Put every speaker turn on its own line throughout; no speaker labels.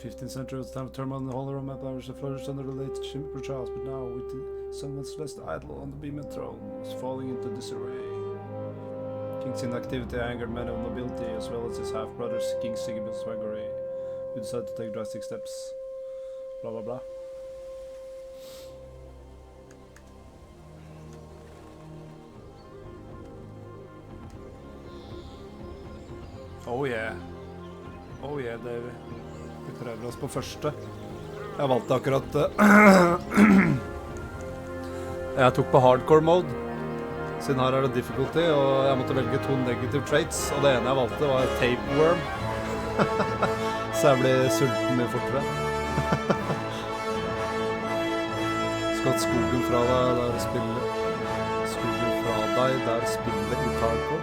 15th century was the time of turmoil in the whole Roman Empire, which had flourished under the late Emperor Charles, but now, with the somewhat less idle on the Beeman throne, was falling into disarray. King's inactivity angered many of nobility, as well as his half-brothers, King Sigmund's swaggery, who decided to take drastic steps. Blah blah blah. Oh yeah. Oh yeah, Davy. Vi prøver oss på første. Jeg valgte akkurat jeg tok på hardcore mode, siden her er det difficulty, og jeg måtte velge 2 negative traits, og det ene jeg valgte var tapeworm. Så jeg blir sulten mye fortere. Skal skogen fra deg, der spiller. Skogen fra deg, der spiller gitar på.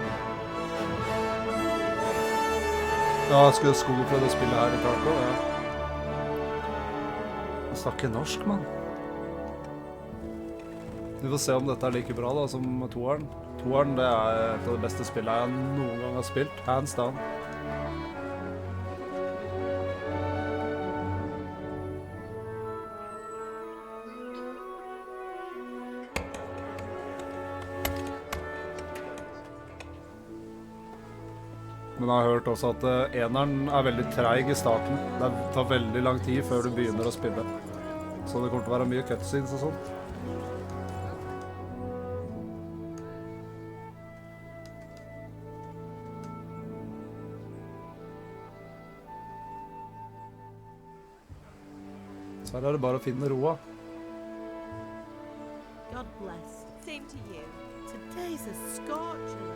Ja, skal skogen fra det spillet her gitar på, ja. Jeg snakker norsk, mann. Vi får se om dette er like bra da, som toeren. Toeren, det er et av de beste spillene jeg noen gang har spilt. Hands down. Men jeg har hørt også at eneren er veldig treig i starten. Det tar veldig lang tid før du begynner å spille. Så det kommer til å være mye cutscenes og sånn. Så her er det bare å finne roa.
God bless. Same to you. Today's a scorcher.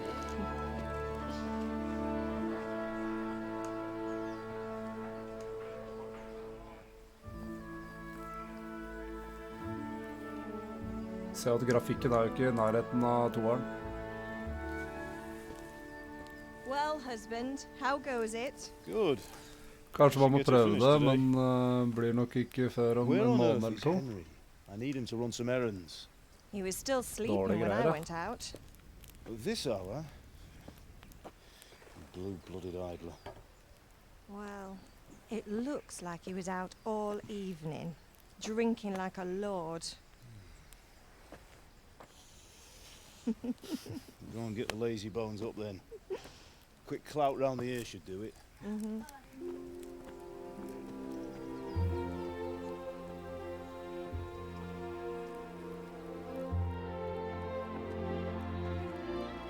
Se at grafikken er jo ikke i nærheten av toeren.
Well, husband, how goes it?
Good.
Kanskje man må prøve det, men blir nok ikke før om en måned eller to.
I need him to run some errands.
He was still sleeping when I went out.
This hour? Blue-blooded idler.
Well, it looks like he was out all evening, drinking like a lord.
Go and get the lazy bones up then. Quick clout round the ear should do it.
Mm-hmm.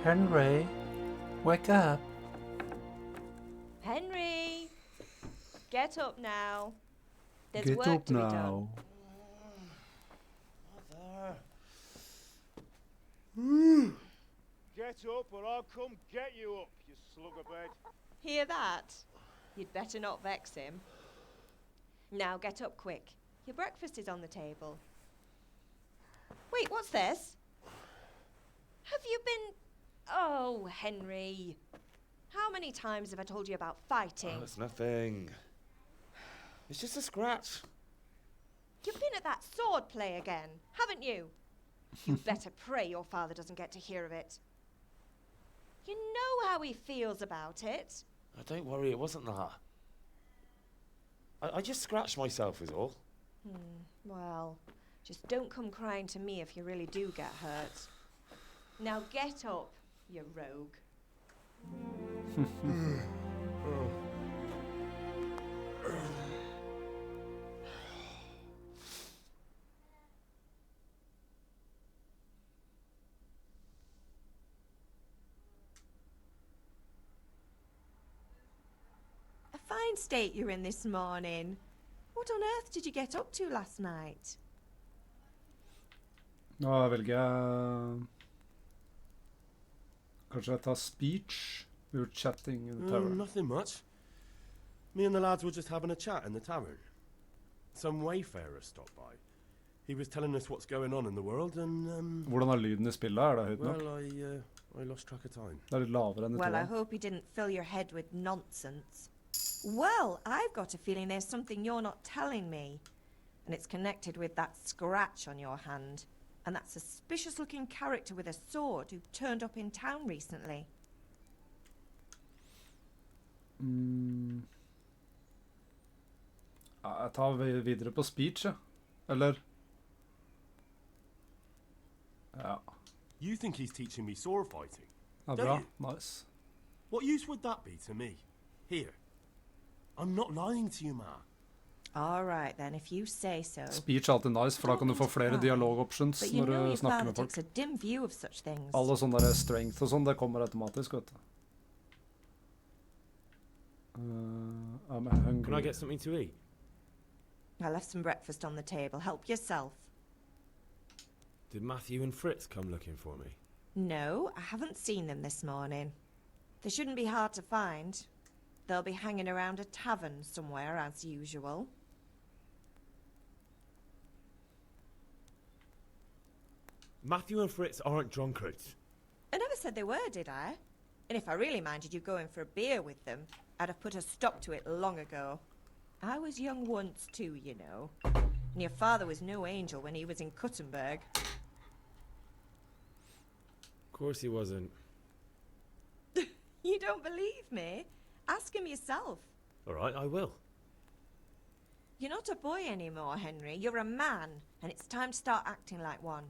Henry, wake up.
Henry! Get up now. There's
Get
work
up
to be
now.
done.
Get up or I'll come get you up, you slugabed.
Hear that? You'd better not vex him. Now get up quick. Your breakfast is on the table. Wait, what's this? Have you been... Oh, Henry. How many times have I told you about fighting?
Oh, it's nothing. It's just a scratch.
You've been at that sword play again, haven't you? You better pray your father doesn't get to hear of it. You know how he feels about it.
Oh, don't worry, it wasn't that. I just scratched myself is all.
Well, just don't come crying to me if you really do get hurt. Now get up, you rogue. A fine state you're in this morning. What on earth did you get up to last night?
Nå velger jeg... Kanskje jeg tar speech? We were chatting in the tavern.
Nothing much. Me and the lads were just having a chat in the tavern. Some wayfarer stopped by. He was telling us what's going on in the world and...
Hvordan er lyden I spillet? Er det høyt nok?
Well, I lost track of time.
Det litt lavere enn I
Well, I
toeren.
hope he didn't fill your head with nonsense. Well, I've got a feeling there's something you're not telling me. And it's connected with that scratch on your hand. And that suspicious-looking character with a sword who turned up in town recently.
Ja, jeg tar videre på speech, ja. Eller? Ja.
You think he's teaching me sword fighting?
Ja,
Don't
bra.
you?
Nice.
What use would that be to me? Here. I'm not lying to you, Ma.
All right, then, if you say so.
Speech er alltid nice, for da kan du få flere dialog-options
But you
når
know
du
your
snakker
father
med folk.
takes a dim view of such things.
Alle sånne der strength og sånn, det kommer automatisk, vet du. I'm hungry.
Can I get something to eat?
I left some breakfast on the table. Help yourself.
Did Matthew and Fritz come looking for me?
No, I haven't seen them this morning. They shouldn't be hard to find. They'll be hanging around a tavern somewhere, as usual.
Matthew and Fritz aren't drunkards.
I never said they were, did I? And if I really minded you going for a beer with them, I'd have put a stop to it long ago. I was young once too, you know. And your father was no angel when he was in Kuttenberg.
Of course he wasn't.
You don't believe me? Ask him yourself.
All right, I will.
You're not a boy anymore, Henry. You're a man, and it's time to start acting like one.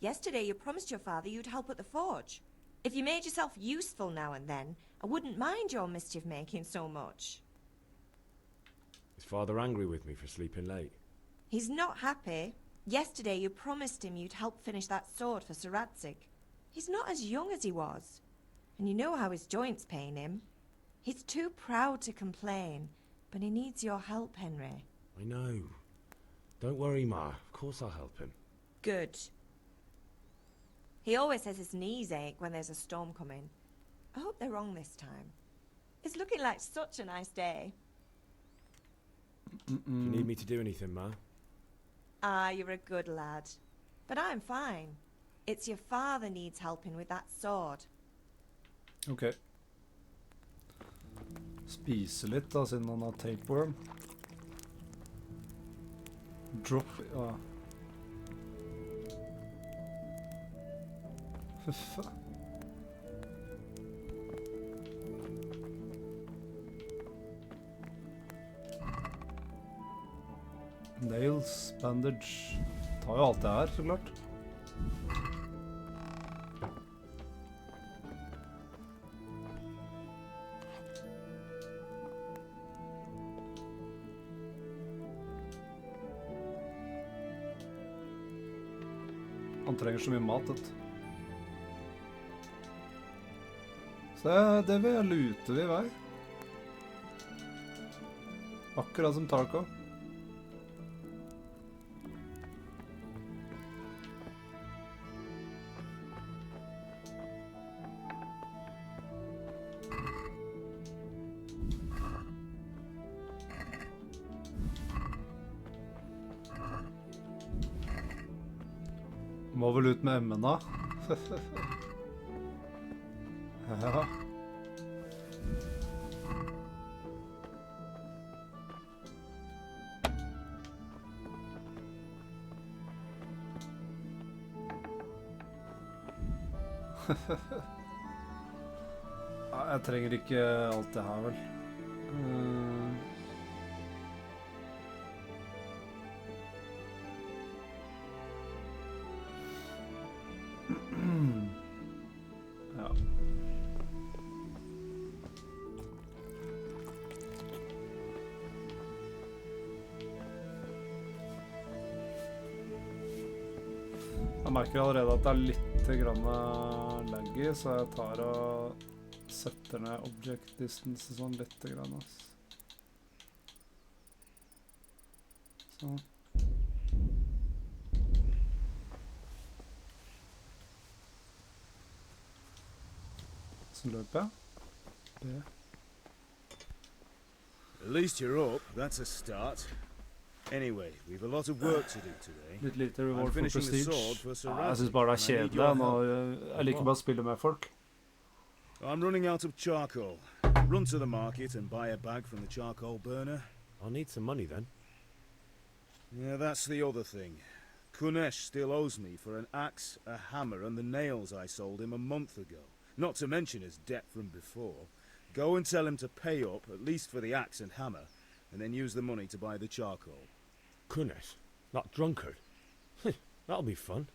Yesterday you promised your father you'd help at the forge. If you made yourself useful now and then, I wouldn't mind your mischief-making so much.
Is Father angry with me for sleeping late?
He's not happy. Yesterday you promised him you'd help finish that sword for Sir Radzig. He's not as young as he was. And you know how his joints pain him. He's too proud to complain, but he needs your help, Henry.
I know. Don't worry, Ma. Of course I'll help him.
Good. He always says his knees ache when there's a storm coming. I hope they're wrong this time. It's looking like such a nice day.
Do you need me to do anything, Ma?
Ah, you're a good lad. But I'm fine. It's your father needs helping with that sword.
Ok. Spise litt da, siden han har tapeworm. Drop, ja. Fy faen. Nails, bandage. Tar jo alt det her, så klart. Han trenger så mye mat, vet du. Så det vil jeg lute vi vei. Akkurat som Tarko. Må vel ut med M-en da. Ja. Jeg trenger ikke alt det her, vel. Ja. Jeg merker allerede at det er litt grann laggy, så jeg tar og setter ned object distance sånn litt grann. Sånn. Så løper jeg. B.
At least you're up. That's a start. Anyway, we've a lot of work to do today.
Litt lite
I'm
reward for
finishing the
prestige.
sword for Sir
Ja, jeg
Radzig,
synes bare det
and I
er
need
kjedelig.
your
Nå,
help.
jeg liker bare å spille med folk.
I'm running out of charcoal. Run to the market and buy a bag from the charcoal burner.
I'll need some money then.
Yeah, that's the other thing. Kunesh still owes me for an axe, a hammer, and the nails I sold him a month ago. Not to mention his debt from before. Go and tell him to pay up, at least for the axe and hammer, and then use the money to buy the charcoal.
Kunesh, that drunkard. That'll be fun.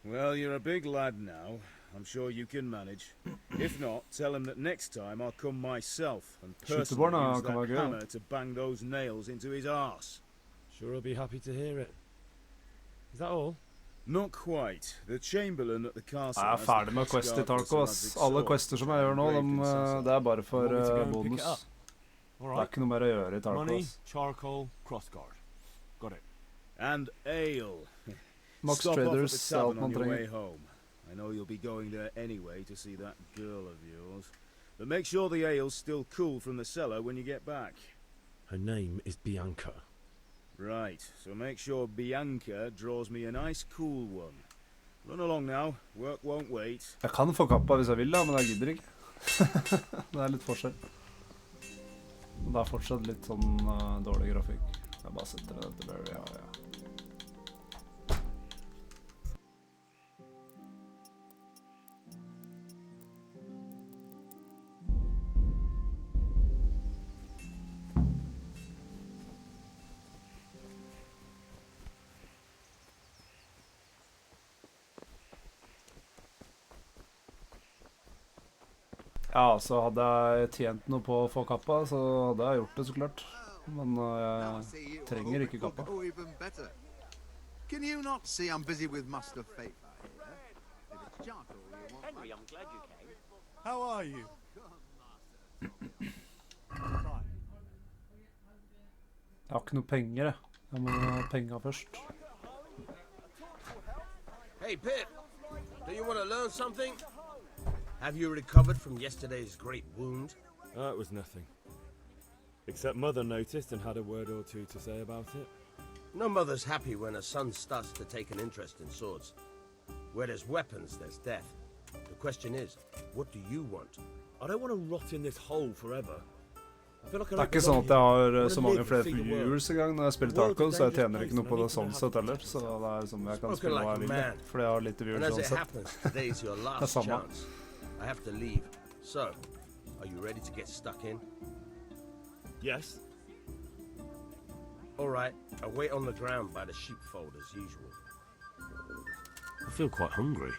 Well, you're a big lad now. I'm sure you can manage. If not, tell him that next time I'll come myself and personally
Skytebarna
use
kan
that
være gøy.
hammer to bang those nails into his arse.
Sure, I'll be happy to hear it. Is that all?
Not quite. The Chamberlain at the castle
Jeg er
has
ferdig
the
med quest i
Hexguard
Tarko,
for
ass.
some
Alle
magic
quester som jeg
sword
gjør nå,
engraved in
det er bare for
Want me to go and pick it
bonus.
up? All
Det er
right.
ikke noe mer å gjøre i Tarko,
Money,
ass.
charcoal, crossguard. Got it.
And ale.
Max
Stop off at
Traders,
the
alt
tavern
man
on your way
trenger.
home. I know you'll be going there anyway to see that girl of yours. But make sure the ale's still cool from the cellar when you get back.
Her name is Bianca.
Right, so make sure Bianca draws me a nice cool one. Run along now, work won't wait.
Jeg kan få kappa hvis jeg vil, da, men jeg gidder ikke. Det er litt forskjell. Og det er fortsatt litt sånn dårlig grafikk. Jeg bare setter det til Barry, ja. Ja, så hadde jeg tjent noe på å få kappa, så hadde jeg gjort det så klart. Men jeg trenger ikke kappa.
Can you not see I'm busy with Master Fate here? If it's charcoal you want.
Henry, I'm glad you came.
How are you?
Jeg har ikke noe penger, jeg. Jeg må ha penger først.
Hey, Pip. Do you want to learn something? Have you recovered from yesterday's great wound?
It was nothing. Except Mother noticed and had a word or two to say about it.
No mother's happy when a son starts to take an interest in swords. Where there's weapons, there's death. The question is, what do you want?
I don't want to rot in this hole forever. I feel like I
Det er
don't
ikke sånn
belong
at jeg
here. I
har
wanna
så mange
live and
flere
see the world.
viewers i gang når jeg spiller Tarkov, så jeg tjener ikke noe på det sånn sett heller. Så det er som jeg kan
Spoken
spille hva
like
jeg
a
vil,
man.
fordi jeg har lite
And
viewers
as it
sånn sett.
happens, today's your last
samme.
chance. I have to leave. So, are you ready to get stuck in?
Yes.
All right, I'll wait on the ground by the sheepfold as usual.
I feel quite hungry.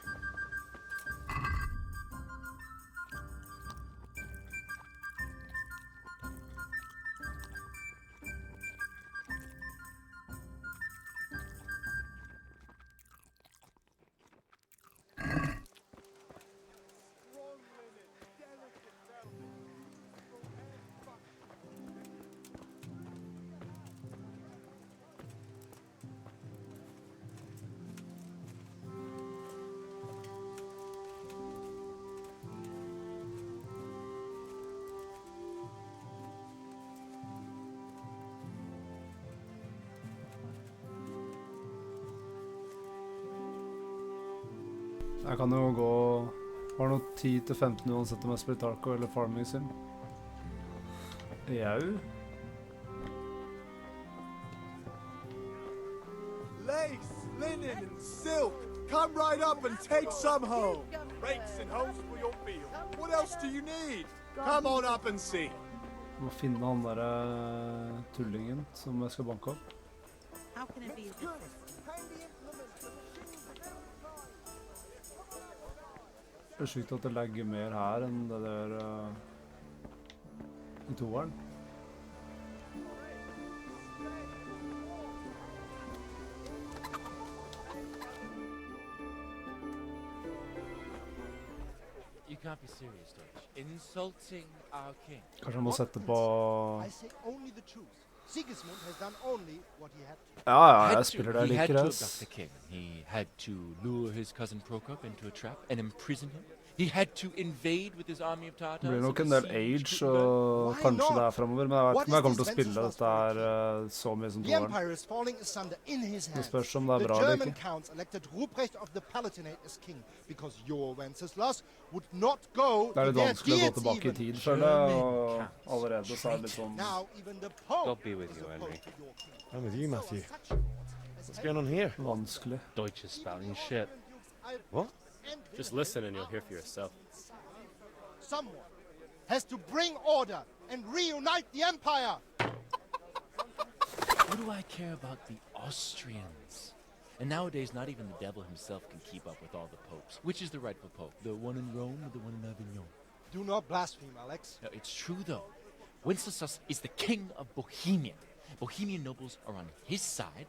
Jeg kan jo gå... Har noe 10-15 uansett om jeg spiller Tarkov eller Farming Sim. Jau.
Lace, linen, and silk. Come right up and take some home. Rakes and hoes for your field. What else do you need? Come on up and see.
Jeg må finne han der tullingen som jeg skal banke opp.
How can it be?
Det er sykt at det legger mer her enn det der i toeren.
You can't be serious, Dutch. Insulting our king.
Kanskje jeg må sette på...
I say only the truth. Sigismund has done only what he had to.
Ja,
Had
jeg
to.
spiller det jeg
He had
liker,
to
ass.
abduct the king. He had to lure his cousin Prokop into a trap and imprison him. He had to invade with his army of Tatars.
Det blir nok
and
en del
besiege
age,
Kutna.
og
Why
kanskje
not?
det er fremover, men jeg vet
What
ikke om jeg
is
kommer til å
this
spille
Wenceslaus
dette her så mye som
The
toeren.
empire is falling asunder in his
Det
hands.
spørs om det er
The
bra eller
German
ikke.
counts elected Ruprecht of the Palatinate as king because your Wenceslas would not go
Det er
to
litt
their
vanskelig å gå
deeds
tilbake i
even.
tid, føler jeg, og allerede så er det litt sånn...
Now even the Pope
God be with
is
you,
opposed
Henry.
to your king.
I'm with you, Matthew.
So such
What's going on here?
Vanskelig.
Deutsch is spouting shit.
What?
Just
listen and you'll hear for yourself.
Someone has to bring order and reunite the empire.
What do I care about the Austrians? And nowadays, not even the devil himself can keep up with all the popes. Which is the rightful pope? The one in Rome or the one in Avignon?
Do not blaspheme, Alex.
No, it's true, though. Wenceslas is the king of Bohemia. Bohemian nobles are on his side.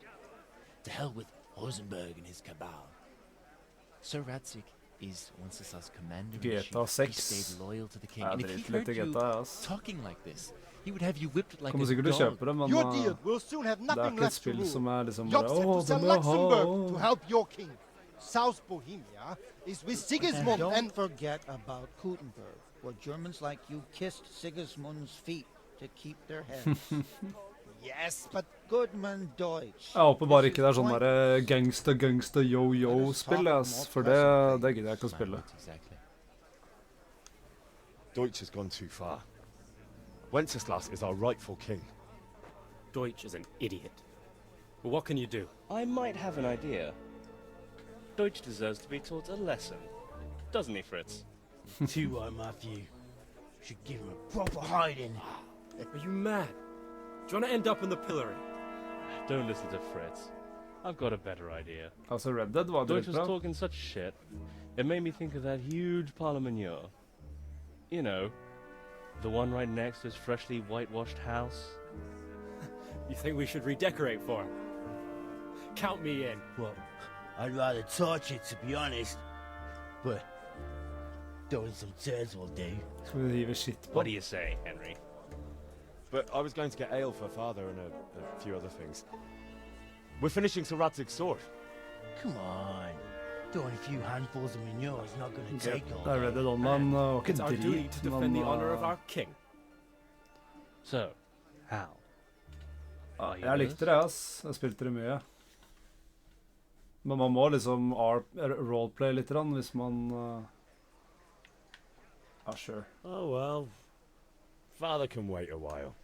To hell with Rosenberg and his cabal. Sir Radzig is Wenceslas' commander-in-chief.
GTA
He
6.
stayed loyal to the king.
Ja,
And if he
dritlitt
heard
i
you
GTA, ass.
talking like this, he would have you whipped like
Kommer
a
sikkert til å
dog.
kjøpe det, men
Your deal will soon have
det er
nothing
ikke et
left to
spill som
rule.
er liksom
Job
bare
said to
Åh,
sell
det må jeg
Luxembourg to
ha!
help your king. South Bohemia is with
And
Sigismund
don't
and...
forget about Gutenberg, where Germans like you kissed Sigismund's feet to keep their heads.
Yes, but
Goodman Deutsch.
Jeg håper bare
This
ikke det er
is
sånn
point-
derre gangster, yo-yo-spill, ass. For det gidder jeg ikke å spille.
Exactly.
Deutsch has gone too far. Wenceslas is our rightful king.
Deutsch is an idiot. But what can you do?
I might have an idea. Deutsch deserves to be taught a lesson. Doesn't he, Fritz?
Too are my view. Should give him a proper hiding.
Are you mad? Do you want to end up in the pillory?
Don't listen to Fritz. I've got a better idea.
Altså, Red Dead var
Deutsch was
dritbra.
talking such shit. It made me think of that huge parliament. You know, the one right next to his freshly whitewashed house.
You think we should redecorate for him? Count me in.
Well, I'd rather torch it, to be honest. But throwing some turds will do.
Skal vi hive shit på?
What do you say, Henry?
But I was going to get ale for father and a few other things. We're finishing Sir Radzig's sword.
Come on. Throwing a few handfuls of manure is not going to take all
Det er Red
day.
Dead Online, og ikke
It's our duty
drit,
to defend the honor of
men
our king.
So, how? Are you
jeg likte det, ass. Jeg spilte det mye. Men man må liksom roleplay litt grann, hvis man... Ja, sure.
Oh well. Father can wait a while.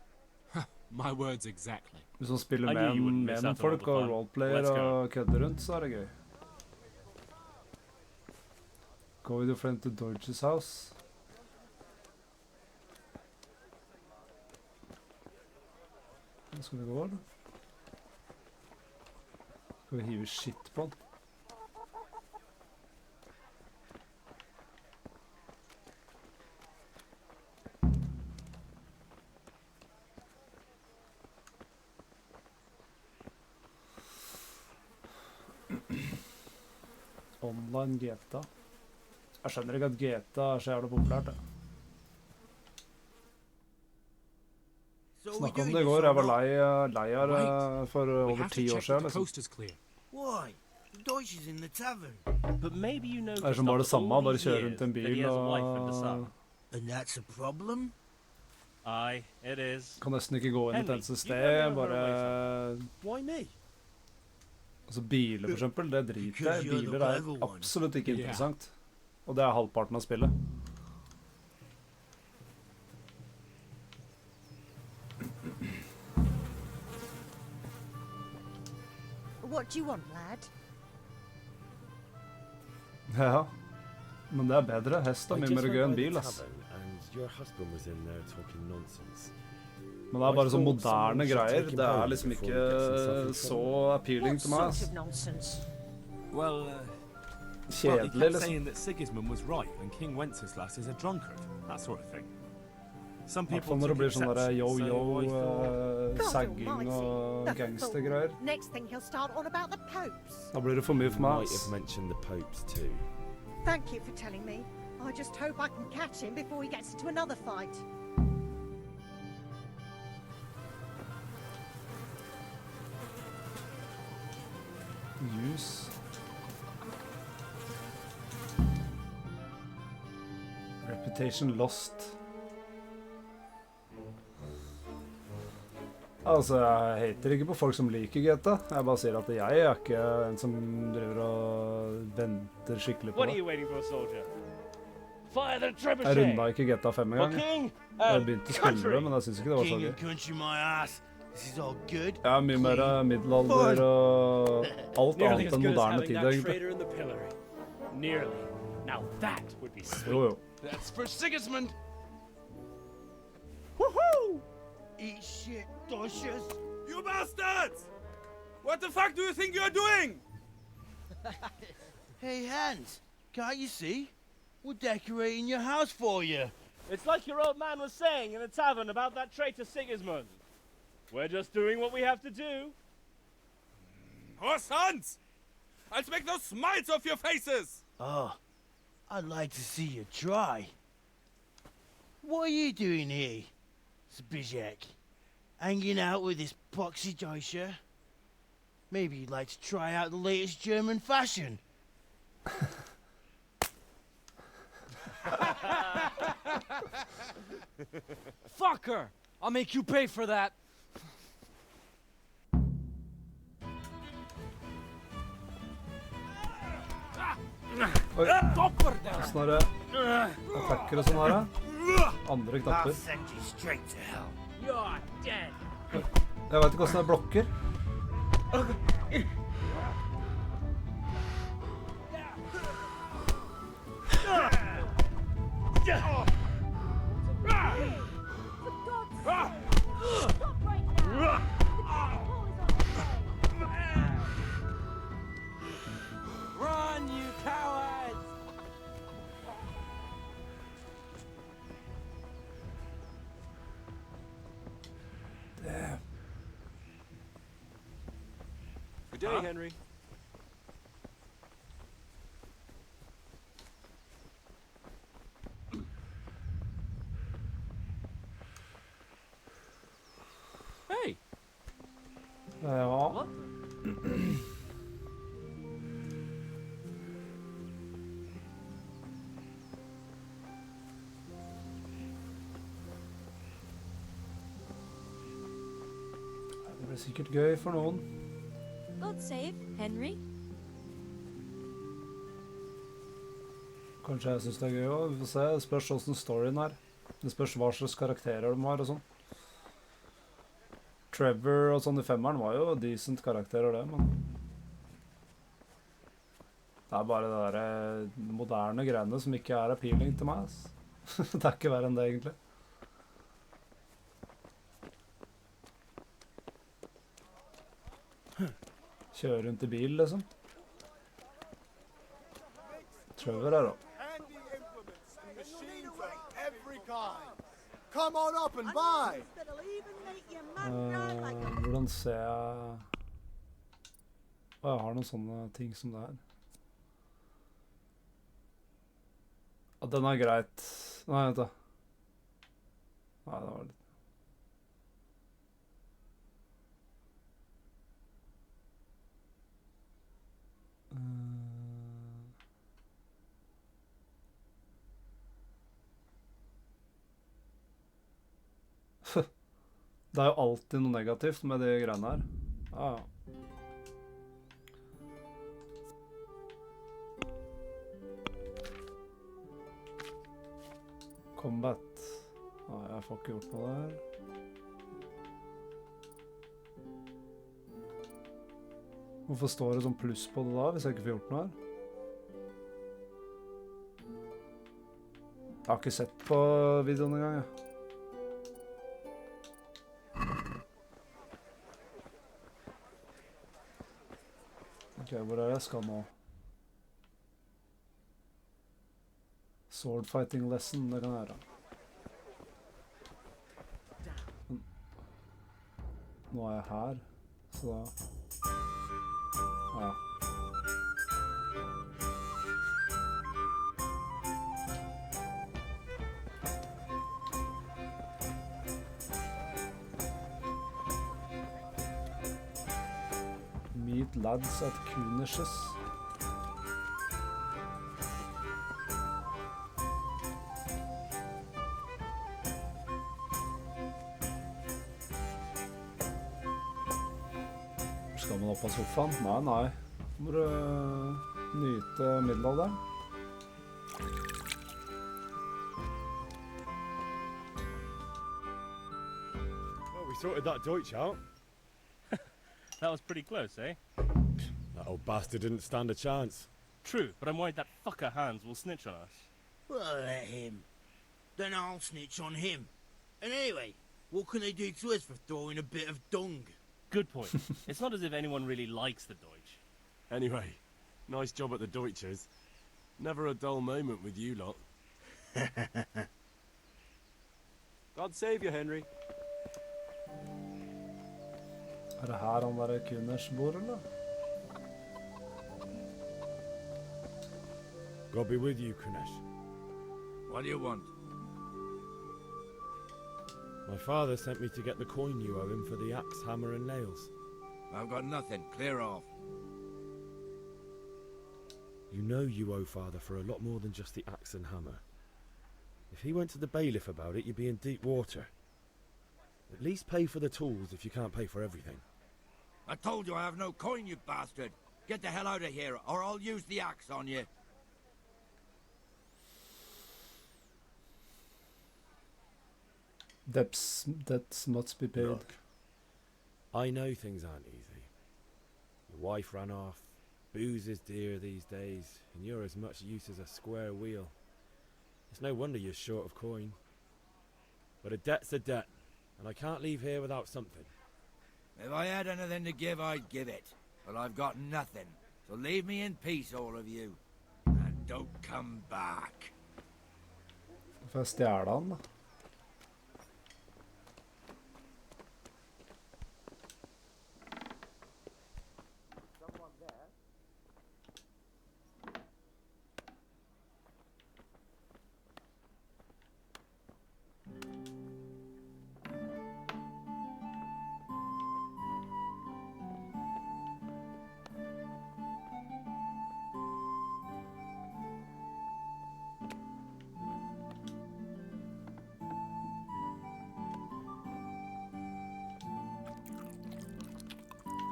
My words exactly.
Hvis man spiller
I knew you wouldn't
med
miss
noen
out on all
folk
the
og
fun.
roleplayer
Let's go.
og kødder rundt, så er det gøy. Go with your friend to Deutsch's house. Skal vi gå, eller? Skal vi hive shit på den? Online GTA. Jeg skjønner ikke at GTA er så jævla populært, det. Snakket om det i går, jeg var lei av det for
We
over
have to
10 år
check that
siden,
the
liksom.
coast is clear.
Why? Deutsch is in the tavern.
But maybe you know
Det er som bare det samme, bare kjøre rundt en bil og...
And that's a problem?
Aye, it is.
Kan nesten ikke gå inn et eneste
Henry,
sted,
you
bare...
Why me?
Altså biler for eksempel, det driter jeg.
Because you're the
Biler er
clever one.
absolutt ikke
Yeah.
interessant. Og det er halvparten av spillet.
What do you want, lad?
Ja, men det er bedre. Hest er
I
mye
just
mer
went
gøy
by
enn
the
bil, ass.
tavern, and your husband was in there talking nonsense.
Men det er bare så
I thought
moderne
someone should
greier.
take him
Det er
home
liksom
before
ikke
he gets himself in
så
trouble.
appealing
What
til meg,
sort
ass.
of nonsense?
Well, he
Kjedelig,
kept
liksom.
saying that Sigismund was right and King Wenceslas is a drunkard. That sort of thing. Some
I hvert
people
fall når det
took
blir sånn der
exception, so
yo-yo,
I thought...
God
sagging
almighty,
og
the
gangstergreier.
fool. Next thing he'll start on about the popes.
Da blir det for mye for meg,
Might
ass.
have mentioned the popes too.
Thank you for telling me. I just hope I can catch him before he gets into another fight.
Use. Reputation lost. Altså, jeg hater ikke på folk som liker GTA. Jeg bare sier at jeg er ikke en som driver og venter skikkelig på
What are
det.
you waiting for, soldier? Fire the
Jeg
trebuchet!
runda ikke GTA 5
For
engang.
king
Jeg
and
begynte å spille
country!
det, men jeg synes ikke det var så
King
gøy.
and country, my ass. This is all good.
Jeg er mye mer middelalder og alt
Nearly
annet
as
enn
good as
moderne
having
tid,
that
egentlig.
traitor in the pillory. Nearly. Now that would be sweet.
Jo, jo.
That's for Sigismund.
Eat shit, Deutsches.
You bastards! What the fuck do you think you're doing?
Hey, Hans, can't you see? We're decorating your house for you.
It's like your old man was saying in the tavern about that traitor Sigismund. We're just doing what we have to do.
Oh, sons! I'll make those smiles off your faces!
Oh, I'd like to see you try. What are you doing here, Zbyszek? Hanging out with this poxy Deutscher? Maybe you'd like to try out the latest German fashion.
Fucker! I'll make you pay for that.
Oi, sånn er det attacker og sånn her, da. Andre knapper. Jeg vet ikke hvordan jeg blokker.
Run, you cowards!
Damn.
Good day, Henry.
Hey!
Ja. Det blir sikkert gøy for noen.
God save, Henry.
Kanskje jeg synes det er gøy også. Vi får se. Det spørs hvordan storyen er. Det spørs hva slags karakterer de har og sånn. Trevor og sånn i femmeren var jo decent karakterer det, men det er bare det der moderne greiene som ikke er appealing til meg, ass. Det er ikke verre enn det, egentlig. Kjøre rundt i bil, liksom. Trevor her da.
Come on up and buy.
Hvordan ser jeg... Jeg har noen sånne ting som det her. Ja, den er greit. Nei, vent da. Nei, det var litt... Det er jo alltid noe negativt med de greiene her. Ja, ja. Combat. Nei, jeg får ikke gjort noe der. Hvorfor står det sånn pluss på det da, hvis jeg ikke får gjort noe her? Jeg har ikke sett på videoen engang, jeg. Ok, hvor er jeg skal nå? Sword fighting lesson, det kan jeg gjøre. Men nå er jeg her, så da... Ja. Meet lads at Kunish's. Skal man opp av sofaen? Nei, nei. Må du nyte middelalderen.
Well, we sorted that Deutsch out.
That was pretty close, eh?
That old bastard didn't stand a chance.
True, but I'm worried that fucker Hans will snitch on us.
Well, let him. Then I'll snitch on him. And anyway, what can they do to us for throwing a bit of dung?
Good point. It's not as if anyone really likes the Deutsch.
Anyway, nice job at the Deutschers. Never a dull moment with you lot.
God save you, Henry.
Det her han der Kunners bor, eller?
God be with you, Kunesh.
What do you want?
My father sent me to get the coin you owe him for the axe, hammer and nails.
I've got nothing. Clear off.
You know you owe father for a lot more than just the axe and hammer. If he went to the bailiff about it, you'd be in deep water. At least pay for the tools if you can't pay for everything.
I told you I have no coin, you bastard. Get the hell out of here, or I'll use the axe on you.
Debts must be paid.
Look, I know things aren't easy. Your wife ran off, booze is dear these days, and you're as much use as a square wheel. It's no wonder you're short of coin. But a debt's a debt, and I can't leave here without something.
If I had anything to give, I'd give it. But I've got nothing. So leave me in peace, all of you. And don't come back.
Får jeg stjæle han, da?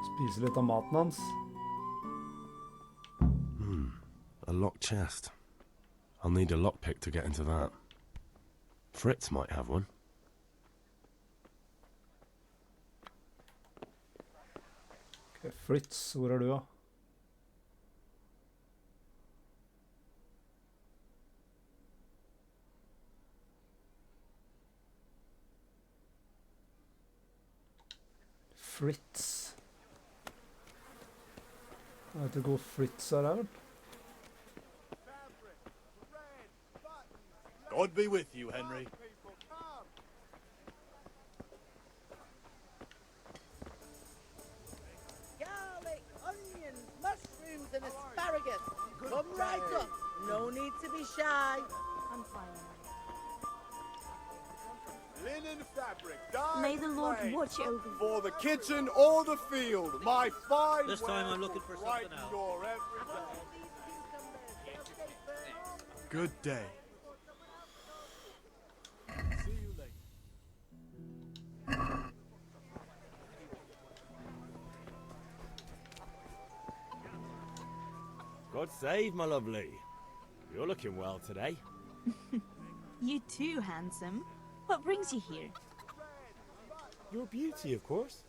Spise litt av maten hans.
A locked chest. I'll need a lockpick to get into that. Fritz might have one.
Okay, Fritz, hvor er du da? Fritz. Jeg vet ikke hvor Fritz er vel?
God be with you, Henry.
Garlic, onions, mushrooms, and asparagus. Come right up. No need to be shy.
I'm fine.
Linen fabric, dyed
May the Lord
flame.
watch over you.
For the kitchen or the field, my fine
This time I'm looking for
right
something else.
your every day. Good day. See you later.
God save, my lovely. You're looking well today.
You too, handsome. What brings you here?
Your beauty, of course.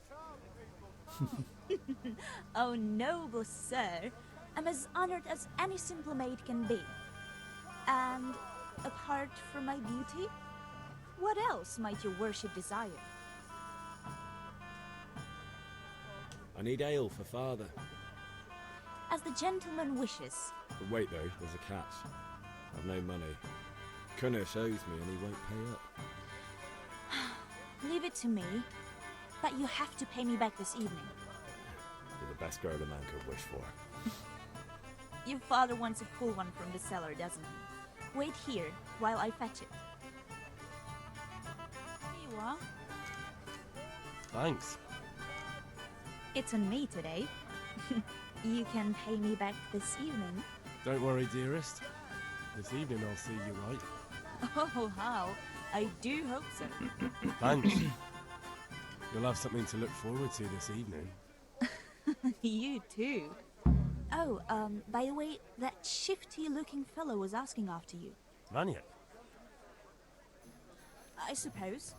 Oh, noble sir. I'm as honored as any simple maid can be. And apart from my beauty, what else might your worship desire?
I need ale for father.
As the gentleman wishes.
But wait though, there's a catch. I've no money. Kunesh owes me and he won't pay up.
Leave it to me. But you have to pay me back this evening.
You're the best girl a man could wish for.
Your father wants to pull one from the cellar, doesn't he? Wait here while I fetch it. Here you are.
Thanks.
It's on me today. You can pay me back this evening.
Don't worry, dearest. This evening I'll see you right.
Oh, how? I do hope so.
Thanks. You'll have something to look forward to this evening.
You too. Oh, by the way, that shifty-looking fellow was asking after you.
Vanya?
I suppose.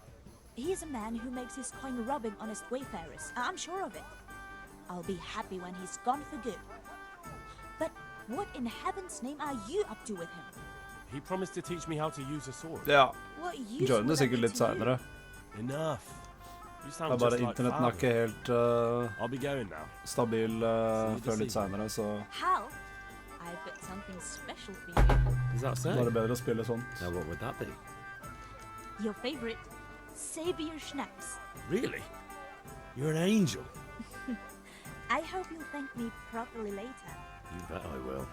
He's a man who makes his coin robbing honest wayfarers. I'm sure of it. I'll be happy when he's gone for good. But what in heaven's name are you up to with him?
He promised to teach me how to use a sword.
Ja,
What use
Jordan
would
er
that
sikkert
be
litt
to you?
senere.
Enough. You
Det
sound
er bare
just like
internetten er
father.
ikke helt
I'll be going now.
stabil
See you
før
this
litt senere, så
Hal, I've got something special for you.
Is that so?
da er det bedre å spille sånt.
Now what would that be?
Your favorite, Savior Schnapps.
Really? You're an angel.
I hope you'll thank me properly later.
You bet I will.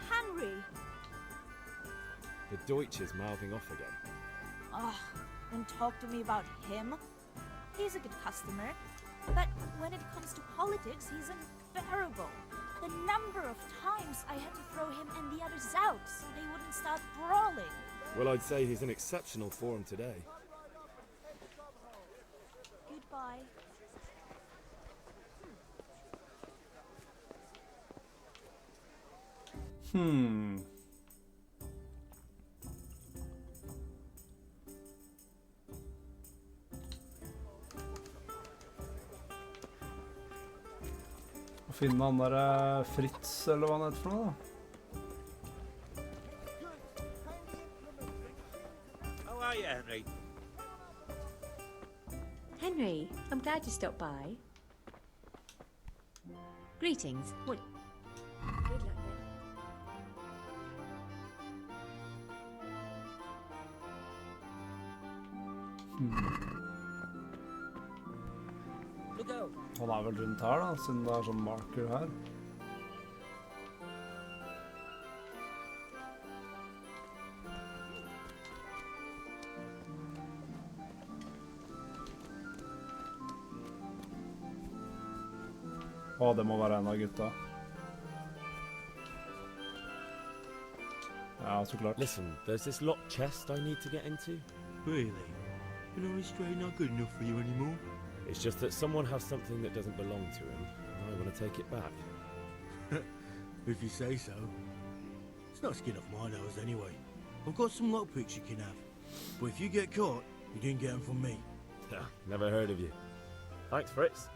Henry!
The Deutsch is mouthing off again.
Oh, don't talk to me about him. He's a good customer. But when it comes to politics, he's unbearable. The number of times I had to throw him and the others out so they wouldn't start brawling.
Well, I'd say he's in exceptional form today.
Goodbye.
Å finne han der Fritz, eller hva han heter for noe, da.
How are you, Henry?
Henry, I'm glad you stopped by. Greetings. What? Good luck then.
Look out!
Han er vel rundt her, da, siden det er sånn marker her. Å, det må være en av gutta. Ja, så klart.
Listen, there's this locked chest I need to get into.
Really? An honest straight not good enough for you anymore?
It's just that someone has something that doesn't belong to him, and I want to take it back.
If you say so. It's not skin off my nose anyway. I've got some lockpicks you can have. But if you get caught, you didn't get them from me.
Yeah, never heard of you. Thanks, Fritz.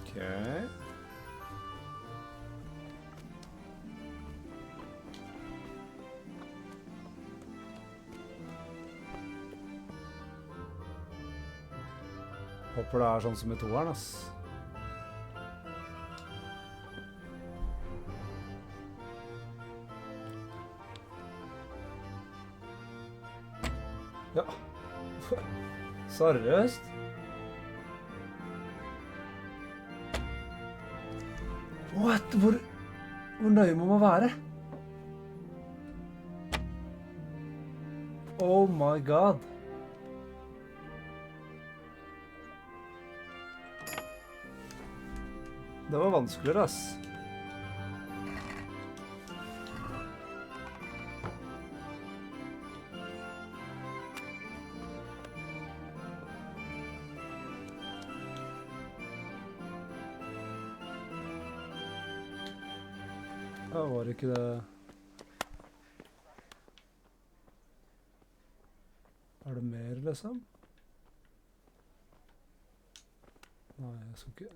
Okay. Håper det er sånn som i toeren, ass. Ja. Seriøst? What? Hvor nøye må man være? Oh my god. Det var vanskeligere, ass. Ja, var det ikke det... Er det mer, liksom? Nei, jeg skal ikke...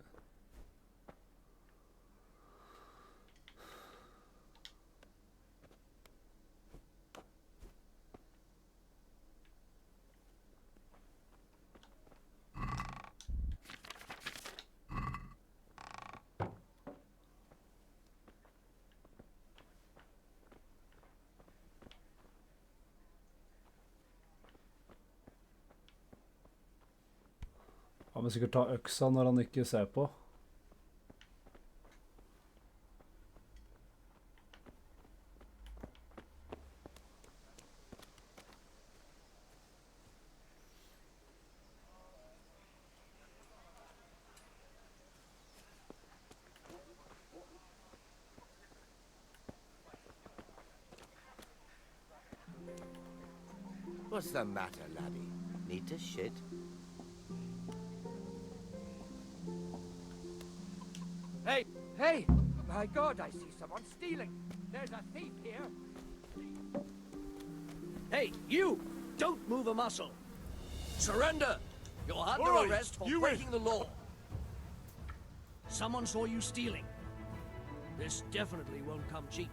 Han vil sikkert ta øksa når han ikke ser på.
What's the matter, laddie? Need to shit?
Hey! Hey! My God, I see someone stealing. There's a thief here.
Hey, you! Don't move a muscle. Surrender! You're under
All right,
arrest for
you
breaking the law. Someone saw you stealing. This definitely won't come cheap.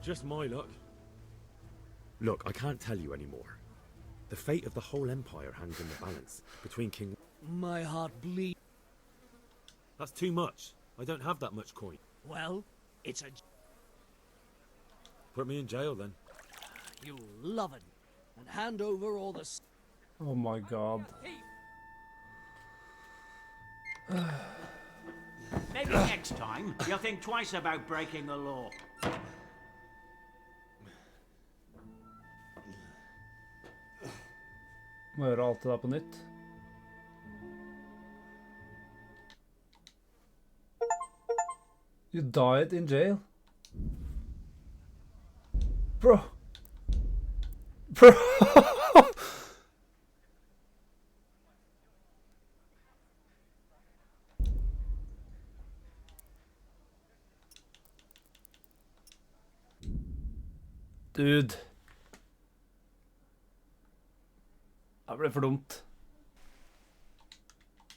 just my luck. Look, I can't tell you anymore. The fate of the whole empire hangs in the balance between King...
My heart bleeds.
That's too much. I don't have that much coin.
Well, it's a...
Put me in jail then.
You love it. And hand over all the...
Oh my god.
Maybe next time you'll think twice about breaking the law.
Må gjøre alt det der på nytt. You died in jail. Bro. Bro. Dude. Det ble for dumt.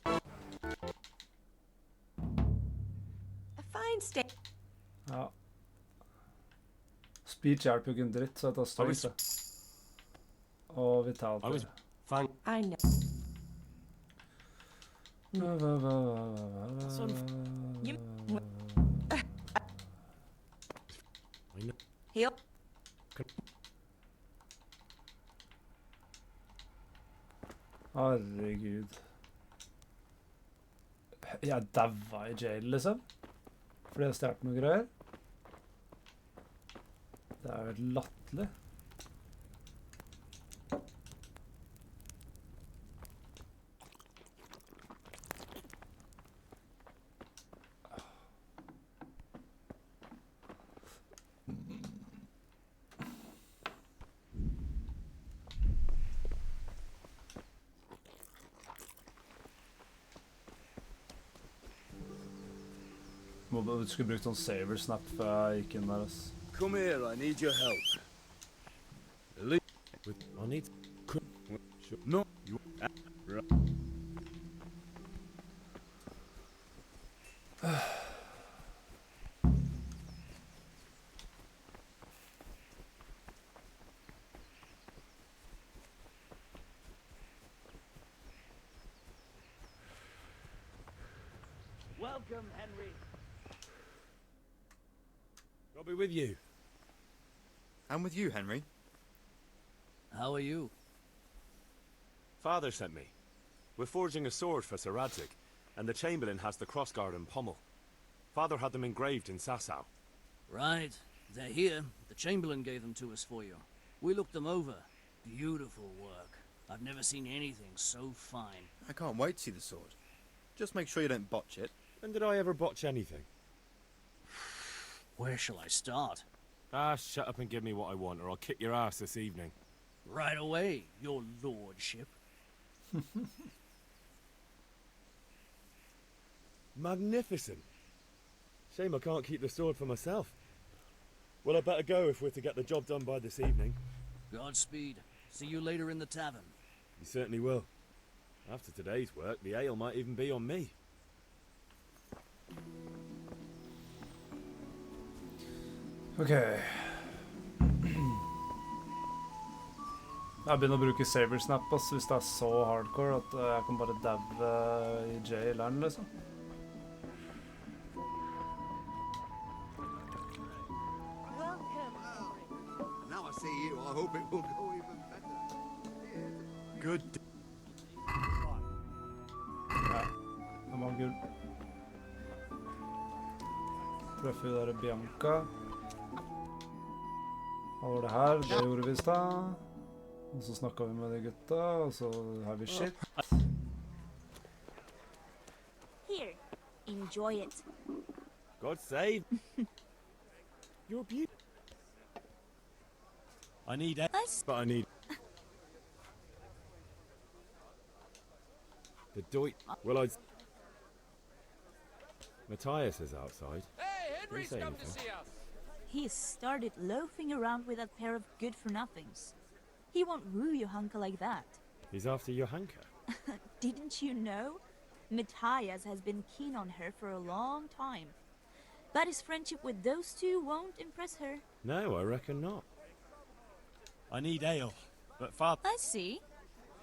A fine state.
Ja. Speech hjelper jo ikke en dritt, så jeg tar strength. Og vitality.
I know. Heal.
Herregud. Jeg daua i jail, liksom. Fordi jeg stjert noe greier. Det er jo latterlig. Du skulle brukt sånn saver snap før jeg gikk inn der, ass.
Come here, I need your help.
I need...
No, you...
Welcome, Henry.
I'll be with you.
I'm with you, Henry.
How are you?
Father sent me. We're forging a sword for Sir Radzig, and the Chamberlain has the crossguard and pommel. Father had them engraved in Sasau.
Right. They're here. The Chamberlain gave them to us for you. We looked them over. Beautiful work. I've never seen anything so fine.
I can't wait to see the sword. Just make sure you don't botch it.
When did I ever botch anything?
Where shall I start?
Ah, shut up and give me what I want, or I'll kick your ass this evening.
Right away, your lordship.
Magnificent. Shame I can't keep the sword for myself. Well, I better go if we're to get the job done by this evening.
Godspeed. See you later in the tavern.
You certainly will. After today's work, the ale might even be on me.
Okay. Jeg begynner å bruke saver snap, ass, hvis det er så hardcore at jeg kan bare daue i jaileren, liksom.
Now I see you, I hope it will go even better.
Good.
Ja, det var gull. Prøver vi der Bianca. Hva var det her? Det gjorde vi i stad. Og så snakket vi med de gutta, og så har vi shit.
Here, enjoy it.
God save. You're beautiful. I need it, but I need... The Deutsch... Well, I'd... Matthias is outside.
Hey, Henry's
Didn't say
come to
anything.
see us.
He started loafing around with that pair of good-for-nothings. He won't woo your hunker like that.
He's after your hanker.
Didn't you know? Matthias has been keen on her for a long time. But his friendship with those two won't impress her.
No, I reckon not.
I need ale, but Father...
I see.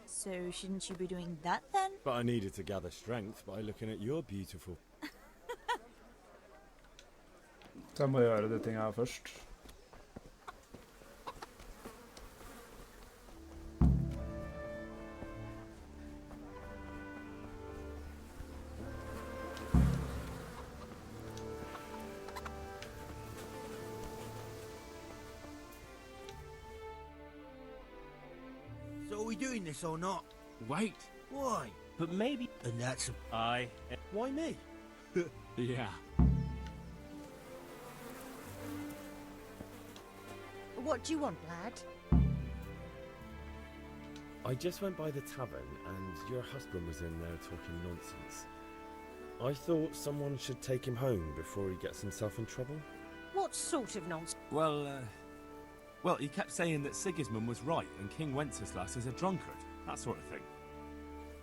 So shouldn't you be doing that then?
But I needed to gather strength by looking at your beautiful...
Så jeg må gjøre de tingene her først.
So are we doing this or not?
Wait.
Why?
But maybe...
And that's...
Why me?
Yeah.
What do you want, lad?
I just went by the tavern and your husband was in there talking nonsense. I thought someone should take him home before he gets himself in trouble.
What sort of nonsense?
Well, he kept saying that Sigismund was right and King Wenceslas is a drunkard, that sort of thing.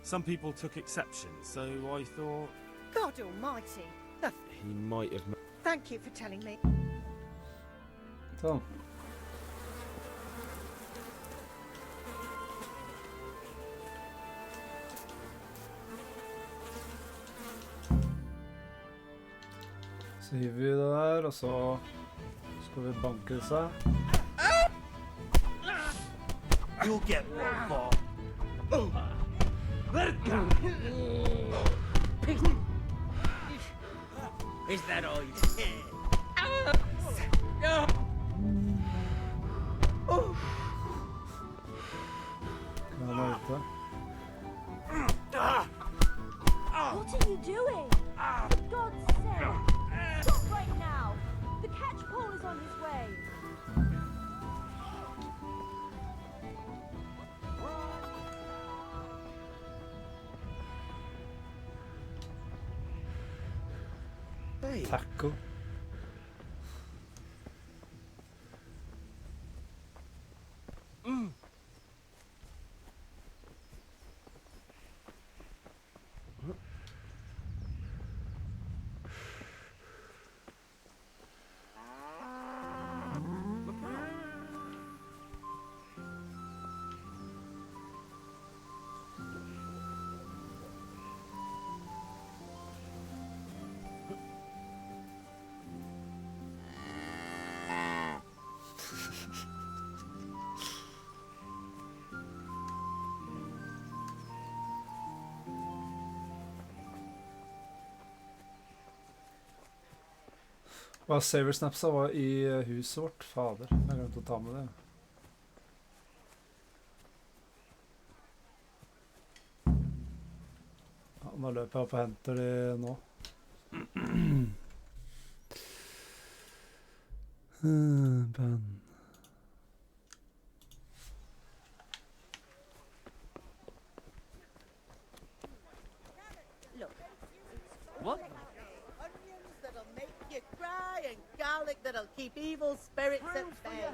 Some people took exception, so I thought...
God almighty.
He might have...
Thank you for telling me.
Sånn. Så hiver vi det der, og så skal vi banke seg.
You'll get one more. Is that all you said?
Kan han være ute?
What are you doing? For God's sake! Stop right now! The catch pole is on his way!
Hey.
Tackle. Hva saversnapsa var i huset vårt? Fader, jeg har glemt å ta med det. Ja, nå løper jeg opp og henter de nå. Ben.
What? Onions that'll make you cry and garlic that'll keep evil spirits at bay.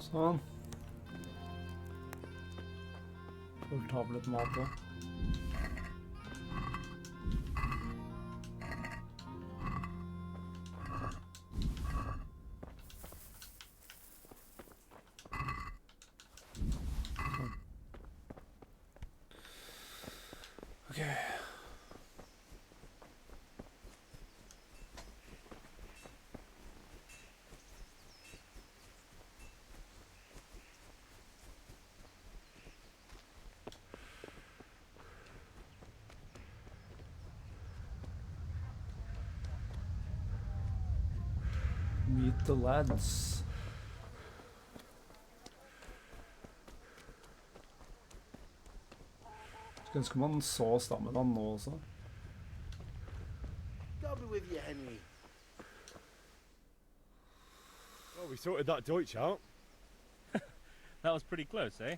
Sånn. Får ta med litt mat da. Sånn. Ok. Meet the lads. Skulle ønske man så stammen han nå også.
God be with you, Henry.
Well, we sorted that Deutsch out.
That was pretty close, eh?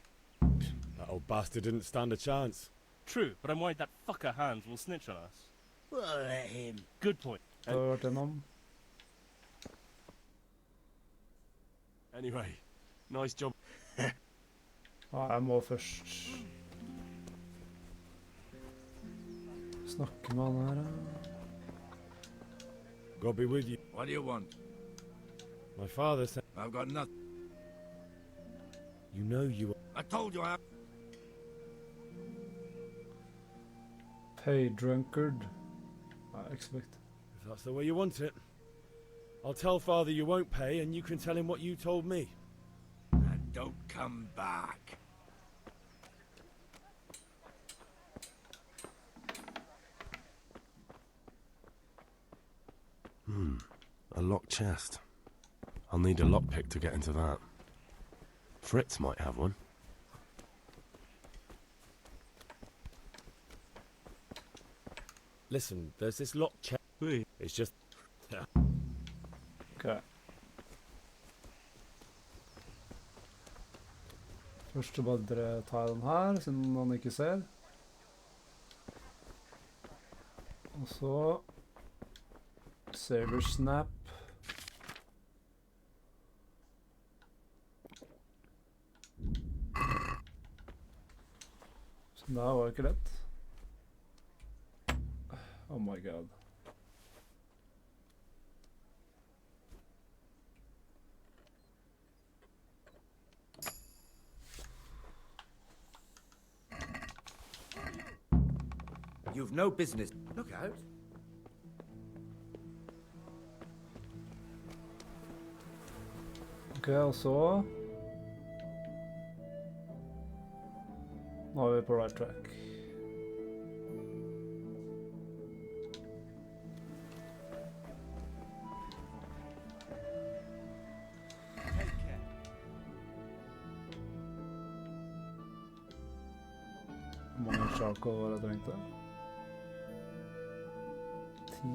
That old bastard didn't stand a chance.
True, but I'm worried that fucker Hans will snitch on us.
Well, let him.
Good point.
Hört honom.
Anyway, nice job.
Ja, jeg må først snakke med han her.
God be with you.
What do you want?
My father said...
I've got nothing.
You know you...
I told you I...
Pay drunkard. I expect.
If that's the way you want it. I'll tell father you won't pay and you can tell him what you told me.
And don't come back.
A locked chest. I'll need a lockpick to get into that. Fritz might have one.
Listen, there's this locked chest. It's just...
Okay. Først så bare tar jeg den her, siden han ikke ser. Og så... Saber snap. Så det her var ikke lett. Oh my god.
You've no business. Look out.
Ok, og så... Nå er vi på right track. Hvor mange charcoal var det jeg trengte? 10.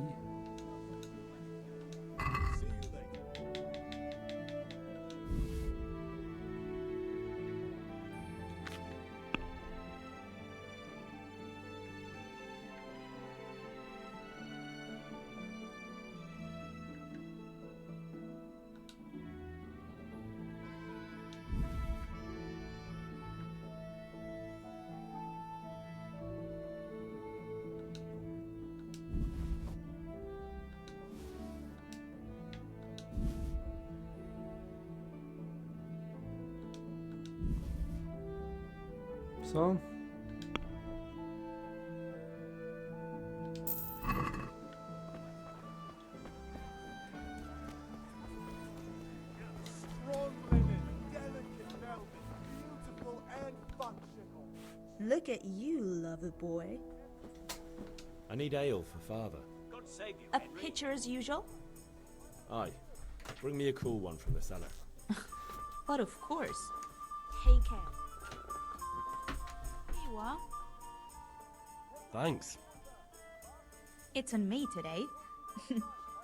Sånn.
Strong linen, delicate velvet, beautiful and functional.
Look at you, lover boy.
I need ale for father.
God save you,
A
Henry.
pitcher as usual?
Aye. Bring me a cool one from the cellar.
But of course. Take care. Here you are.
Thanks.
It's on me today.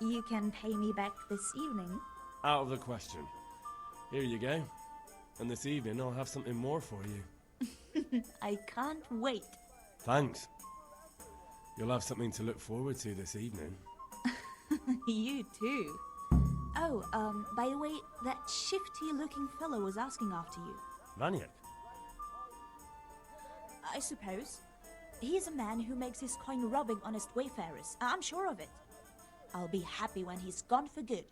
You can pay me back this evening.
Out of the question. Here you go. And this evening I'll have something more for you.
I can't wait.
Thanks. You'll have something to look forward to this evening.
You too. Oh, by the way, that shifty-looking fellow was asking after you.
Vaniak?
I suppose. He's a man who makes his coin robbing honest wayfarers. I'm sure of it. I'll be happy when he's gone for good.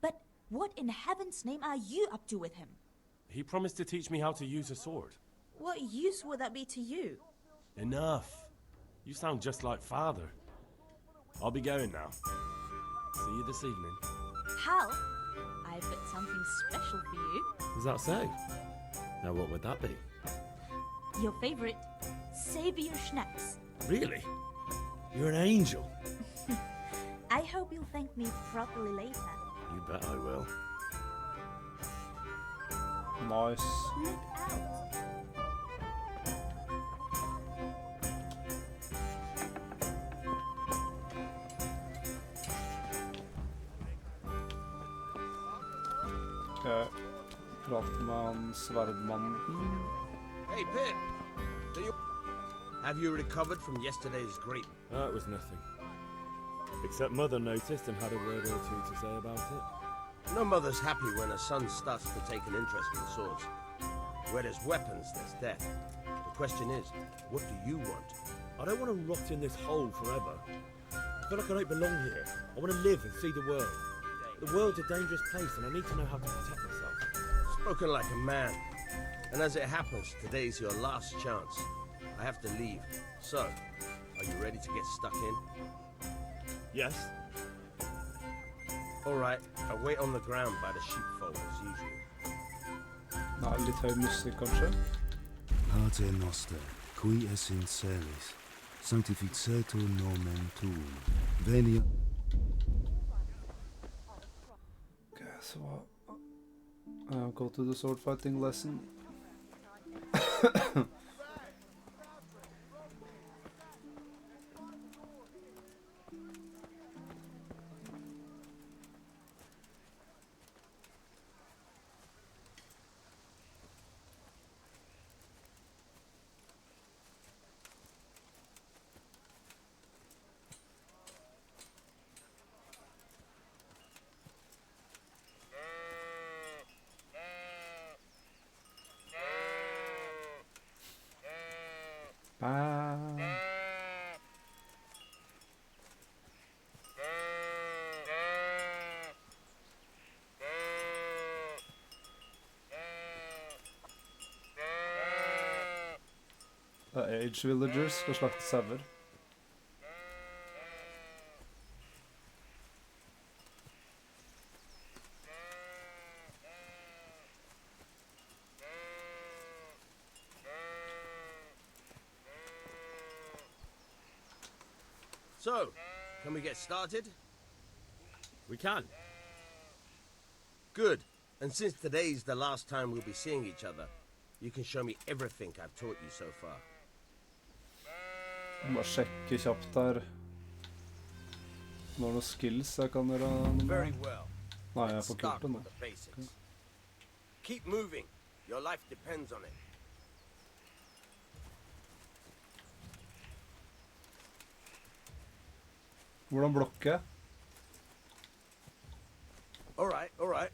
But what in heaven's name are you up to with him?
He promised to teach me how to use a sword.
What use would that be to you?
Enough. You sound just like father. I'll be going now. See you this evening.
Hal, I've got something special for you.
Is that so? Now what would that be?
Your favorite, Savior Schnapps.
Really? You're an angel.
I hope you'll thank me properly later.
You bet I will.
Nice.
Look out.
Okay. Prate med han sverdmannen.
Hey, Pip! Have you recovered from yesterday's great...
That was nothing. Except Mother noticed and had a word or two to say about it.
No mother's happy when her son starts to take an interest in swords. Where there's weapons, there's death. The question is, what do you want?
I don't want to rot in this hole forever. I feel like I don't belong here. I want to live and see the world. The world's a dangerous place and I need to know how to protect myself.
Spoken like a man. And as it happens, today's your last chance. I have to leave. So, are you ready to get stuck in?
Yes.
Alright, I'll wait on the ground by the sheepfold as usual.
Nei, litt høy musikk, kanskje?
Pater noster, qui es in celis, sanctificetur nomen tuum, venia...
Okay, so... go to the sword fighting lesson. Age villagers skal slakte sauer.
So, can we get started?
We can.
Good. And since today's the last time we'll be seeing each other, you can show me everything I've taught you so far.
Bare sjekke kjapt der. Var det noen skills jeg kan gjøre noe med? Nei, jeg får kult den da. Okay.
Keep moving. Your life depends on it.
Hvordan blokker jeg?
All right.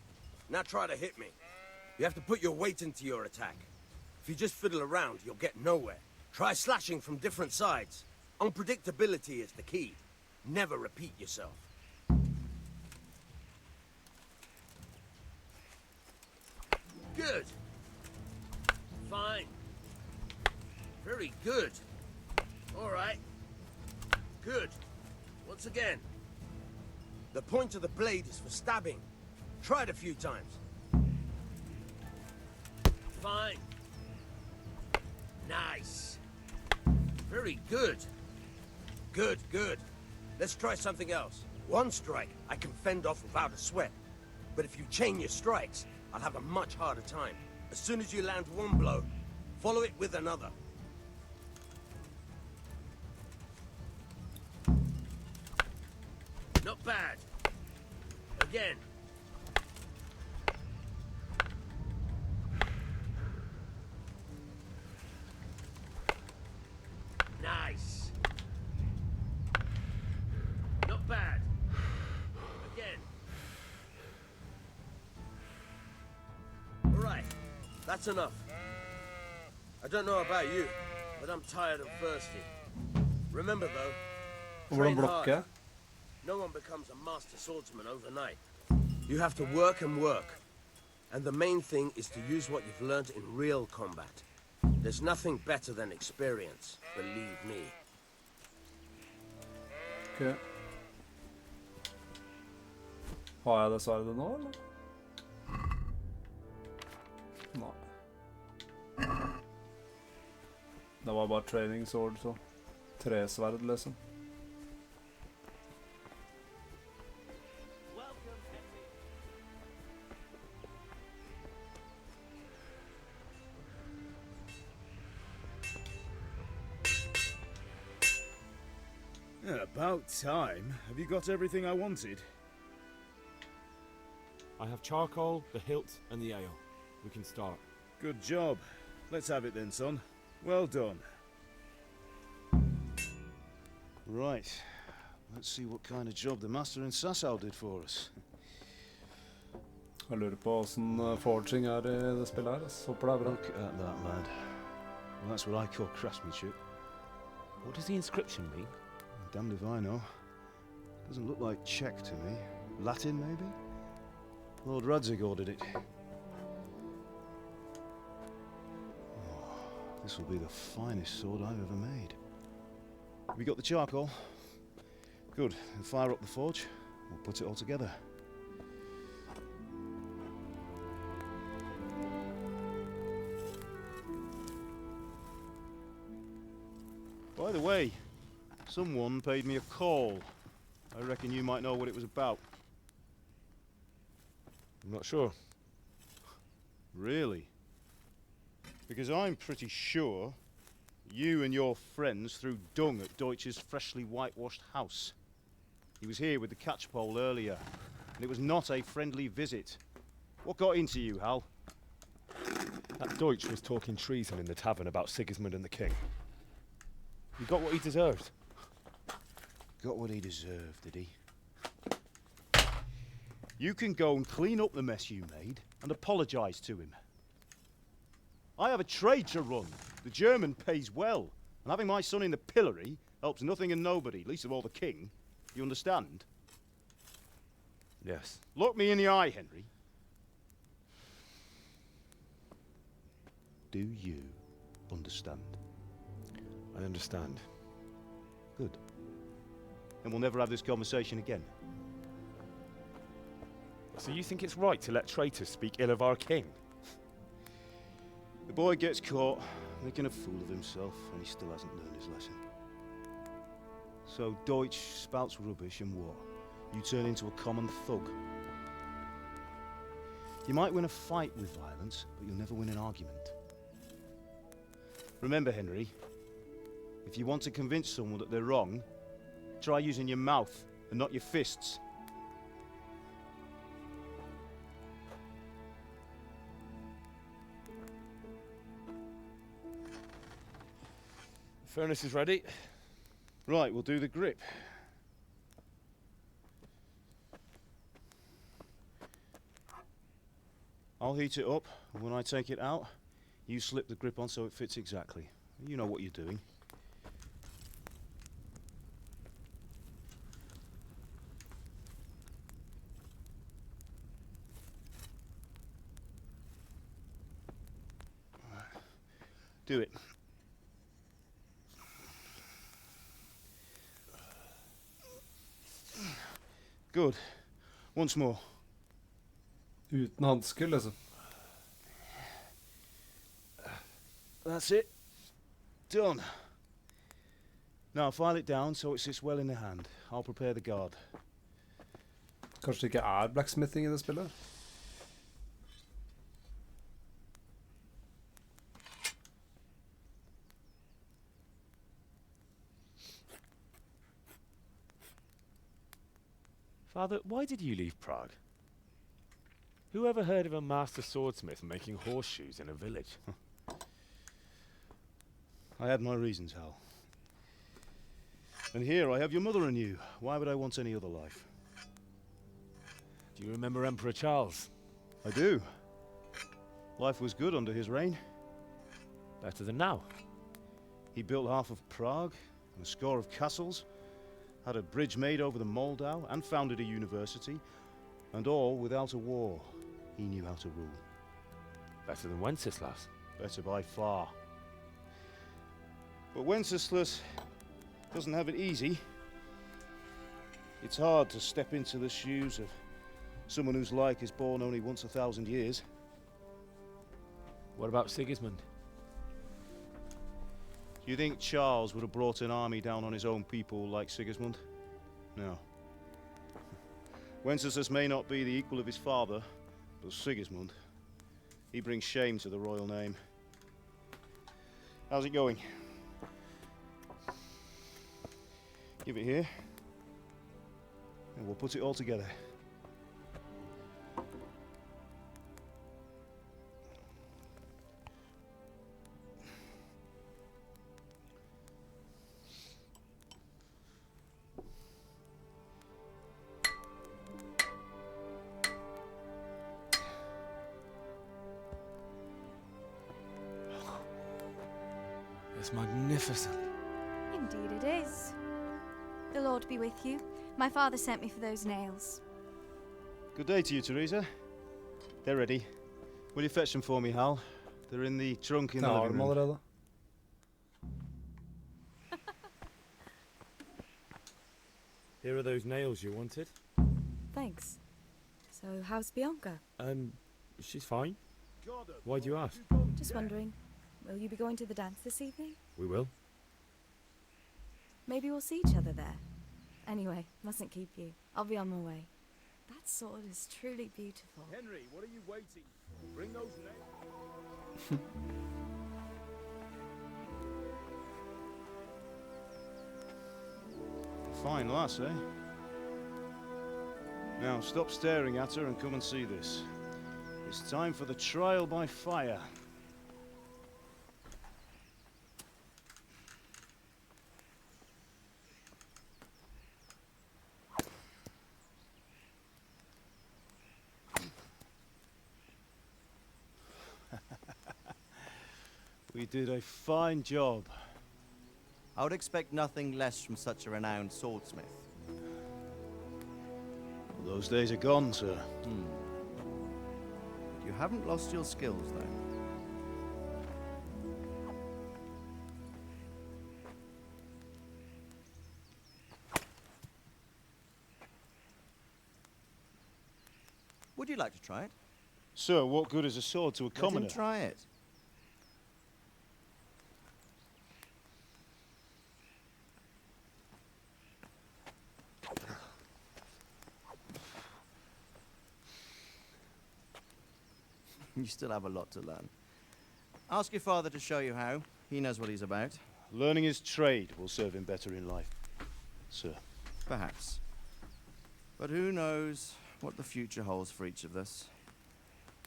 Now try to hit me. You have to put your weight into your attack. If you just fiddle around, you'll get nowhere. Try slashing from different sides. Unpredictability is the key. Never repeat yourself. Good. Fine. Very good. All right. Good. Once again. The point of the blade is for stabbing. Try it a few times. Fine. Nice. Very good. Good. Let's try something else. One strike I can fend off without a sweat. But if you chain your strikes, I'll have a much harder time. As soon as you land one blow, follow it with another. Not bad. Again. Nice. Not bad. Again. All right. That's enough. I don't know about you, but I'm tired and thirsty. Remember though, train hard. No one becomes a master swordsman overnight. You have to work and work. And the main thing is to use what you've learned in real combat. There's nothing better than experience, believe me.
Okay. Har jeg det sverdet nå, eller? Nei. Det var bare training sword, så. 3 sverd, liksom.
About time. Have you got everything I wanted?
I have charcoal, the hilt, and the ale. We can start.
Good job. Let's have it then, son. Well done. Right. Let's see what kind of job the master in Sasau did for us.
Jeg lurer på hvordan forging I det spillet her. Håper det bra.
Look at that, lad. Well, that's what I call craftsmanship.
What does the inscription mean?
Damned if I know. Doesn't look like Czech to me. Latin, maybe? Lord Radzig ordered it. Oh, this will be the finest sword I've ever made. Have you got the charcoal? Good. We'll fire up the forge. We'll put it all together. By the way, someone paid me a call. I reckon you might know what it was about.
I'm not sure.
Really? Because I'm pretty sure you and your friends threw dung at Deutsch's freshly whitewashed house. He was here with the catchpole earlier, and it was not a friendly visit. What got into you, Hal?
That Deutsch was talking treason in the tavern about Sigismund and the king.
He got what he deserved.
Got what he deserved, did he? You can go and clean up the mess you made and apologise to him. I have a trade to run. The German pays well, and having my son in the pillory helps nothing and nobody, least of all the king. You understand?
Yes.
Look me in the eye, Henry. Do you understand?
I understand.
Good. Then we'll never have this conversation again.
So you think it's right to let traitors speak ill of our king?
The boy gets caught making a fool of himself, and he still hasn't learned his lesson. So Deutsch spouts rubbish, and what? You turn into a common thug. You might win a fight with violence, but you'll never win an argument. Remember, Henry, if you want to convince someone that they're wrong, try using your mouth and not your fists.
The furnace is ready.
Right, we'll do the grip. I'll heat it up, and when I take it out, you slip the grip on so it fits exactly. You know what you're doing. Do it. Good. Once more.
Uten handsker, liksom.
That's it. Done. Now file it down so it sits well in the hand. I'll prepare the guard.
Kanskje det ikke blacksmithing I det spillet?
Father, why did you leave Prague? Who ever heard of a master swordsmith making horseshoes in a village?
I had my reasons, Hal. And here I have your mother and you. Why would I want any other life?
Do you remember Emperor Charles?
I do. Life was good under his reign.
Better than now.
He built half of Prague, and a score of castles, had a bridge made over the Moldau, and founded a university, and all without a war. He knew how to rule.
Better than Wenceslas.
Better by far. But Wenceslas doesn't have it easy. It's hard to step into the shoes of someone whose like is born only once 1,000 years.
What about Sigismund?
Do you think Charles would have brought an army down on his own people like Sigismund? No. Wenceslas may not be the equal of his father, but Sigismund, he brings shame to the royal name. How's it going? Give it here, and we'll put it all together.
It's magnificent.
Indeed it is. The Lord be with you. My father sent me for those nails.
Good day to you, Teresa. They're ready. Will you fetch them for me, Hal? They're in the trunk in the living room.
Allerede.
Here are those nails you wanted.
Thanks. So, how's Bianca?
She's fine. Why do you ask?
Just wondering, will you be going to the dance this evening?
We will.
Maybe we'll see each other there. Anyway, mustn't keep you. I'll be on my way. That sword is truly beautiful.
Henry, what are you waiting for? Bring those nails.
Fine lass, eh? Now, stop staring at her and come and see this. It's time for the trial by fire. We did a fine job.
I would expect nothing less from such a renowned swordsmith.
Those days are gone, sir.
You haven't lost your skills, though. Would you like to try it?
Sir, what good is a sword to a commoner?
Let him try it. You still have a lot to learn. Ask your father to show you how. He knows what he's about.
Learning his trade will serve him better in life, sir.
Perhaps. But who knows what the future holds for each of us.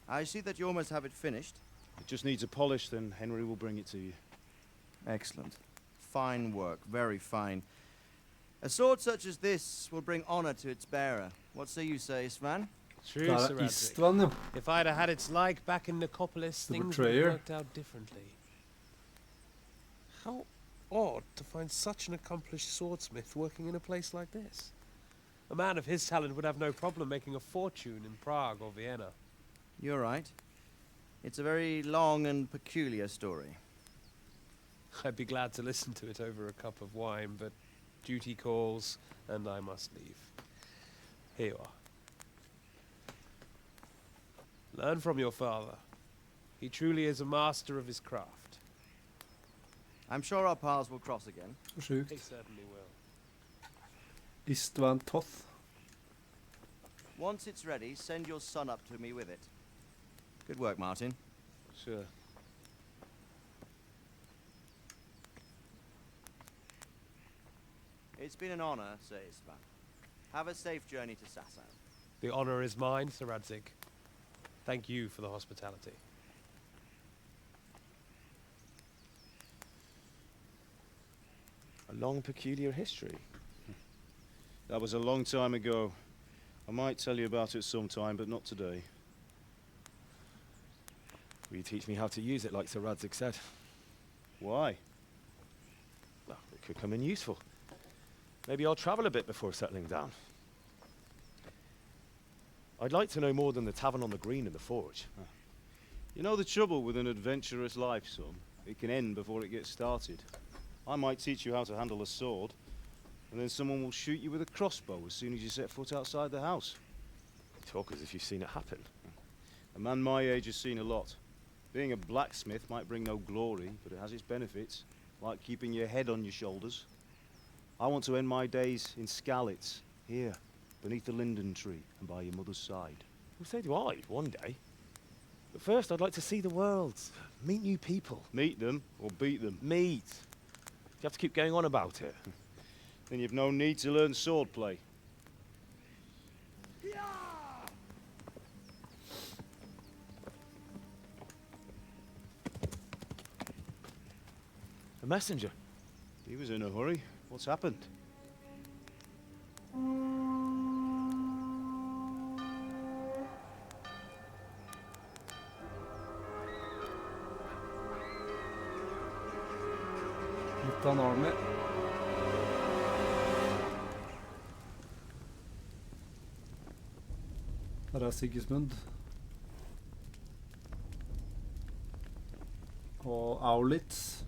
I see that you almost have it finished.
It just needs a polish, then Henry will bring it to you.
Excellent. Fine work, very fine. A sword such as this will bring honor to its bearer. What say you, Svan?
True,
Där
Sir
är
Radric.
Istvan, ja.
If I'd have had its like back in Nicopolis,
The
things would have
betrayer.
worked out differently. How odd to find such an accomplished swordsmith working in a place like this. A man of his talent would have no problem making a fortune in Prague or Vienna.
You're right. It's a very long and peculiar story.
I'd be glad to listen to it over a cup of wine, but duty calls, and I must leave. Here you are. Learn from your father. He truly is a master of his craft.
I'm sure our paths will cross again.
Sjukt.
He certainly will.
Istvan Toth.
Once it's ready, send your son up to me with it. Good work, Martin.
Sure.
It's been an honor, Sir Istvan. Have a safe journey to Sasau.
The honor is mine, Sir Radzik. Thank you for the hospitality.
A long, peculiar history. That was a long time ago. I might tell you about it sometime, but not today.
Will you teach me how to use it like Sir Radzik said?
Why?
Well, it could come in useful. Maybe I'll travel a bit before settling down. I'd like to know more than the tavern on the green and the forge.
You know the trouble with an adventurous life, son? It can end before it gets started. I might teach you how to handle a sword, and then someone will shoot you with a crossbow as soon as you set foot outside the house.
You talk as if you've seen it happen.
A man my age has seen a lot. Being a blacksmith might bring no glory, but it has its benefits, like keeping your head on your shoulders. I want to end my days in Skalitz, here, beneath the linden tree and by your mother's side.
Well, so do I, one day. But first, I'd like to see the world, meet new people.
Meet them or beat them?
Meet. You have to keep going on about it.
Then you've no need to learn swordplay.
A messenger.
He was in a hurry. What's happened?
Spartan Army. Her er Sigismund. Og Aulitz.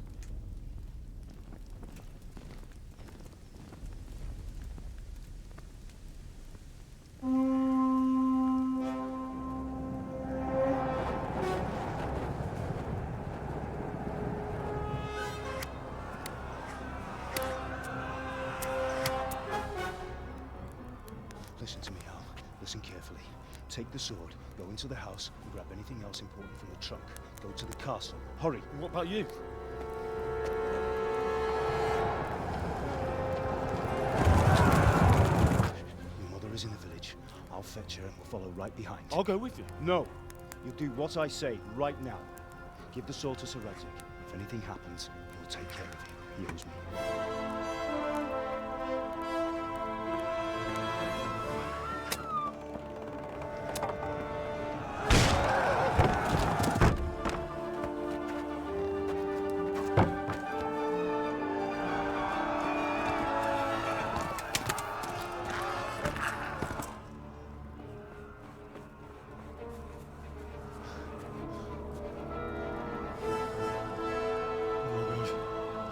Listen to me, Al. Listen carefully. Take the sword, go into the house, and grab anything else important from the trunk. Go to the castle. Hurry.
And what about you?
Your mother is in the village. I'll fetch her and we'll follow right behind.
I'll go with you.
No. You'll do what I say right now. Give the sword to Sir Radzik. If anything happens, he'll take care of you. He owes me.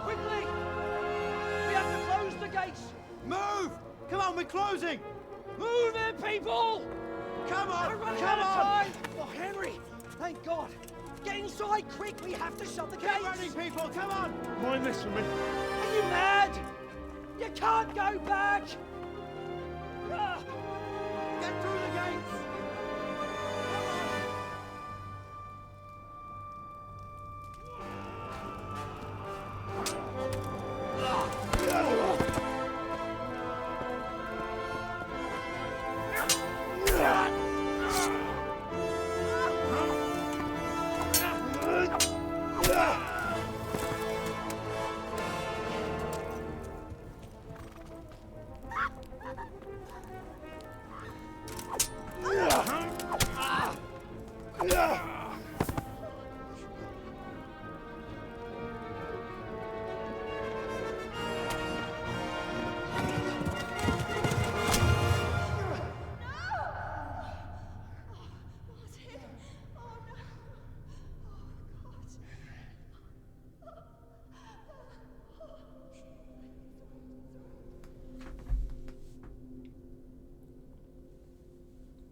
Quickly! We have to close the gates!
Move! Come on, we're closing!
Move it, people!
Come on!
We're running
Come
out of
on!
time! Oh, Henry! Thank God! Get inside, quick! We have to shut the gates!
Get running, people! Come on!
Mind this for me.
Are you mad? You can't go back! Ah!
Get through the gates!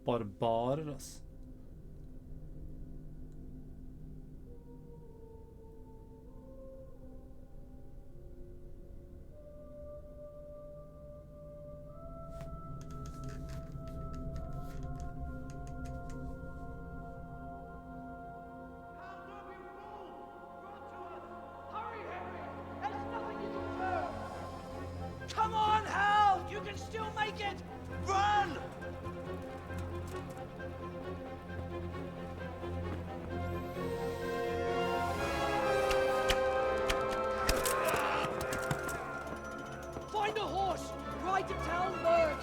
Barbarer, ass.
Come on, Hal! You can still make it!
Run!
Find a horse! Ride to Talmberg!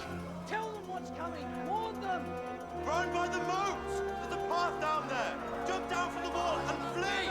Tell them what's coming! Warn them!
Run by the moat! There's a path down there! Jump down from the wall and flee!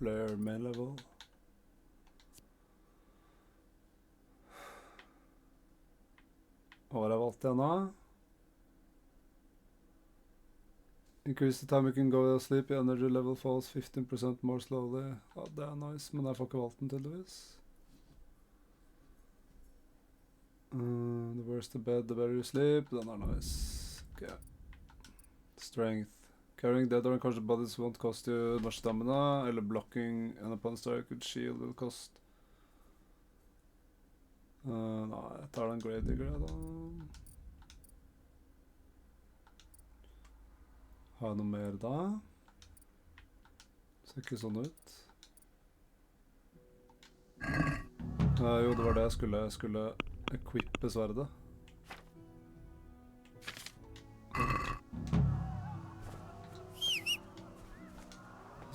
Player main level. Hva har jeg valgt igjen da? Increase the time you can go to sleep, your energy level falls 15% more slowly. Ja, det er nice, men jeg får ikke valgt den tydeligvis. The worse the bed, the better you sleep. Den er nice. Okay. Strength. Carrying dead or unconscious bodies won't cost you much stamina, eller blocking an opponent's strike with shield will cost. Nei, jeg tar den Gravedigger da. Har jeg noe mer da? Ser ikke sånn ut. Jo, det var det jeg skulle equippe sverdet.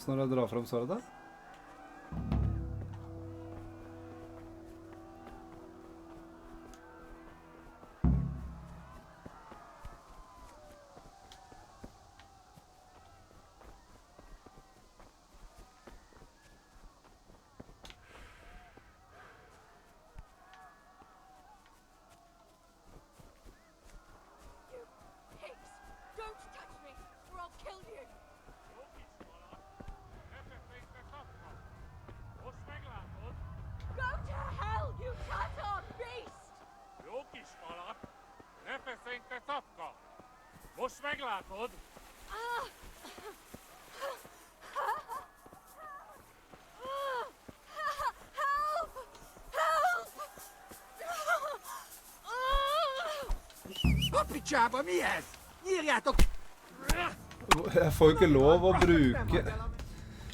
Hvordan er det jeg drar frem sverdet? Jeg får ikke lov å bruke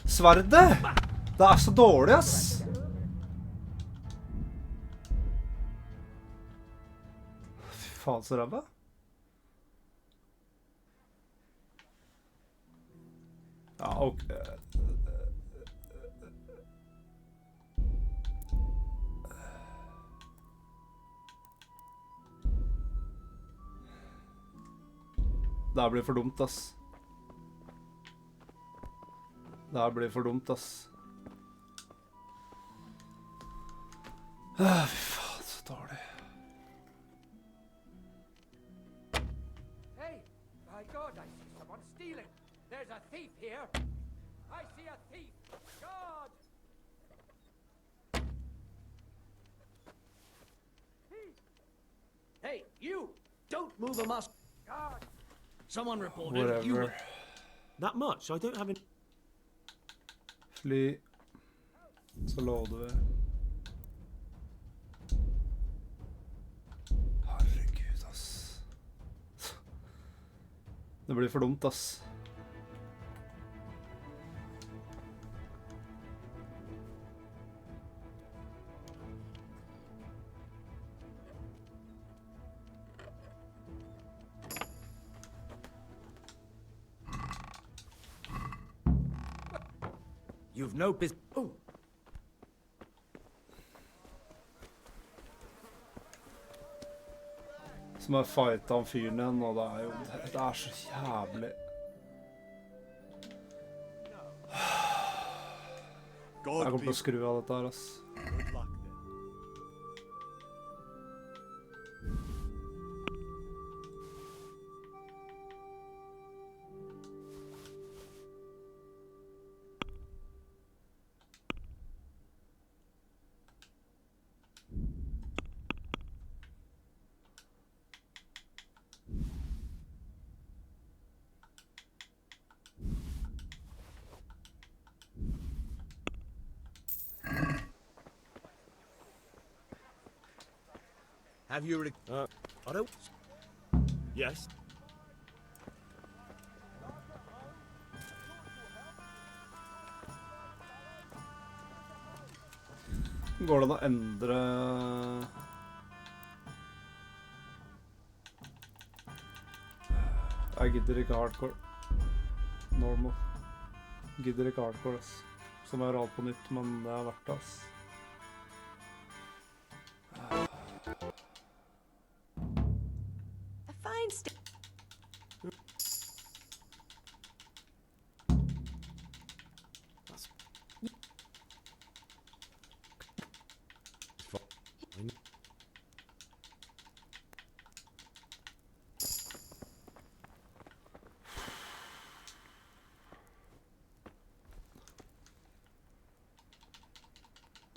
sverdet! Det er så dårlig, ass! Fy faen, så ræva. Ja, ok. Det her blir for dumt, ass. Det her blir for dumt, ass. Fy faen, så dårlig.
Hey, my God, I see someone stealing. There's a thief here. I see a thief. God!
Hey, you! Don't move a muscle.
God!
Someone reported
Whatever.
you were... That much? I don't have any...
Fly. Så loader vi. Herregud, ass. Det blir for dumt, ass.
You've no business. Oh.
Som har fightet han fyren igjen, og det er jo... Det er så jævlig... Jeg kommer til å skru av dette her, ass.
Have you
I don't... Yes?
Går det an å endre... Jeg gidder ikke hardcore. Normal. Gidder ikke hardcore, ass. Som jeg har alt på nytt, men det er verdt det, ass.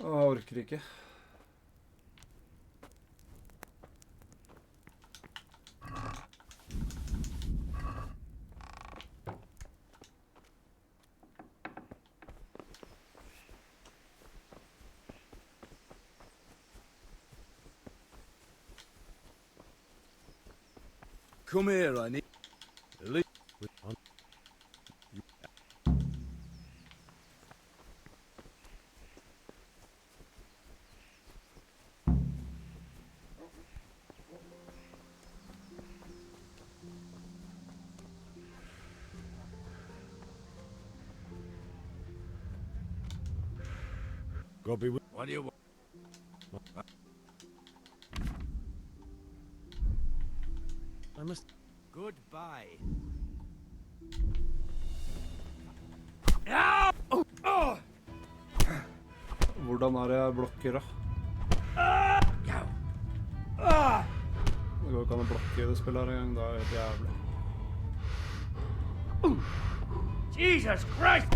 Jeg orker ikke.
Come here, I need...
God be with.
What do you want?
I must.
Goodbye.
Hvordan er det jeg blokker, da? Det går ikke an å blokke i det spillet her engang. Det er helt jævlig.
Jesus Christ!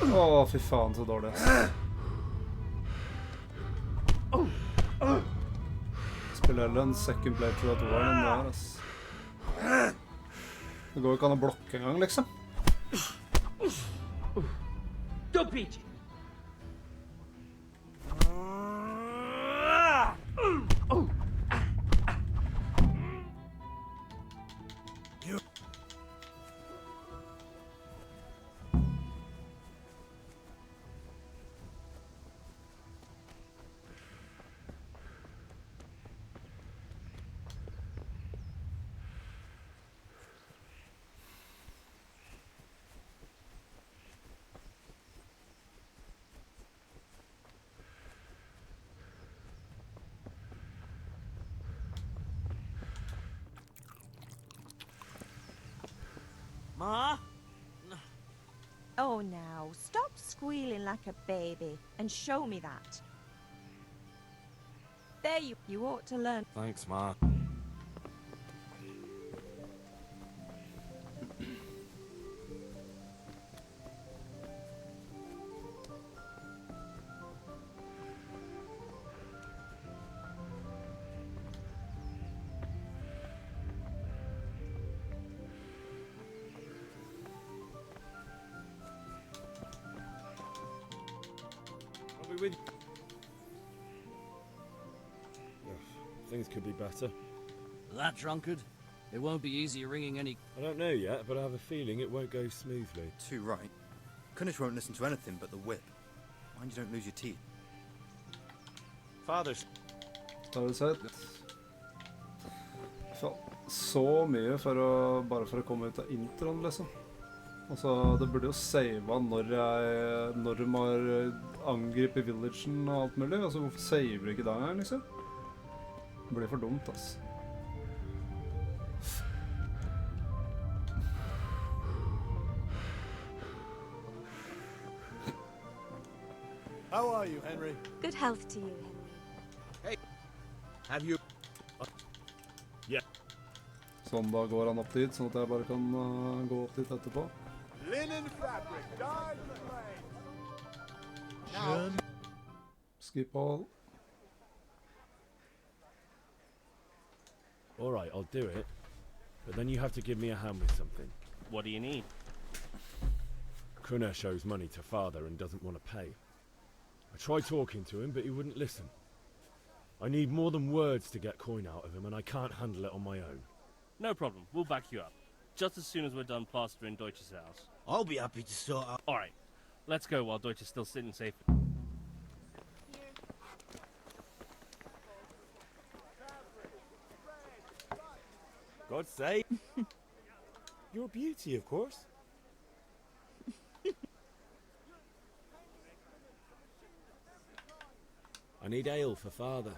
Å, fy faen, så dårlig, ass. Spiller heller en second playthrough av toeren enn det her, ass. Det går ikke an å blokke engang, liksom.
Don't beat you.
Ma? Oh, now, stop squealing like a baby and show me that. There you ought to learn.
Thanks, Ma.
With things could be better.
That drunkard? It won't be easy ringing any...
I don't know yet, but I have a feeling it won't go smoothly.
Too right. Kunish won't listen to anything but the whip. Mind you don't lose your teeth.
Father's...
Har du sett? Så mye bare for å komme ut av introen, liksom. Altså, det burde jo save når de har angrepet villagen og alt mulig. Altså, hvorfor saver de ikke da engang, liksom? Det blir for dumt, ass.
How are you, Henry?
Good health to you, Henry.
Hey, have you...
Yeah.
Sånn, da går han opp dit, sånn at jeg bare kan gå opp dit etterpå.
Linen fabric dyed in flame.
Skip all.
All right, I'll do it. But then you have to give me a hand with something.
What do you need?
Kuna shows money to father and doesn't want to pay. I tried talking to him, but he wouldn't listen. I need more than words to get coin out of him, and I can't handle it on my own.
No problem. We'll back you up. Just as soon as we're done plastering Deutsch's house.
I'll be happy to sort out...
All right. Let's go while Deutsch is still sitting safe.
God's sake. You're a beauty, of course.
I need ale for father.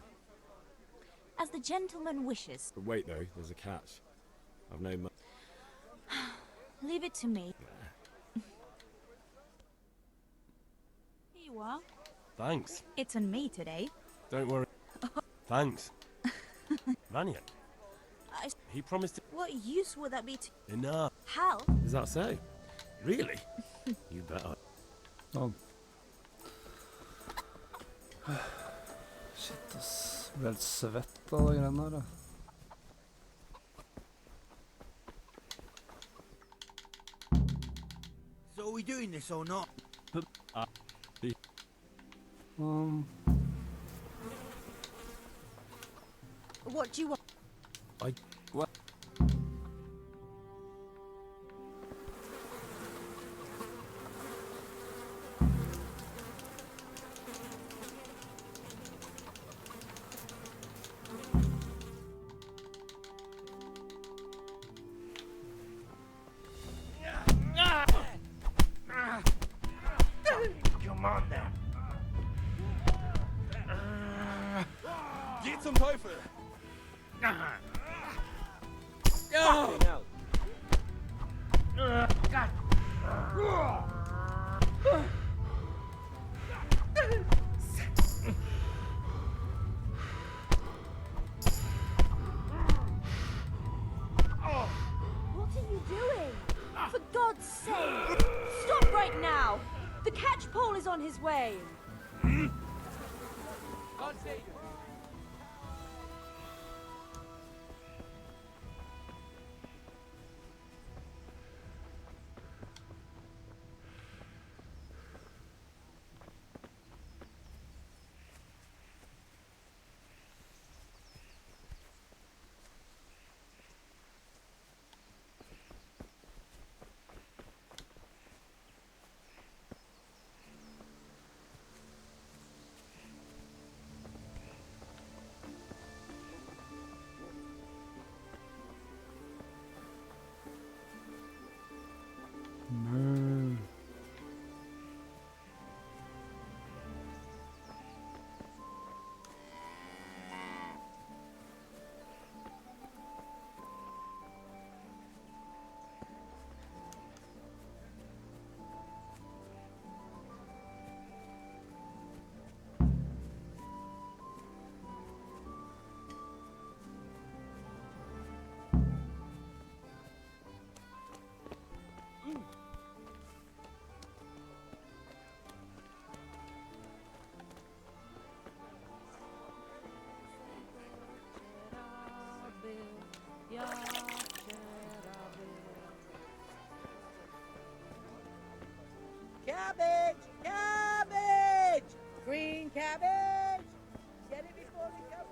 As the gentleman wishes.
But wait, though, there's a catch. I've no money.
Leave it to me. Here you are.
Thanks.
It's on me today.
Don't worry. Thanks. Vanya. He promised to...
What use would that be to...
Enough.
Hal?
Is that so? Really? You bet I...
Oh. Shit, ass. Ble helt svett av de greiene her, da.
So are we doing this or not?
What do you want?
What?
there.
Geh zum Teufel!
Fucking hell. God.
What are you doing? For God's sake! Stop right now! The catch pole is on his way!
God save you.
Cabbage! Cabbage! Green cabbage! Get it before it comes down.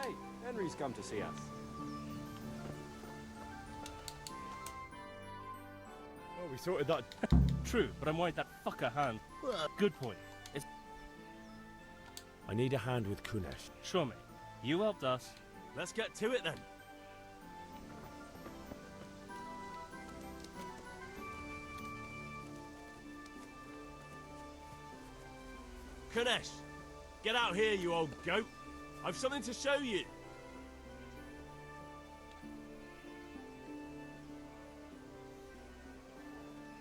Hey, Henry's come to see us.
Oh, we sorted that. True, but I'm worried that fucker hand. Good point. It's...
I need a hand with Kunesh.
Sure, mate. You helped us.
Let's get to it then. Kunesh, get out here, you old goat. I've something to show you.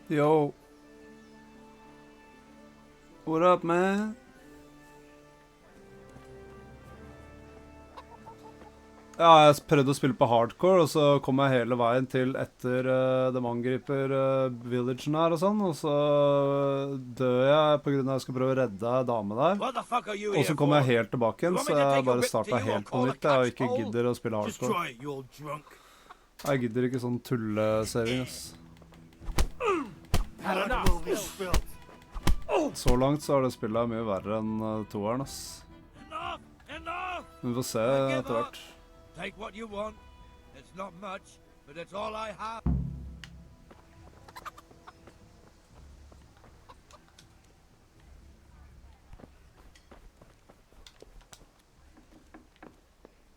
Yo. What up, man? Ja, jeg prøvde å spille på hardcore, og så kom jeg hele veien til etter de angriper villagen her og sånn, og så dør jeg på grunn av at jeg skal prøve å redde ei dame der. Og så kom jeg helt tilbake igjen, så jeg bare startet helt på nytt, og ikke gidder å spille hardcore. Jeg gidder ikke sånn tullesaving, ass. Så langt så har det spillet mye verre enn toeren, ass. Vi får se etter hvert.
Take what you want. It's not much, but it's all I have.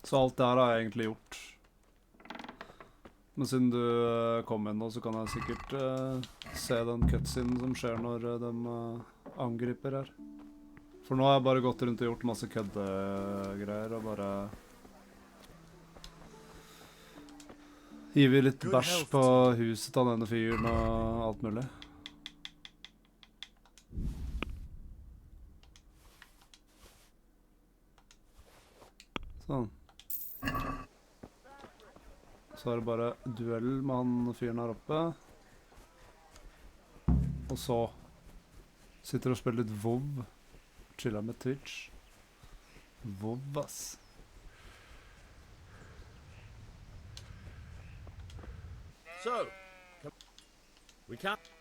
Så alt det her har jeg egentlig gjort. Men siden du kom inn nå, så kan jeg sikkert se den cutscenen som skjer når de angriper her. For nå har jeg bare gått rundt og gjort masse køddegreier og bare hiver litt bæsj på huset til denne fyren og alt mulig. Sånn. Så er det bare duell med han fyren her oppe. Og så sitter og spiller litt WoW. Chiller med Twitch. WoW, ass.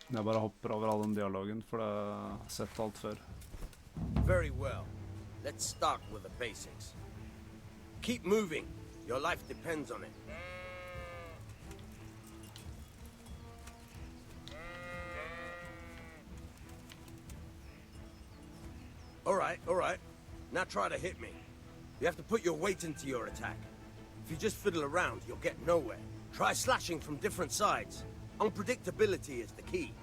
Jeg bare hopper over all den dialogen, for jeg har sett alt før.
Very well. Let's start with the basics. Keep moving. Your life depends on it. All right. Now try to hit me. You have to put your weight into your attack. If you just fiddle around, you'll get nowhere. Try slashing from different sides. Unpredictability is the key.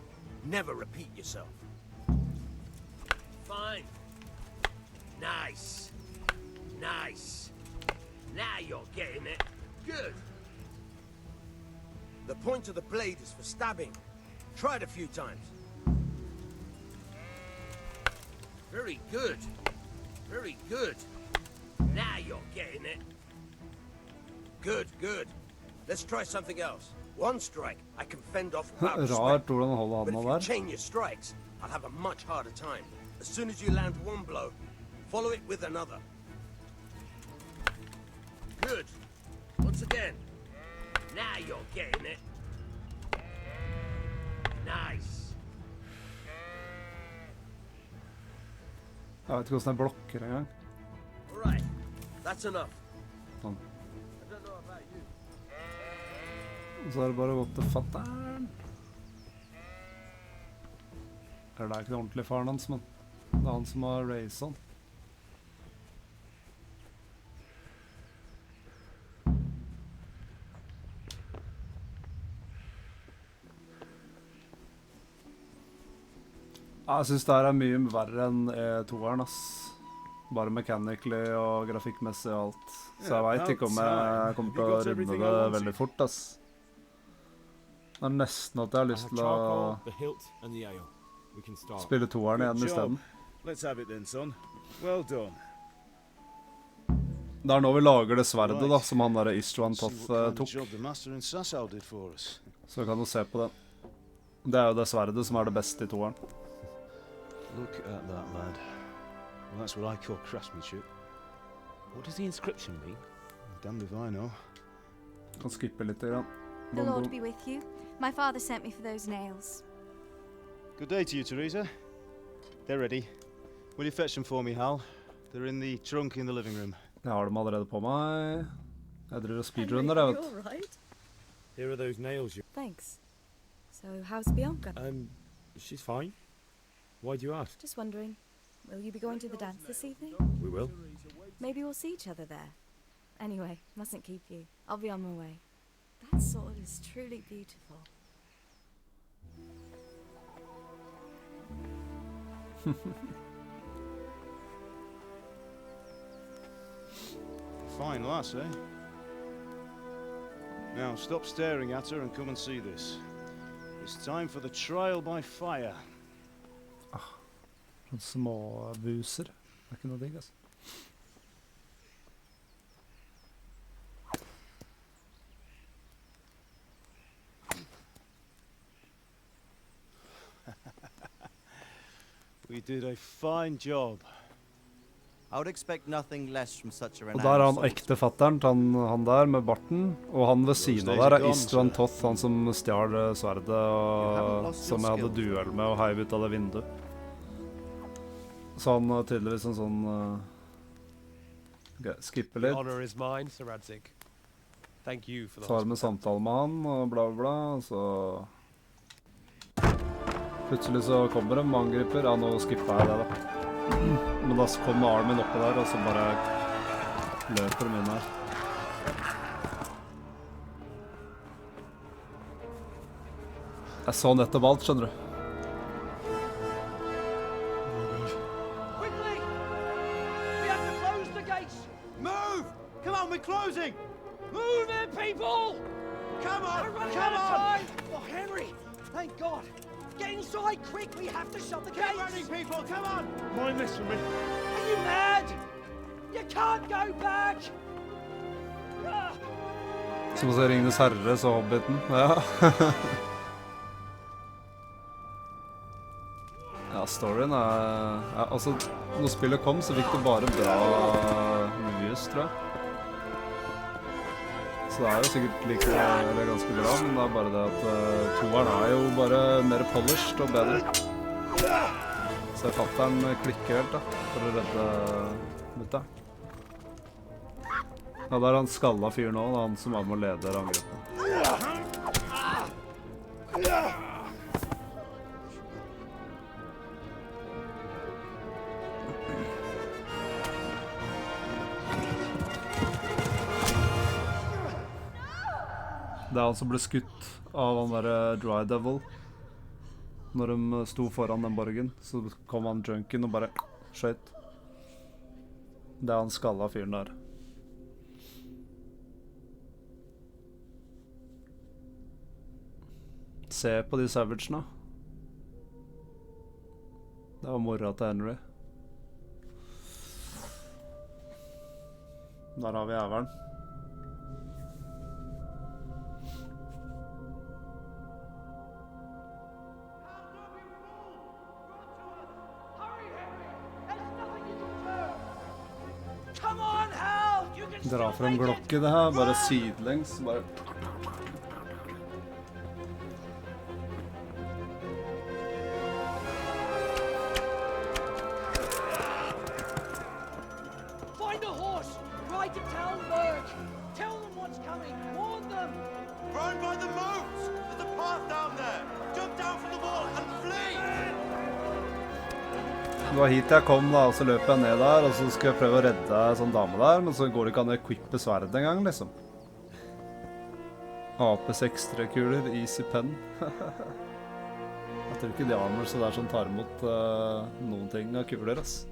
Never repeat yourself. Fine. Nice. Now you're getting it. Good. The point of the blade is for stabbing. Try it a few times. Very good. Now you're getting it. Good. Let's try something else. One strike, I can fend off without sweat. But if you chain your strikes, I'll have a much harder time. As soon as you land one blow, follow it with another. Good. Once again. Now you're getting it. Nice.
Jeg vet ikke hvordan jeg blokker en gang.
All right. That's enough.
Sånn.
I don't know about you.
Og så er det bare å gå til fatteren. Det er ikke det ordentlige faren hans, men det er han som har raised han. Jeg synes det her er mye verre enn toeren, ass. Bare mechanically og grafikkmessig og alt. Så jeg vet ikke om jeg kommer til å runde det veldig fort, ass. Det er nesten at jeg har lyst til å spille toeren igjen i stedet. Det er nå vi lager det sverdet da, som han der Istvan Toth tok. Så kan du se på det. Det er jo det sverdet som er det beste i toeren.
Look at that, lad. Well, that's what I call craftsmanship. What does the inscription mean? Damned if I know.
Kan skippe litt grann.
The Lord be with you. My father sent me for those nails.
Good day to you, Teresa. They're ready. Will you fetch them for me, Hal? They're in the trunk in the living room.
Jeg har dem allerede på meg. Jeg driver og speedrunner, jeg vet.
All right.
Here are those nails.
Thanks. So, how's Bianca?
She's fine. Why do you ask?
Just wondering, will you be going to the dance this evening?
We will.
Maybe we'll see each other there. Anyway, mustn't keep you. I'll be on my way. That sword is truly beautiful.
Fine lass, eh? Now, stop staring at her and come and see this. It's time for the trial by fire.
Sånne små buser. Det er ikke noe digg, altså.
We did a fine job.
I would expect nothing less from such a
Og der er han ekte fatteren, han der med barten, og han ved siden av der er Istvan Toth, han som stjal sverdet, og som jeg hadde duell med og heiv ut av det vinduet. Så han har tydeligvis en sånn... Ok, skipper litt. Tar med samtale med han, og bla bla bla, og så... Plutselig så kommer de med angriper. Ja, nå skipper jeg det da. Men da kommer armen oppe der, og så bare løper de inn her. Jeg så nettopp alt, skjønner du.
Closing! Move in, people! Come on! We're running out of time! Oh, Henry! Thank God! Get inside, quick! We have to shut the gates! Get running, people! Come on!
Mind this for me.
Are you mad? You can't go back!
Som å se Ringenes Herre, så Hobbiten. Ja. Ja, storyen er... Ja, altså, når spillet kom, så fikk det bare bra reviews, tror jeg. Så det er jo sikkert like, eller ganske bra, men det er bare det at toeren er jo bare mer polished og bedre. Så Så fatteren klikker helt da, for å redde mutta. Ja, det han skalla fyr nå, det han som var med å lede angrepet. Det han som ble skutt av han der Dry Devil. Når de sto foran den borgen, så kom han junkien og bare skjøt. Det han skalla fyren der. Se på de savagene. Det var mora til Henry. Der har vi jævelen. Dra frem glokke det her, bare sidelengs, bare...
Find a horse! Ride to town, Merc! Tell them what's coming! Warn them!
Run by the moat! There's a path down there! Jump down from the wall and flee!
Det var hit jeg kom da, og så løper jeg ned der, og så skal jeg prøve å redde en sånn dame der, men så går det ikke an å equippe sverdet en gang, liksom. AP6-3-kuler, easy pen. Jeg tror ikke de armor så der som tar imot noen ting av kuler, ass.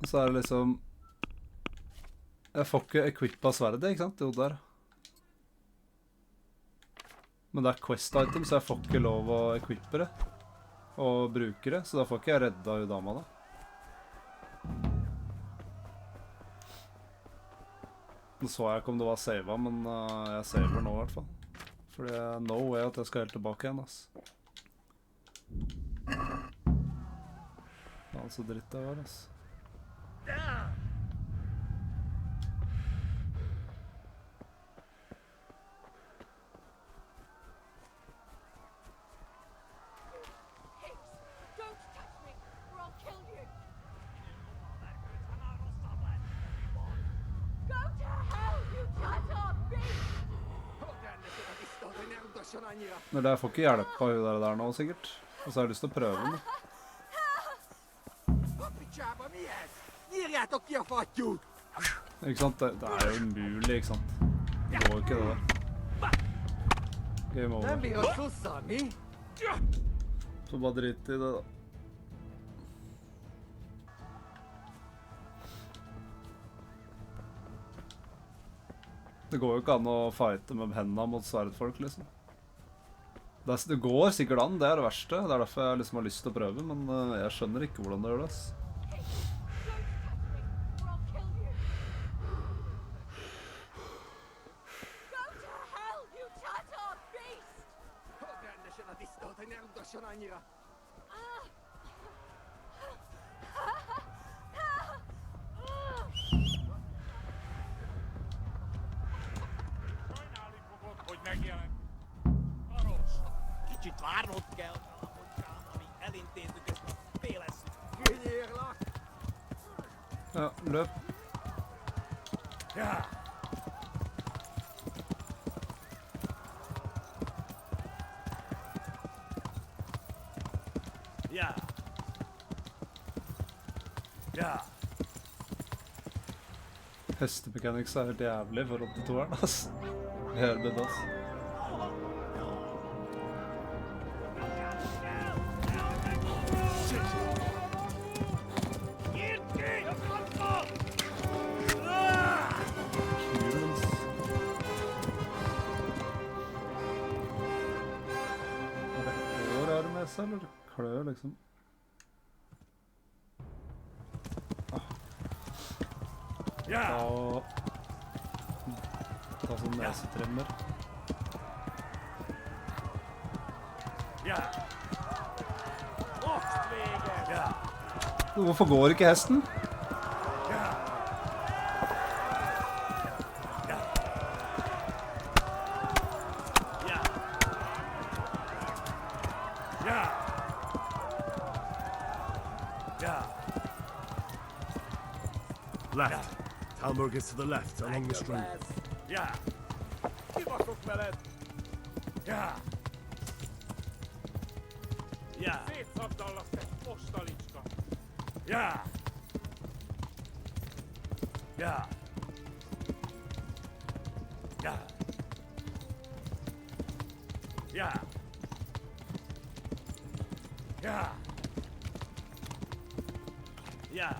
Så er det liksom... Jeg får ikke equippa sverdet, ikke sant? Jo, der. Men det er quest item, så jeg får ikke lov å equippe det. Og bruke det, så da får ikke jeg redda hun dama da. Nå så jeg ikke om det var savet, men jeg saver nå i hvert fall. Fordi jeg no way at jeg skal helt tilbake igjen, ass. Det er altså dritt det var, ass. Men jeg får ikke hjelp av hun der nå, sikkert. Og så har jeg lyst til å prøve den. Ikke sant? Det er jo umulig, ikke sant? Det går ikke det der. Game over. Så bare drit i det da. Det går jo ikke an å fighte med hendene mot sverdfolk, liksom. Det går sikkert an, det er det verste. Det er derfor jeg liksom har lyst til å prøve, men jeg skjønner ikke hvordan det gjør det, ass. Ja, løp.
Ja. Ja. Ja.
Hestemechanics er helt jævlig for 82-eren, ass. Helvete, ass. Eller klør, liksom. Ta sånn nesetrimmer. Hvorfor går ikke hesten?
Left. Talmberg is to the left, along the street.
Yeah. Yeah. Yeah. Yeah. Yeah. Yeah. Yeah. Yeah.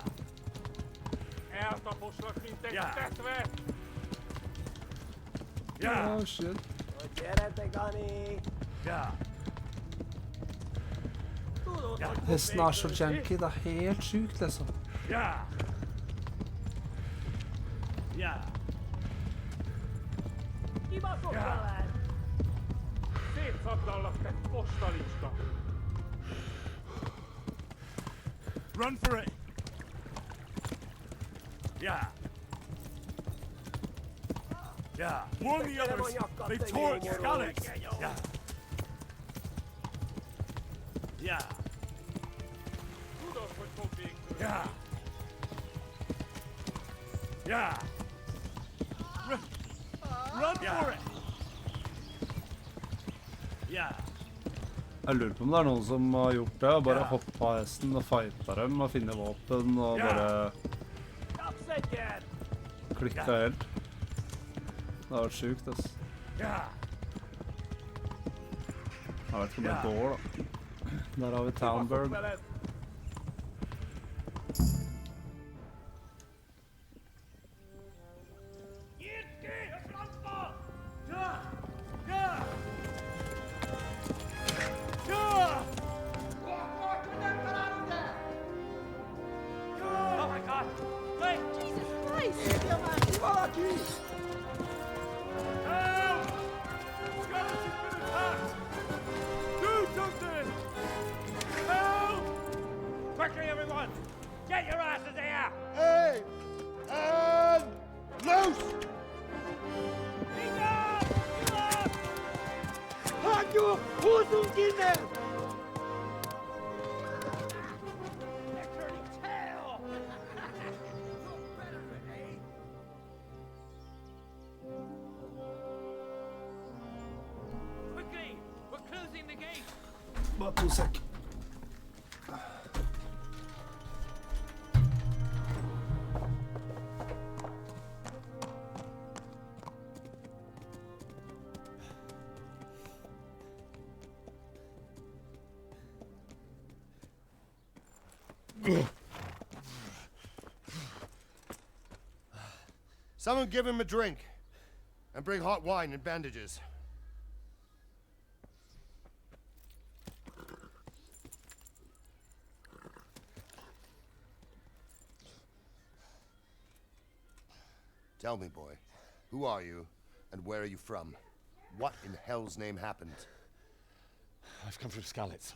Yeah. Yeah.
Oh shit.
Yeah.
Hesten er så janky, det er helt sykt liksom.
Yeah. Yeah. Yeah. Run for it. Yeah. Yeah. Warn the others. They've torn Skalix. Yeah. Yeah. Yeah. Yeah. Run for it. Yeah.
Jeg lurer på om det er noen som har gjort det, og bare hoppet av hesten og fightet dem og finnet våpen og bare klikket helt. Det har vært sykt, ass. Jeg vet ikke om det går, da. Der har vi Talmberg. Bare 2 sek.
Someone give him a drink. And bring hot wine and bandages. Tell me, boy, who are you, and where are you from? What in hell's name happened?
I've come from Skalix.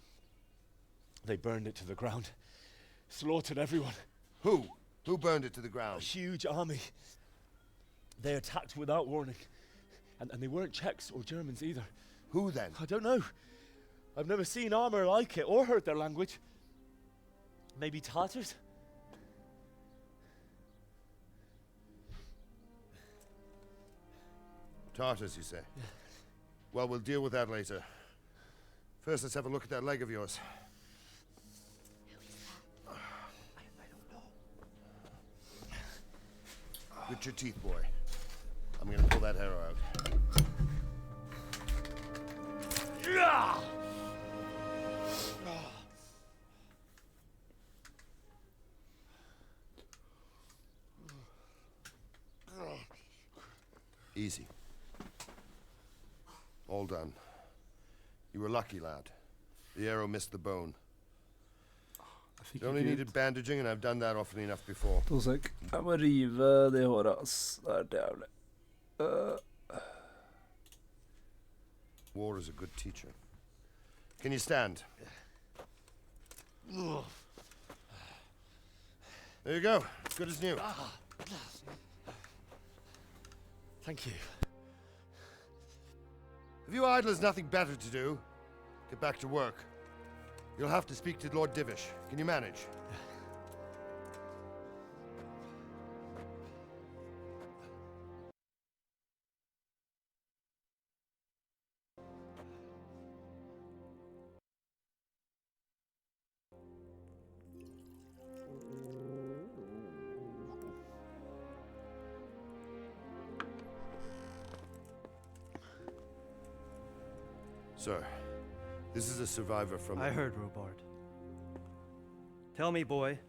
They burned it to the ground. Slaughtered everyone.
Who? Who burned it to the ground?
A huge army. They attacked without warning. And they weren't Czechs or Germans either.
Who then?
I don't know. I've never seen armor like it or heard their language. Maybe Tatars?
Tartars, you say? Yeah. Well, we'll deal with that later. First, let's have a look at that leg of yours. Grit your teeth, boy. I'm gonna pull that arrow out.
Yeah!
Easy. All done. You were lucky, lad. The arrow missed the bone. You only needed bandaging, and I've done that often enough before.
2 sek. Jeg må rive de håret, ass. Det er jævlig.
War is a good teacher. Can you stand? There you go. Good as new.
Thank you.
Have you idlers nothing better to do? Get back to work. You'll have to speak to Lord Divish. Can you manage? Sir, this is a survivor from...
I heard, Robard. Tell me, boy,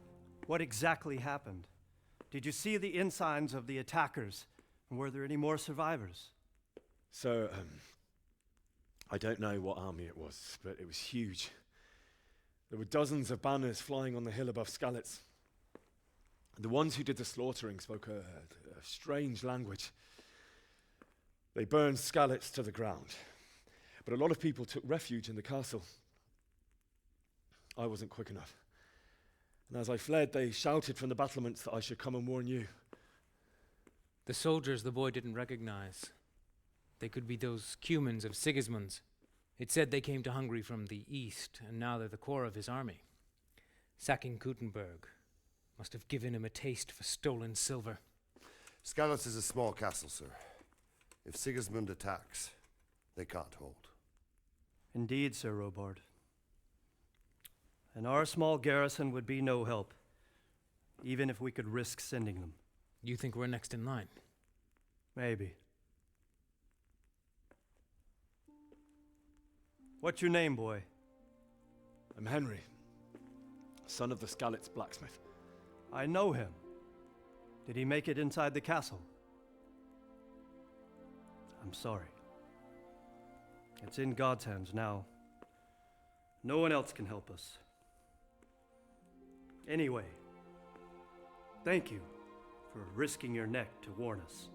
what exactly happened? Did you see the ensigns of the attackers? And were there any more survivors?
So, I don't know what army it was, but it was huge. There were dozens of banners flying on the hill above Skalitz. The ones who did the slaughtering spoke a strange language. They burned Skalitz to the ground. But a lot of people took refuge in the castle. I wasn't quick enough. And as I fled, they shouted from the battlements that I should come and warn you.
The soldiers the boy didn't recognize. They could be those Cumans of Sigismund's. It said they came to Hungary from the east, and now they're the core of his army. Sacking Gutenberg must have given him a taste for stolen silver.
Skalitz is a small castle, sir. If Sigismund attacks, they can't hold.
Indeed, Sir Robard. And our small garrison would be no help, even if we could risk sending them.
You think we're next in line?
Maybe. What's your name, boy?
I'm Henry, son of the Skalitz blacksmith.
I know him. Did he make it inside the castle? I'm sorry. It's in God's hands now. No one else can help us. Anyway, thank you for risking your neck to warn us.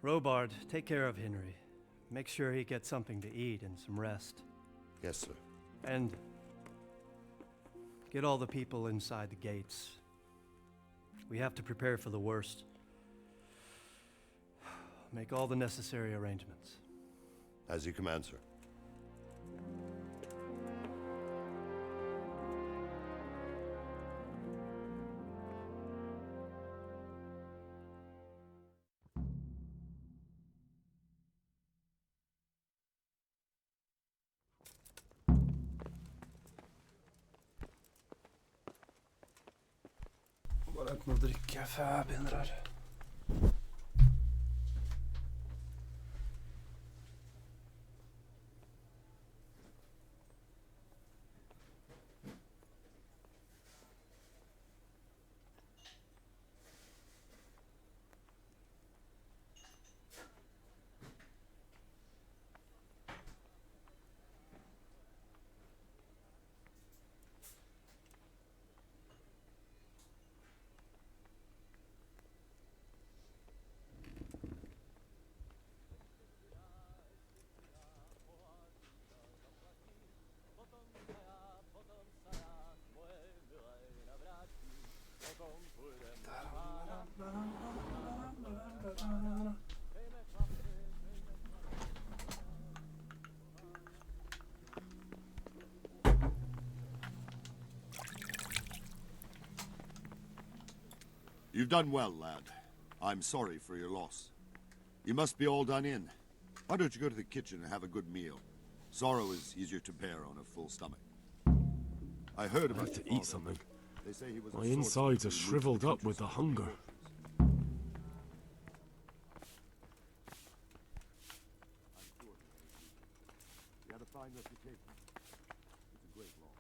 Robard, take care of Henry. Make sure he gets something to eat and some rest.
Yes, sir.
And get all the people inside the gates. We have to prepare for the worst. Make all the necessary arrangements.
As you command, sir.
Bare enten å drikke før jeg begynner her.
You've done well, lad. I'm sorry for your loss. You must be all done in. Why don't you go to the kitchen and have a good meal? Sorrow is easier to bear on a full stomach. I heard about
I have to
your
eat
father.
something.
They say he was a
My
swordsman
insides
who
are
moved
shriveled
the
up with the hunger.
He had a fine reputation. It's a great loss.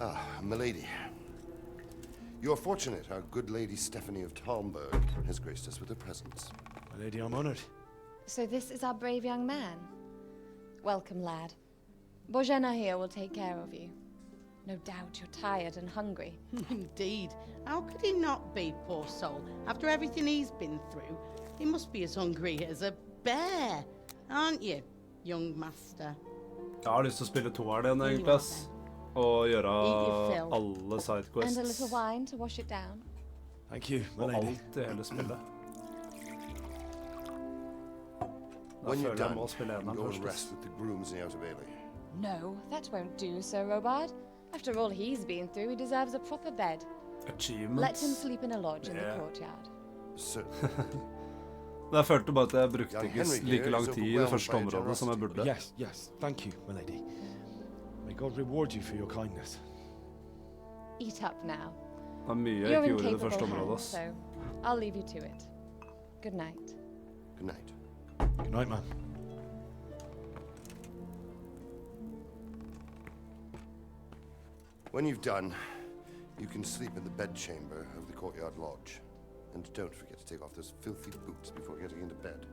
Ah, milady. You're fortunate our good lady Stephanie of Talmberg has graced us with her presence.
My lady, I'm honored.
So this is our brave young man. Welcome, lad. Bozhena here will take care of you. No doubt you're tired and hungry.
Indeed. How could he not be, poor soul? After everything he's been through, he must be as hungry as a bear. aren't you, young master?
Jeg har lyst til å spille toeren egentlig, ass. Og gjøre alle
And
sidequests.
a little wine to wash it down.
Thank you, my
Og
lady.
alt i hele spillet. Da
When you're
føler jeg
done,
må spille
you
eneren
go and
først.
rest with the grooms in the outer bailey.
No, that won't do, Sir Robard. After all he's been through, he deserves a proper bed.
Achievements.
Let him sleep in a lodge in the
Yeah.
courtyard.
Men jeg følte bare at jeg brukte ikke like lang tid i det første området som jeg burde.
Yes, yes. Thank you, my lady. May God reward you for your kindness.
Eat up now.
Det er mye jeg
You're
ikke
in
gjorde i det
capable
første området,
hands,
ass.
so I'll leave you to it. Good night.
Good night.
Good night, man.
When you've done, you can sleep in the bedchamber of the courtyard lodge. And don't forget to take off those filthy boots before getting into bed.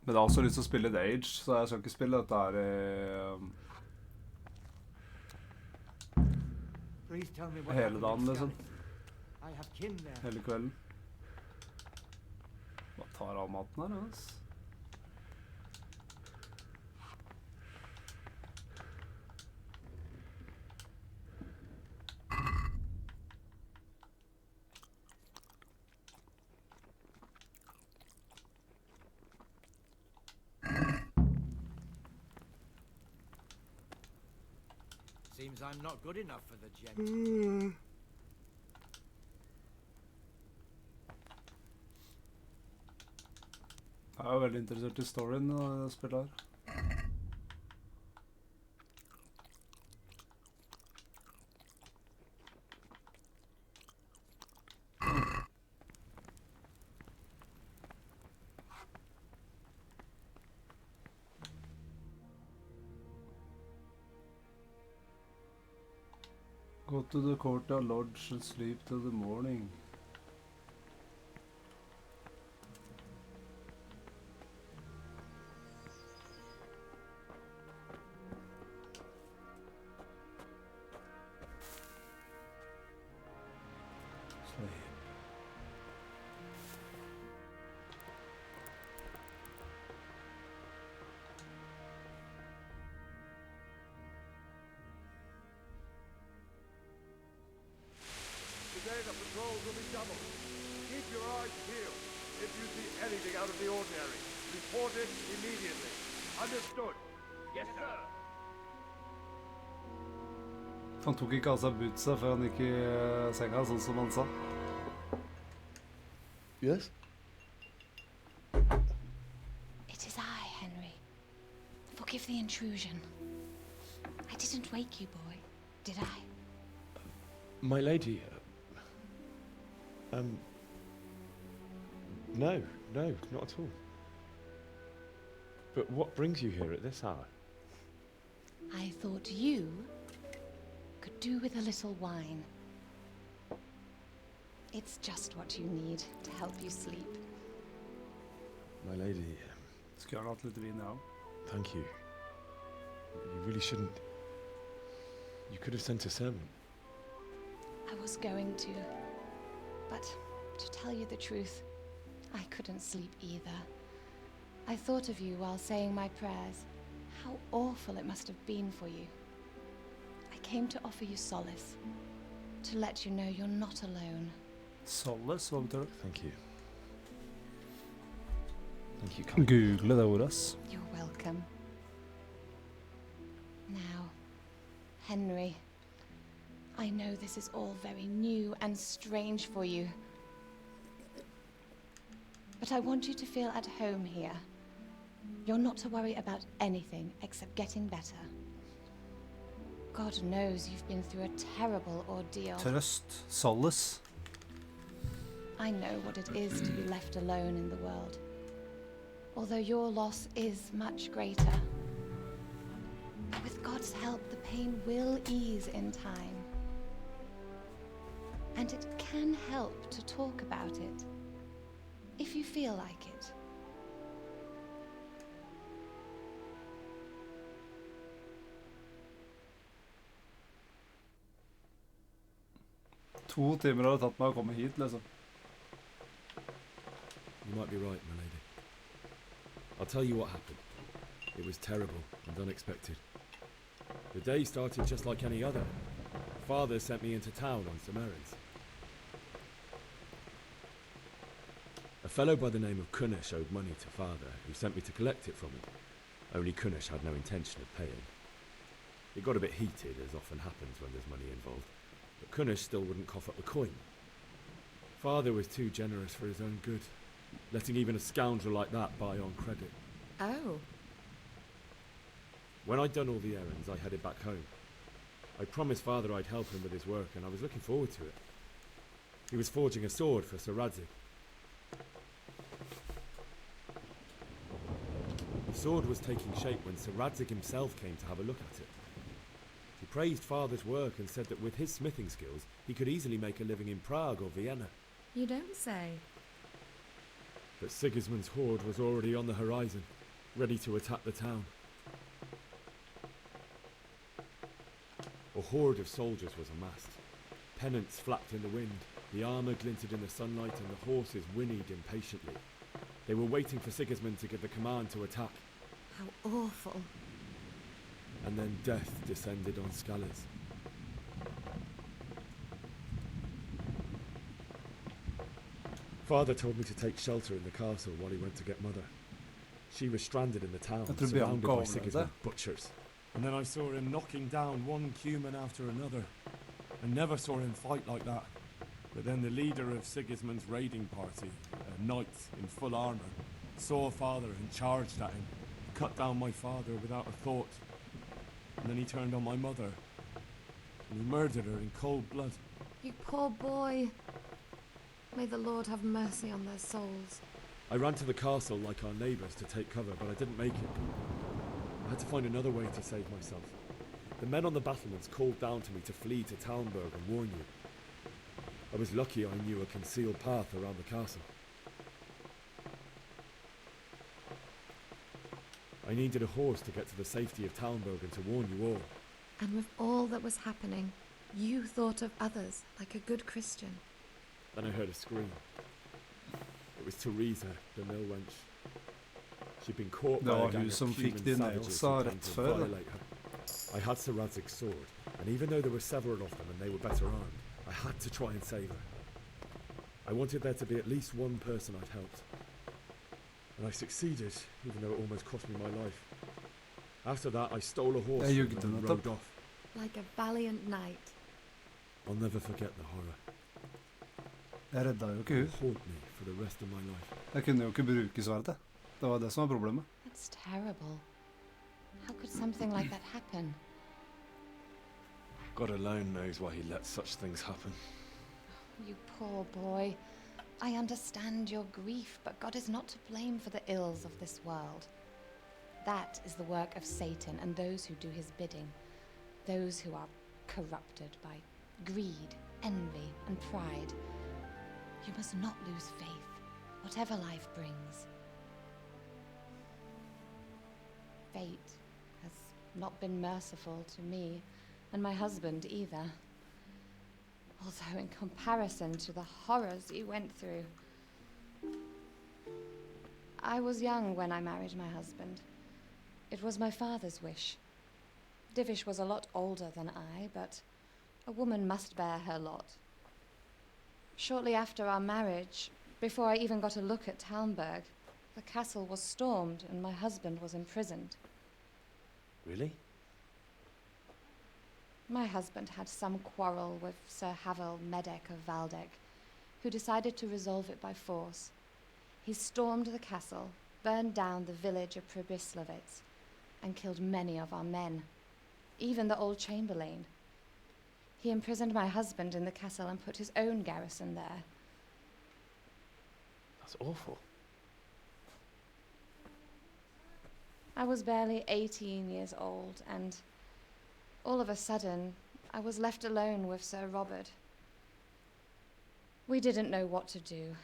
Men jeg har også lyst til å spille The Age, så jeg skal ikke spille dette her hele dagen, liksom. Hele kvelden. Hva tar all maten her, ass?
Seems I'm not good enough for the gent.
Jeg er jo veldig interessert i storyen når jeg spiller her. Go to the courtyard lodge and sleep till the morning. Sleep.
Today the patrols will be doubled. Keep your eyes peeled. If you see anything out of the ordinary, report it immediately. Understood? Yes, sir.
Han tok ikke av seg bootsa før han gikk i senga, sånn som han sa.
Yes?
It is I, Henry. Forgive the intrusion. I didn't wake you, boy, did I?
My lady, no, not at all. But what brings you here at this hour?
I thought you could do with a little wine. It's just what you need to help you sleep.
My lady,
Skal jeg ha hatt litt vin, ja.
thank you. You really shouldn't. You could have sent a servant.
I was going to, but to tell you the truth, I couldn't sleep either. I thought of you while saying my prayers. How awful it must have been for you. I came to offer you solace, to let you know you're not alone.
Solace, hva betyr det?
Thank you. Thank you, kindly.
Google det ordet, ass.
You're welcome. Now, Henry, I know this is all very new and strange for you. But I want you to feel at home here. You're not to worry about anything except getting better. God knows you've been through a terrible ordeal.
Trøst. Solace.
I know what it is to be left alone in the world. Although your loss is much greater. But with God's help, the pain will ease in time. And it can help to talk about it, if you feel like it.
2 timer har det tatt meg å komme hit, liksom.
You might be right, my lady. I'll tell you what happened. It was terrible and unexpected. The day started just like any other. Father sent me into town on some errands. A fellow by the name of Kunesh owed money to Father, who sent me to collect it from him. Only Kunesh had no intention of paying. It got a bit heated, as often happens when there's money involved, but Kunesh still wouldn't cough up the coin. Father was too generous for his own good, letting even a scoundrel like that buy on credit.
Oh.
When I'd done all the errands, I headed back home. I promised Father I'd help him with his work, and I was looking forward to it. He was forging a sword for Sir Radzik. The sword was taking shape when Sir Radzik himself came to have a look at it. He praised Father's work and said that with his smithing skills, he could easily make a living in Prague or Vienna.
You don't say.
But Sigismund's horde was already on the horizon, ready to attack the town. A horde of soldiers was amassed. Pennants flapped in the wind, the armour glinted in the sunlight, and the horses whinnied impatiently. They were waiting for Sigismund to give the command to attack.
How awful.
And then death descended on Scalars. Father told me to take shelter in the castle while he went to get Mother. She was stranded in the town, surrounded by Sigismund butchers. And then I saw him knocking down one Cuman after another. I never saw him fight like that. But then the leader of Sigismund's raiding party, a knight in full armour, saw Father and charged at him, cut down my father without a thought. And then he turned on my mother, and he murdered her in cold blood.
You poor boy. May the Lord have mercy on their souls.
I ran to the castle like our neighbours to take cover, but I didn't make it. I had to find another way to save myself. The men on the battlements called down to me to flee to Talmberg and warn you. I was lucky I knew a concealed path around the castle. I needed a horse to get to the safety of Talmberg and to warn you all.
And with all that was happening, you thought of others like a good Christian.
Then I heard a scream. It was Teresa, the mill wench. She'd been caught by a gang of Cuban savages who came to violate her. I had Sir Radzig's sword, and even though there were several of them and they were better armed, I had to try and save her. I wanted there to be at least one person I'd helped. And I succeeded, even though it almost cost me my life. After that, I stole a horse and rode off.
Like a valiant knight.
I'll never forget the horror.
Jeg redda jo ikke hun.
Haunt me for the rest of my life.
Jeg kunne jo ikke bruke sverdet. Det var det som var problemet.
That's terrible. How could something like that happen?
God alone knows why he lets such things happen.
You poor boy. I understand your grief, but God is not to blame for the ills of this world. That is the work of Satan and those who do his bidding. Those who are corrupted by greed, envy, and pride. You must not lose faith, whatever life brings. Fate has not been merciful to me, and my husband either. Although in comparison to the horrors he went through. I was young when I married my husband. It was my father's wish. Divish was a lot older than I, but a woman must bear her lot. Shortly after our marriage, before I even got a look at Talmberg, the castle was stormed and my husband was imprisoned.
Really?
My husband had some quarrel with Sir Havel Medek of Valdek, who decided to resolve it by force. He stormed the castle, burned down the village of Pribyslavitz, and killed many of our men, even the old chamberlain. He imprisoned my husband in the castle and put his own garrison there.
That's awful.
I was barely 18 years old, and all of a sudden, I was left alone with Sir Robert. We didn't know what to do.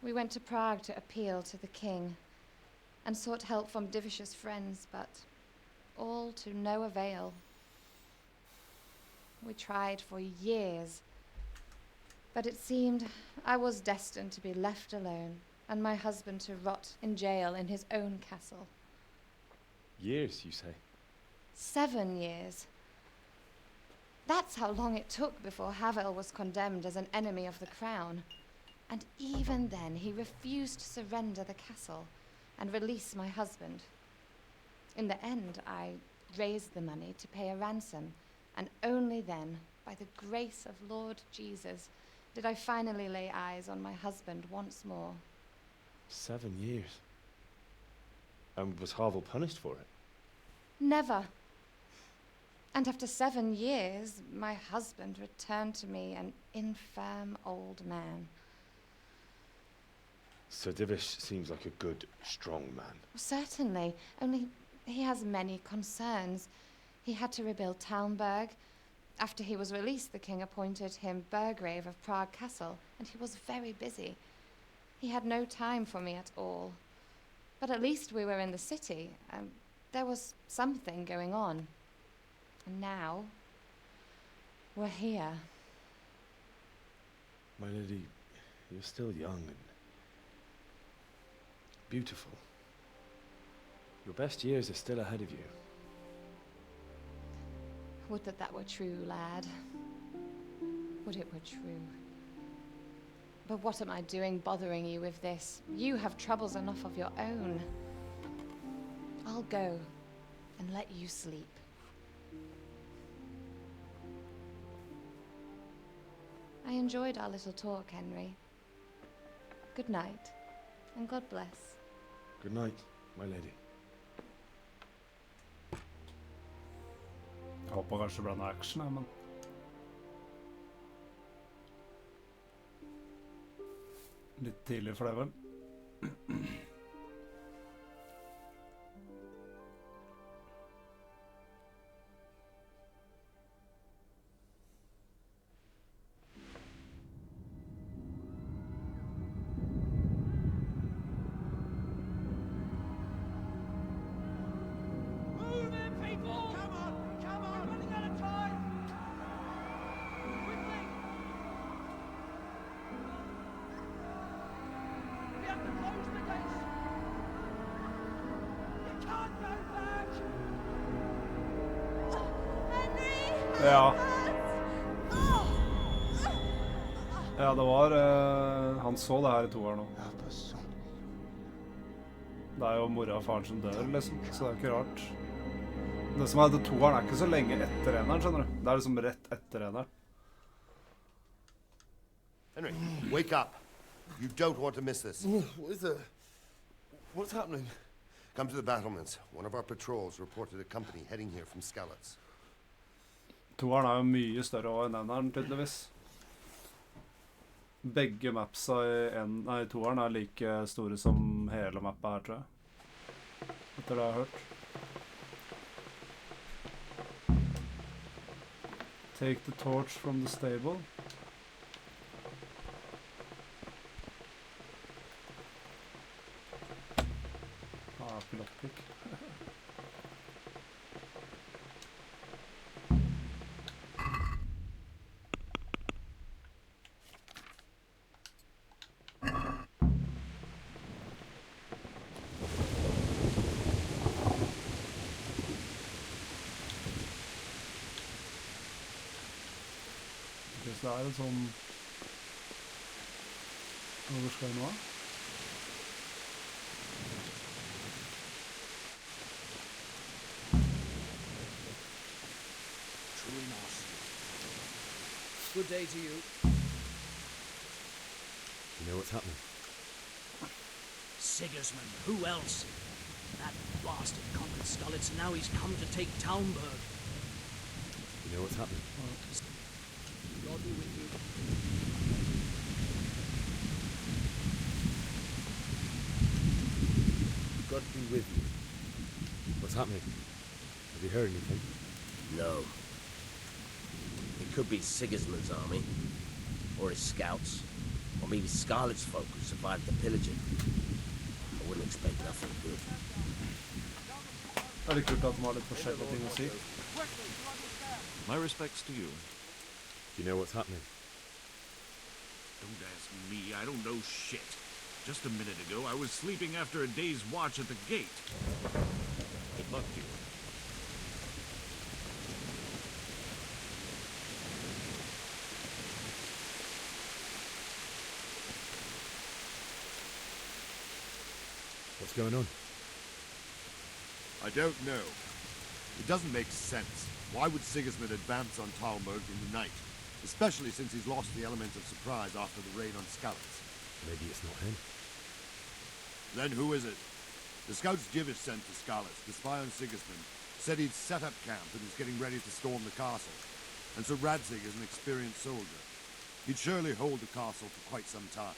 We went to Prague to appeal to the king and sought help from Divish's friends, but all to no avail.
We tried for years. But it seemed I was destined to be left alone, and my husband to rot in jail in his own castle.
Years, you say?
7 years. That's how long it took before Havel was condemned as an enemy of the crown. And even then, he refused to surrender the castle and release my husband. In the end, I raised the money to pay a ransom, and only then, by the grace of Lord Jesus, did I finally lay eyes on my husband once more.
7 years? And was Havel punished for it?
Never. And after 7 years, my husband returned to me an infirm old man.
Sir Divish seems like a good, strong man.
Certainly, only he has many concerns. He had to rebuild Talmberg. After he was released, the king appointed him Burgrave of Prague Castle, and he was very busy. He had no time for me at all. But at least we were in the city. There was something going on. And now, we're here.
My lady, you're still young and beautiful. Your best years are still ahead of you.
Would that that were true, lad. Would it were true. But what am I doing bothering you with this? You have troubles enough of your own. I'll go and let you sleep. I enjoyed our little talk, Henry. Good night, and God bless.
Good night, my lady.
Jeg håper kanskje det ble noe action her, men... Litt tidlig for det, vel? Ja. Ja, det var... han så det her I toeren nå. Det jo mora og faren som dør, liksom, så det ikke rart. Det som det toeren ikke så lenge etter eneren, skjønner du? Det liksom rett etter eneren.
Henry, wake up. You don't want to miss this.
What is it? What's happening?
Come to the battlements. One of our patrols reported a company heading here from Skalitz.
Toeren jo mye større også enn eneren, tydeligvis. Begge mapsa I toeren like store som hele mappa her, tror jeg. Etter det jeg har hørt. Take the torch from the stable. Lockpick. Så det sånn... Hvor skal jeg nå?
Good day to you.
You know what's happening?
Sigismund, who else? That bastard conquered Skalitz, and now he's come to take Talmberg.
You know what's happening?
God be with you.
God be with you. What's happening? Have you heard anything?
No. It could be Sigismund's army, or his scouts, or maybe Skalitz folk who survived the pillaging. I wouldn't expect nothing good.
Det litt kult at de har litt forskjellige ting å si.
My respects to you.
You know what's happening?
Don't ask me, I don't know shit. Just a minute ago, I was sleeping after a day's watch at the gate. Good luck to you.
What's going on?
I don't know. It doesn't make sense. Why would Sigismund advance on Talmberg in the night? Especially since he's lost the element of surprise after the raid on Skalitz.
Maybe it's not him.
Then who is it? The scouts Divish sent to Skalitz to spy on Sigismund said he'd set up camp and was getting ready to storm the castle. And so Radzig is an experienced soldier. He'd surely hold the castle for quite some time.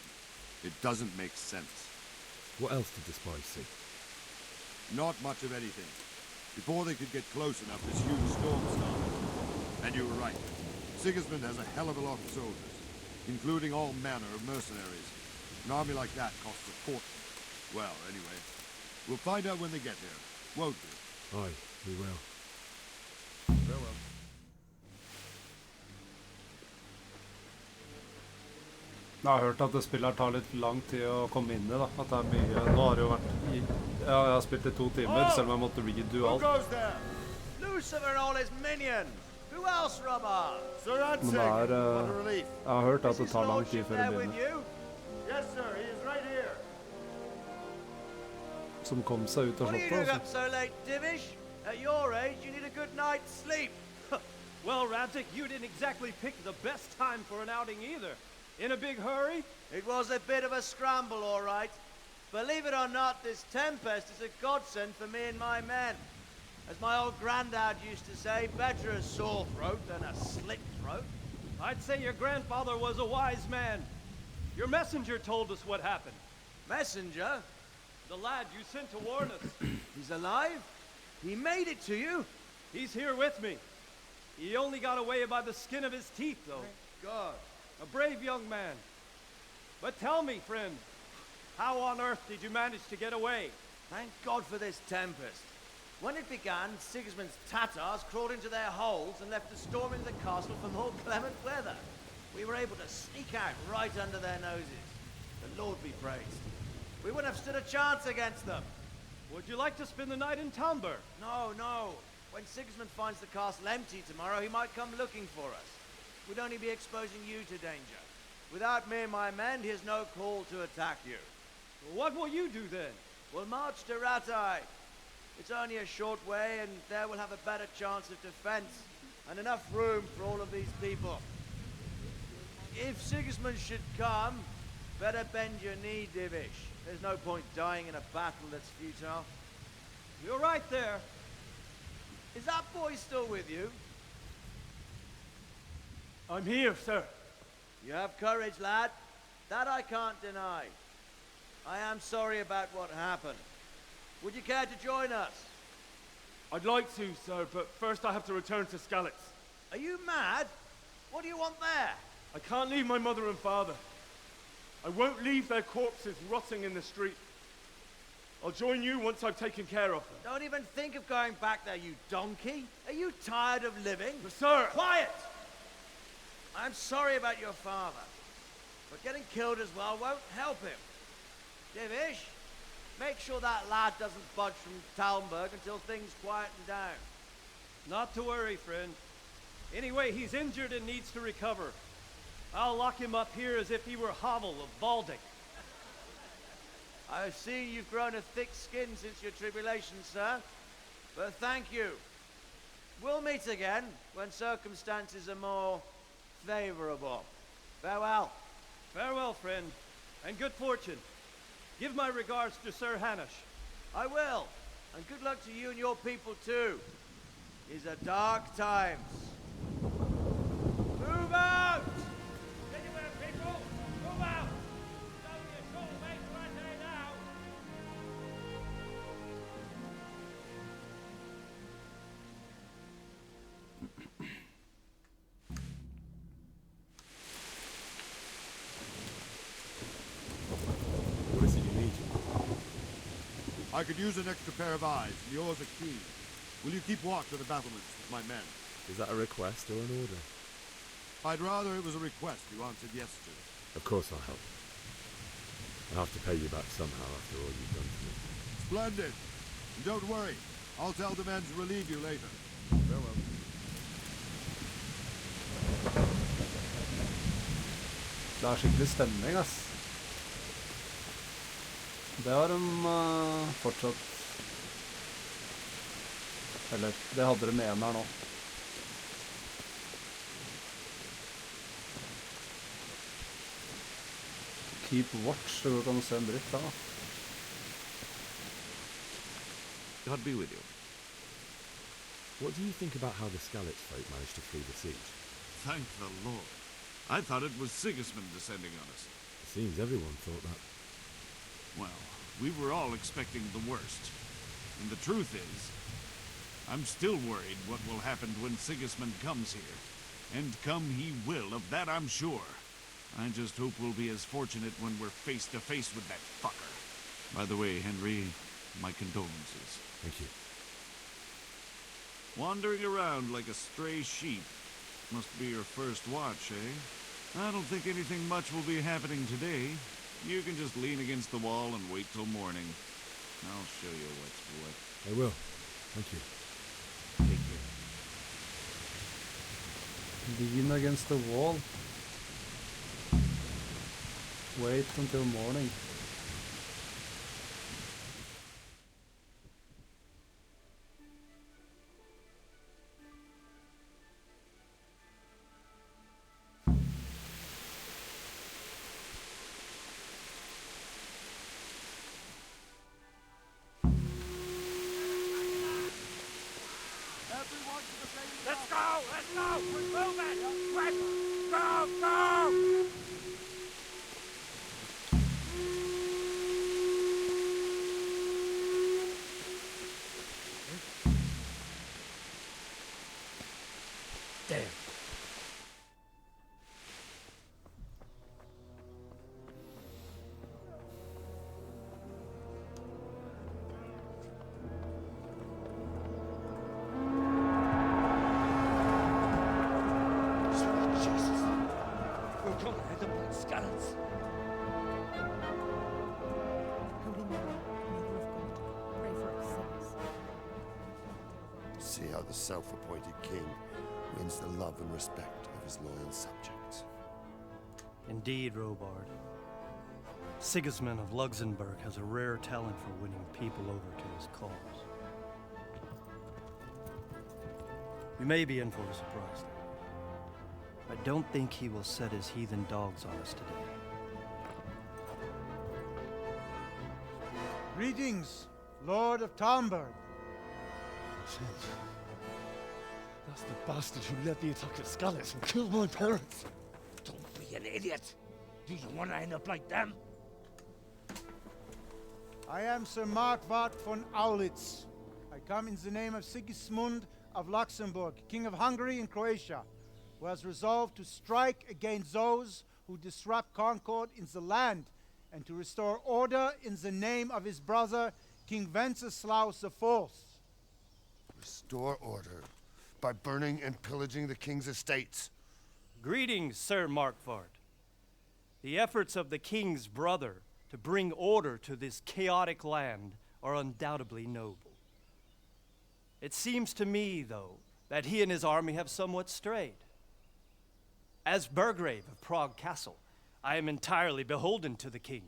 It doesn't make sense.
What else did the spies see?
Not much of anything. Before they could get close enough, this huge storm started. And you were right. Sigismund has a hell of a lot of soldiers, including all manner of mercenaries. An army like that costs a fortune. Well, anyway, we'll find out when they get here, won't we?
Aye, we will.
Farewell.
Jeg har hørt at det spillet tar litt lang tid å komme inn i, da. At det er mye... Nå har det jo vært... Ja, jeg har spilt i 2 timer, selv om jeg måtte redo alt.
Lucifer and all his minions! Who else, Robber?
Men det er... jeg har hørt at det tar lang tid før det begynner.
Yes, sir. He is right here.
Som kom seg ut av
What are you
slottet,
doing up
altså.
so late, Divish? At your age, you need a good night's sleep.
Well, Radzig, you didn't exactly pick the best time for an outing either. In a big hurry?
It was a bit of a scramble, all right. Believe it or not, this tempest is a godsend for me and my men. As my old granddad used to say, better a sore throat than a slit throat.
I'd say your grandfather was a wise man. Your messenger told us what happened.
Messenger?
The lad you sent to warn us.
He's alive? He made it to you?
He's here with me. He only got away by the skin of his teeth, though.
Thank God.
A brave young man. But tell me, friend, how on earth did you manage to get away?
Thank God for this tempest. When it began, Sigismund's Tatars crawled into their holes and left us storming the castle for more clement weather. We were able to sneak out right under their noses. The Lord be praised. We wouldn't have stood a chance against them.
Would you like to spend the night in Talmberg?
No, no. When Sigismund finds the castle empty tomorrow, he might come looking for us. We'd only be exposing you to danger. Without me and my men, he has no call to attack you.
What will you do then?
We'll march to Ratai. It's only a short way, and there we'll have a better chance of defense, and enough room for all of these people. If Sigismund should come, better bend your knee, Divish. There's no point dying in a battle that's futile.
You're right there.
Is that boy still with you?
I'm here, sir.
You have courage, lad. That I can't deny. I am sorry about what happened. Would you care to join us?
I'd like to, sir, but first I have to return to Skalitz.
Are you mad? What do you want there?
I can't leave my mother and father. I won't leave their corpses rotting in the street. I'll join you once I've taken care of them.
Don't even think of going back there, you donkey. Are you tired of living?
But sir!
Quiet! I'm sorry about your father, but getting killed as well won't help him. Divish, make sure that lad doesn't budge from Talmberg until things quieten down.
Not to worry, friend. Anyway, he's injured and needs to recover. I'll lock him up here as if he were Havel of Baldic.
I see you've grown a thick skin since your tribulation, sir. But thank you. We'll meet again when circumstances are more favorable. Farewell.
Farewell, friend, and good fortune. Give my regards to Sir Hanush.
I will. And good luck to you and your people, too. These are dark times. Move out!
Anywhere, people! Move out! Don't be a soulmate right there now!
What is it you need?
I could use an extra pair of eyes, and yours are keen. Will you keep watch of the battlements with my men?
Is that a request or an order?
I'd rather it was a request you answered yesterday.
Of course I'll help. I'll have to pay you back somehow after all you've done to me.
Splendid. And don't worry. I'll tell the men to relieve you later. Farewell.
Det er skikkelig stemning, ass. Det har de fortsatt. Eller, det hadde de med her nå. Keep watch, så kan du se en dritt da.
God be with you.
What do you think about how the Skalitz folk managed to flee the siege?
Thank the Lord. I thought it was Sigismund descending on us.
It seems everyone thought that.
Well, we were all expecting the worst. And the truth is, I'm still worried what will happen when Sigismund comes here. And come he will, of that I'm sure. I just hope we'll be as fortunate when we're face to face with that fucker. By the way, Henry, my condolences.
Thank you.
Wandering around like a stray sheep. Must be your first watch, eh? I don't think anything much will be happening today. You can just lean against the wall and wait till morning. I'll show you what's what.
I will. Thank you.
Take care.
Lean against the wall. Wait until morning.
Let's go! Let's go! We're moving! Quick! Go! Go!
Damn.
See how the self-appointed king wins the love and respect of his loyal subjects.
Indeed, Robard. Sigismund of Luxembourg has a rare talent for winning people over to his cause. We may be in for a surprise, though. I don't think he will set his heathen dogs on us today.
Greetings, Lord of Talmberg.
That's the bastard who led the attack at Skalitz and killed my parents.
Don't be an idiot. Do you want to end up like them?
I am Sir Markwart von Aulitz. I come in the name of Sigismund of Luxembourg, King of Hungary and Croatia, who has resolved to strike against those who disrupt concord in the land and to restore order in the name of his brother, King Wenceslaus IV.
Restore order by burning and pillaging the king's estates.
Greetings, Sir Markwart. The efforts of the king's brother to bring order to this chaotic land are undoubtedly noble. It seems to me, though, that he and his army have somewhat strayed. As Burgrave of Prague Castle, I am entirely beholden to the king,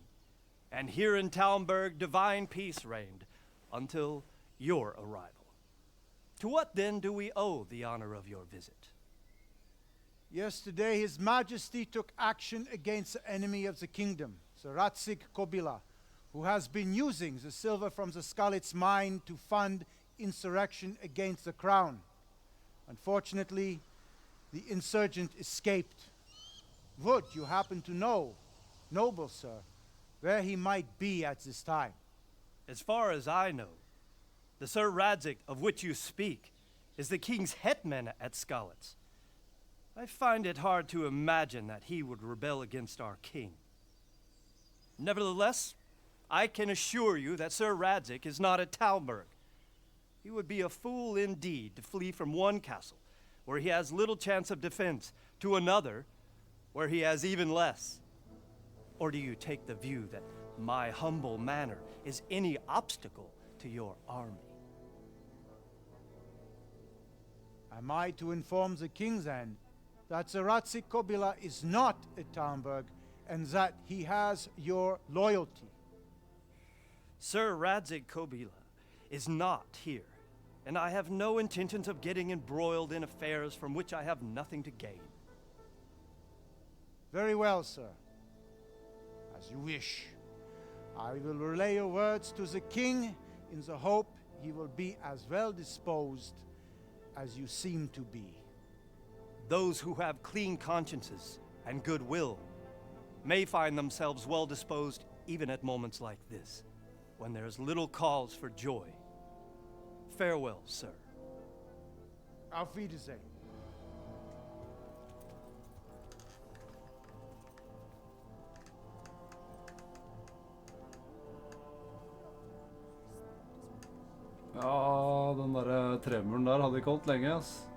and here in Talmberg divine peace reigned until your arrival. To what then do we owe the honor of your visit?
Yesterday, His Majesty took action against the enemy of the kingdom, Sir Radzik Kobila, who has been using the silver from the Skalitz mine to fund insurrection against the crown. Unfortunately, the insurgent escaped. Would you happen to know, noble sir, where he might be at this time?
As far as I know, the Sir Radzik of which you speak is the king's hetman at Skalitz. I find it hard to imagine that he would rebel against our king. Nevertheless, I can assure you that Sir Radzik is not at Talmberg. He would be a fool indeed to flee from one castle where he has little chance of defense, to another, where he has even less? Or do you take the view that my humble manner is any obstacle to your army?
Am I to inform the king then that Sir Radzig Kobyla is not at Talmberg and that he has your loyalty?
Sir Radzig Kobyla is not here, and I have no intentions of getting embroiled in affairs from which I have nothing to gain.
Very well, sir. As you wish. I will relay your words to the king in the hope he will be as well disposed as you seem to be.
Those who have clean consciences and goodwill may find themselves well disposed even at moments like this, when there is little cause for joy. Farewell, sir.
Auf Wiedersehen.
Ja, den der tremuren der hadde ikke holdt lenge, ass.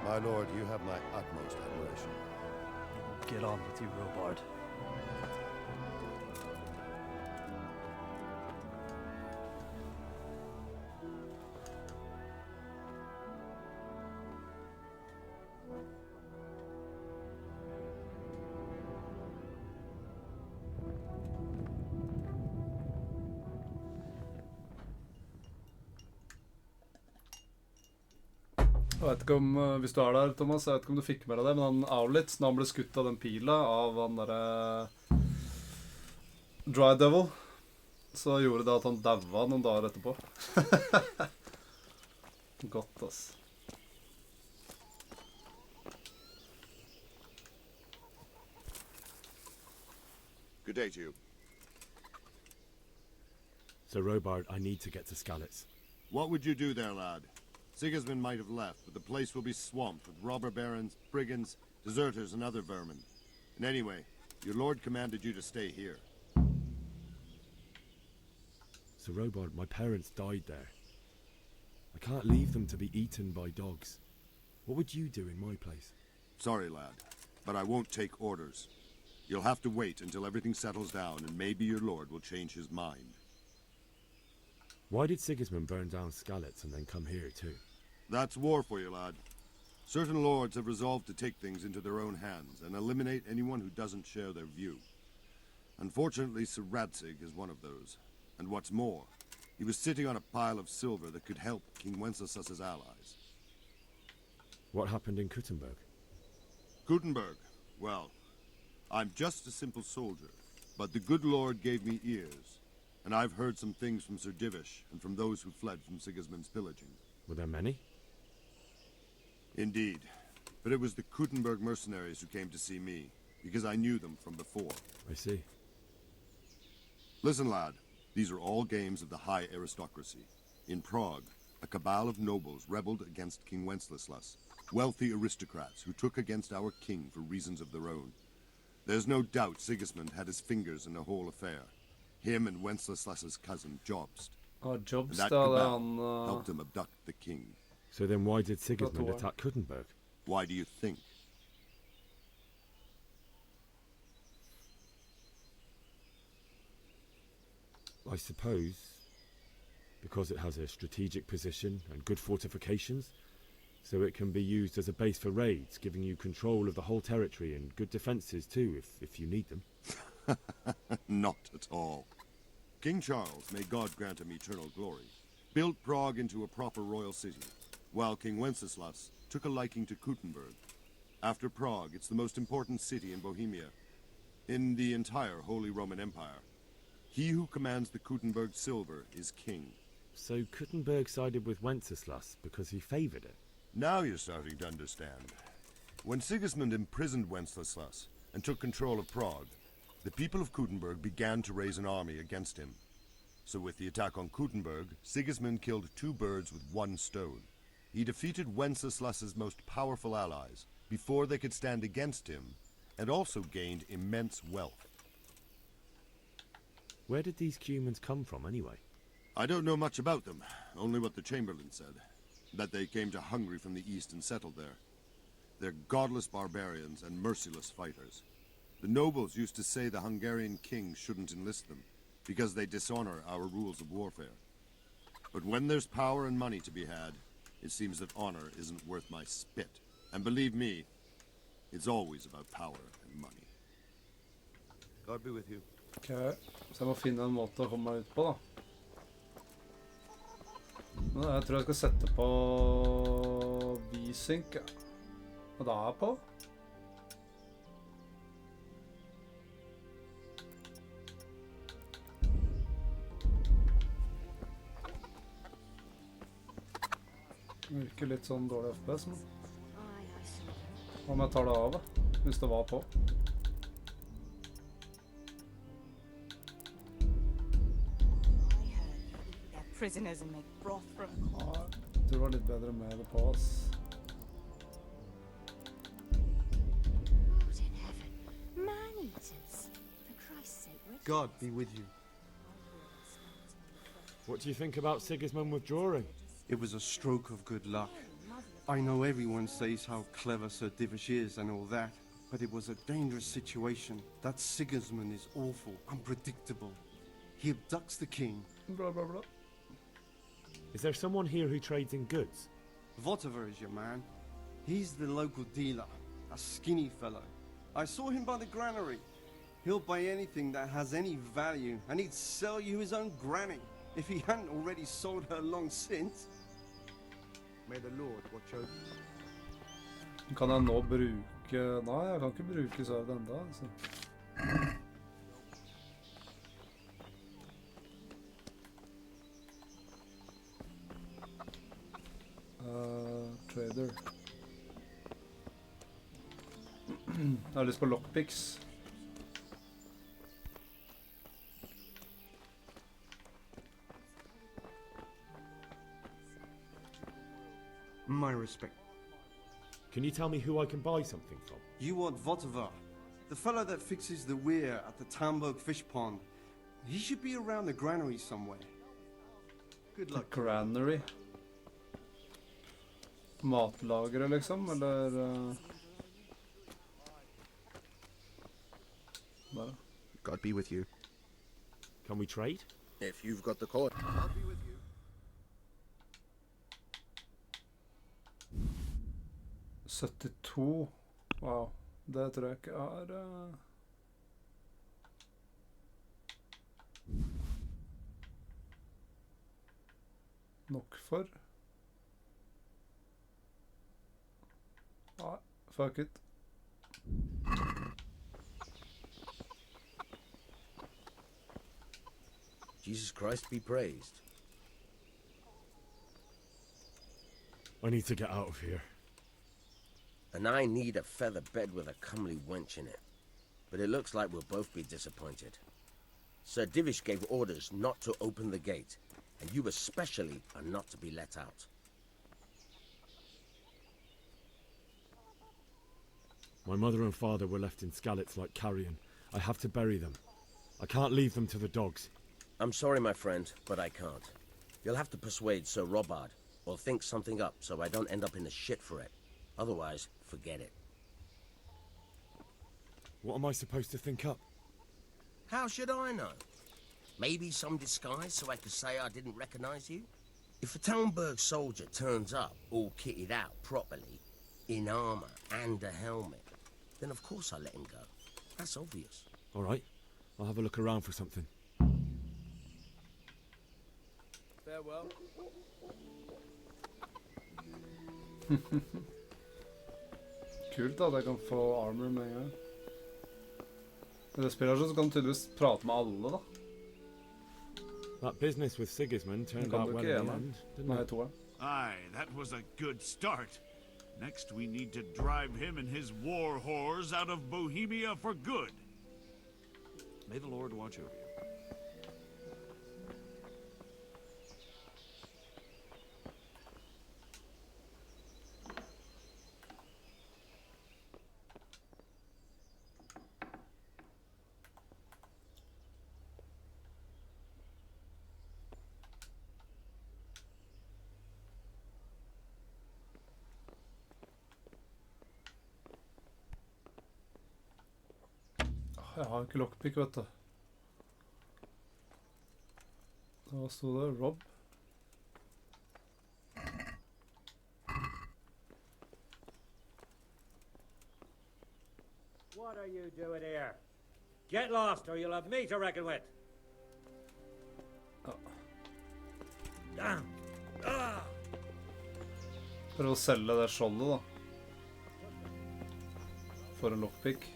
My lord, you have my utmost admiration.
Get on with you, Robard.
Jeg vet ikke om, hvis du er der, Thomas, jeg vet ikke om du fikk med deg det, men han Owlitz, når han ble skutt av den pila av han der Dry Devil, så gjorde det at han daua noen dager etterpå. Godt, ass.
Good day to you.
Sir Robard, I need to get to Skalitz.
What would you do there, lad? Sigismund might have left, but the place will be swamped with robber barons, brigands, deserters, and other vermin. And anyway, your lord commanded you to stay here.
Sir Robard, my parents died there. I can't leave them to be eaten by dogs. What would you do in my place?
Sorry, lad, but I won't take orders. You'll have to wait until everything settles down, and maybe your lord will change his mind.
Why did Sigismund burn down Skalitz and then come here too?
That's war for you, lad. Certain lords have resolved to take things into their own hands and eliminate anyone who doesn't share their view. Unfortunately, Sir Radzig is one of those. And what's more, he was sitting on a pile of silver that could help King Wenceslas's allies.
What happened in Kuttenberg?
Kuttenberg? Well, I'm just a simple soldier, but the good lord gave me ears. And I've heard some things from Sir Divish and from those who fled from Sigismund's pillaging.
Were there many?
Indeed. But it was the Kuttenberg mercenaries who came to see me, because I knew them from before.
I see.
Listen, lad. These are all games of the high aristocracy. In Prague, a cabal of nobles rebelled against King Wenceslas, wealthy aristocrats who took against our king for reasons of their own. There's no doubt Sigismund had his fingers in the whole affair. Him and Wenceslas's cousin, Jobst.
Oh, Jobst,
that cabal helped him abduct the king.
So then why did Sigismund attack Kuttenberg?
Why do you think?
I suppose because it has a strategic position and good fortifications, so it can be used as a base for raids, giving you control of the whole territory and good defences too, if you need them.
Not at all. King Charles, may God grant him eternal glory, built Prague into a proper royal city, while King Wenceslas took a liking to Kuttenberg. After Prague, it's the most important city in Bohemia, in the entire Holy Roman Empire. He who commands the Kuttenberg silver is king.
So Kuttenberg sided with Wenceslas because he favoured it?
Now you're starting to understand. When Sigismund imprisoned Wenceslas and took control of Prague, the people of Kuttenberg began to raise an army against him. So with the attack on Kuttenberg, Sigismund killed 2 birds with 1 stone. He defeated Wenceslas's most powerful allies before they could stand against him, and also gained immense wealth.
Where did these humans come from, anyway?
I don't know much about them, only what the Chamberlain said. That they came to Hungary from the east and settled there. They're godless barbarians and merciless fighters. The nobles used to say the Hungarian king shouldn't enlist them, because they dishonor our rules of warfare. But when there's power and money to be had, it seems that honor isn't worth my spit. And believe me, it's always about power and money.
God be with you.
Okay, så jeg må finne en måte å komme meg ut på da. Men jeg tror jeg skal sette på V-sync, ja. Og da er jeg på. Virker litt sånn dårlig FPS, men hva om jeg tar det av, da? Hvis det var på.
Prisoners and make broth from.
Ja, det var litt bedre med det på, ass.
Man-eaters. For Christ's sake,
God be with you.
What do you think about Sigismund withdrawing?
It was a stroke of good luck. I know everyone says how clever Sir Divish is and all that, but it was a dangerous situation. That Sigismund is awful, unpredictable. He abducts the king.
Blah, blah, blah.
Is there someone here who trades in goods?
Votiver is your man. He's the local dealer, a skinny fellow. I saw him by the granary. He'll buy anything that has any value, and he'd sell you his own granny, if he hadn't already sold her long since.
May the Lord watch over you.
Kan jeg nå bruke... Nei, jeg kan ikke bruke sverdet enda, altså. Trader. Jeg har lyst på lockpicks.
My respect.
Can you tell me who I can buy something from?
You want Votiver, the fellow that fixes the weir at the Tamburg fish pond. He should be around the granary somewhere. Good luck.
The granary? Matlagere, liksom, eller... Bare.
God be with you.
Can we trade?
If you've got the coin.
God be with you.
$72. Wow, det tror jeg ikke er... nok for. Nei, fuck it.
Jesus Christ be praised.
I need to get out of here.
And I need a feather bed with a comely wench in it. But it looks like we'll both be disappointed. Sir Divish gave orders not to open the gate, and you especially are not to be let out.
My mother and father were left in Skalitz like carrion. I have to bury them. I can't leave them to the dogs.
I'm sorry, my friend, but I can't. You'll have to persuade Sir Robard, or think something up so I don't end up in the shit for it. Otherwise, forget it.
What am I supposed to think up?
How should I know? Maybe some disguise so I could say I didn't recognize you? If a Talmberg soldier turns up all kitted out properly, in armor and a helmet, then of course I let him go. That's obvious.
All right, I'll have a look around for something.
Farewell.
Kult at jeg kan få armor med en gang. I det spillet så kan du tydeligvis prate med alle, da.
That business with Sigismund turned out well in the end, didn't it?
Aye, that was a good start. Next, we need to drive him and his war whores out of Bohemia for good.
May the Lord watch over you.
Jeg har ikke lockpick, vet du. Hva stod det? Rob?
What are you doing here? Get lost or you'll have me to reckon with.
Prøv å selge det skjoldet da. For en lockpick.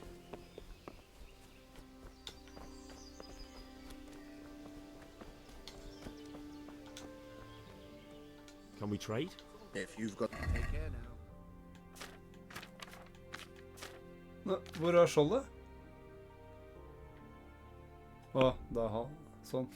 Can we trade?
If you've got...
Take care now.
Hvor er skjoldet? Det er han. Sånn.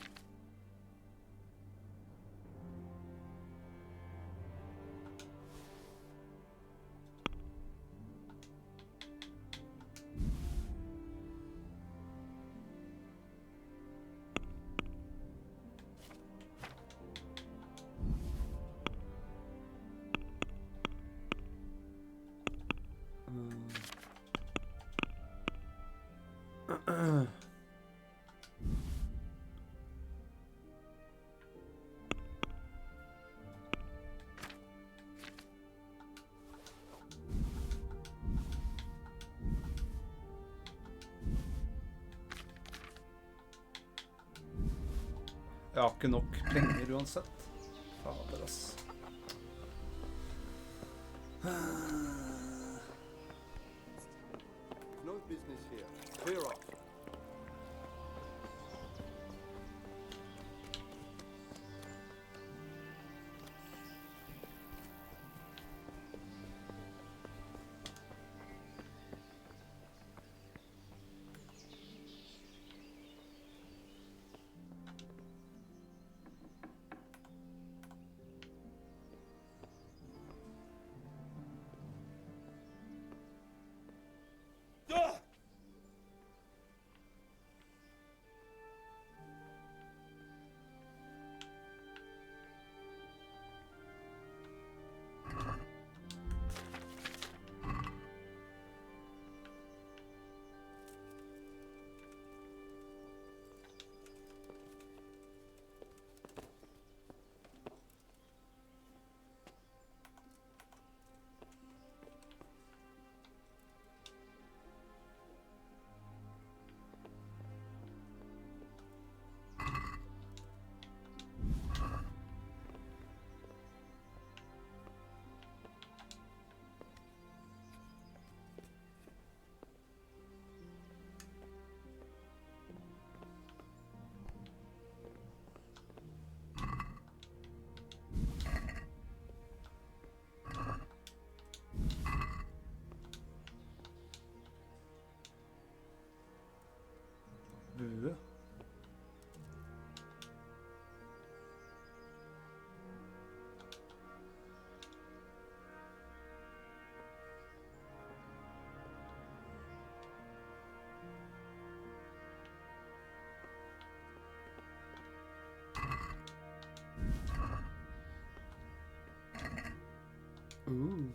Jeg har ikke nok penger uansett. Fader, ass.
No business here. Clear off.
Bue. Ooh.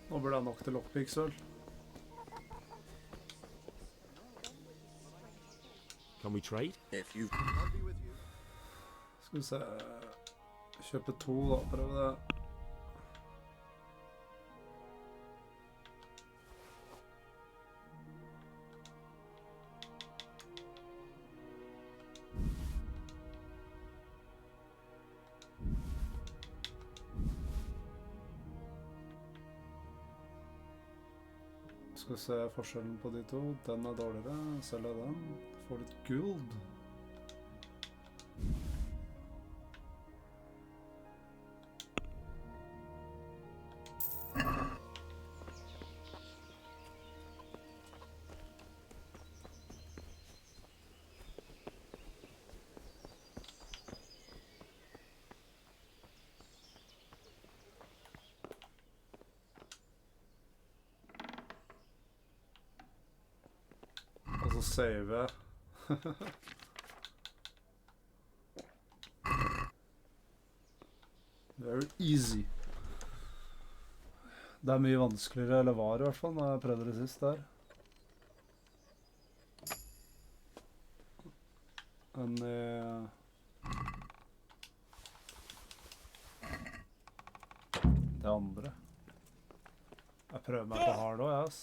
Nå burde jeg nok til lockpicks, vel.
Can we we trade?
If you...
Skal vi se... Kjøpe 2 da, prøve det. Skal vi se forskjellen på de 2. Den dårligere. Selger den. Får litt guld. Og så save jeg. Very easy. Det er mye vanskeligere, eller var i hvert fall, når jeg prøvde det sist der. Enn det andre. Jeg prøver meg på hard også, ass.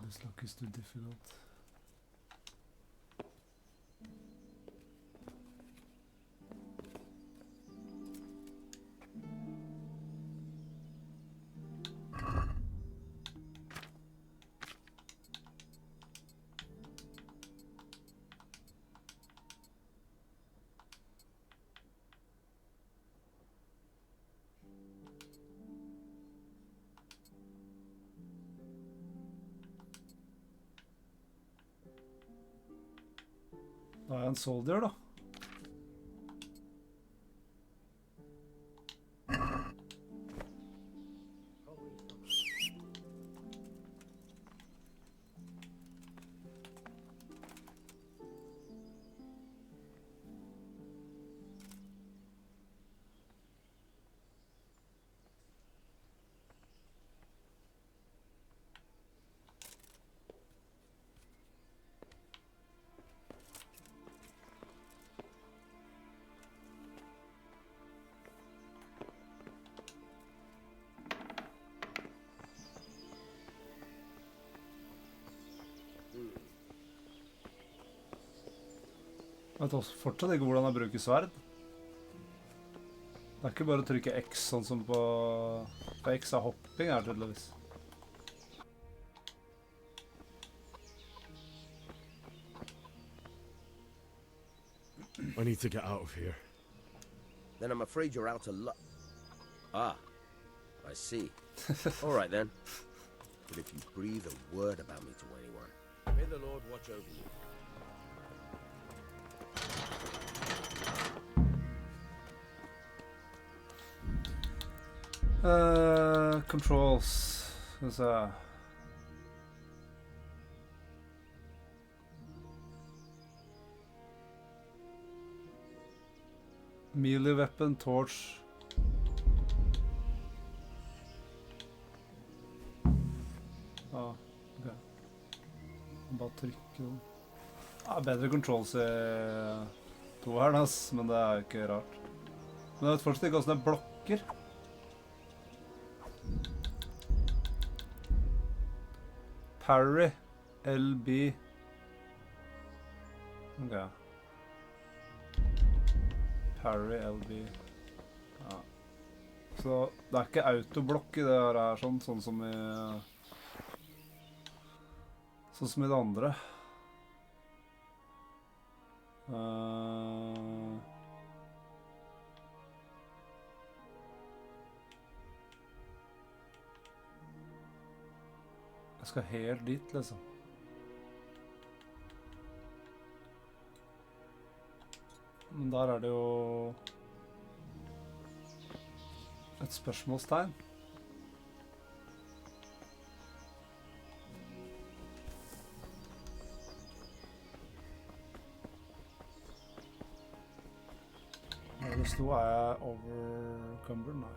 This look is too difficult. Da er jeg en soldier, da. Jeg vet også fortsatt ikke hvordan jeg bruker sverd. Det er ikke bare å trykke X sånn som på X er hopping her tydeligvis.
I need to get out of here.
Then I'm afraid you're out of luck. Ah, I see. All right then. But if you breathe a word about me to anyone, may the Lord watch over you.
Controls. Skal vi se. Melee weapon, torch. Ok. Bare trykke den. Bedre controls i toeren, ass, men det er ikke rart. Men jeg vet fortsatt ikke hvordan det blokker. Parry, LB. Ok. Parry, LB. Ja. Så det er ikke autoblokk i det her, sånn som i det andre. Jeg skal helt dit, liksom. Men der er det jo et spørsmålstegn. Når det sto, er jeg overcumbered? Nei.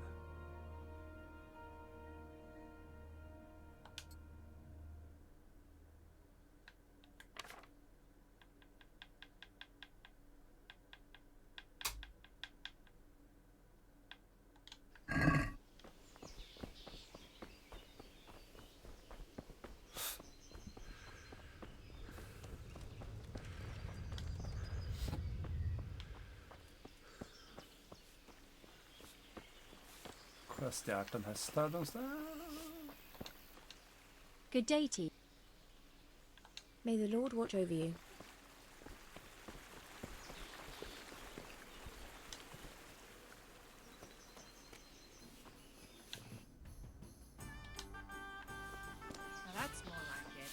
Har jeg stjert en hest her noe sted?
Good day to you. May the Lord watch over you.
Now that's more like it.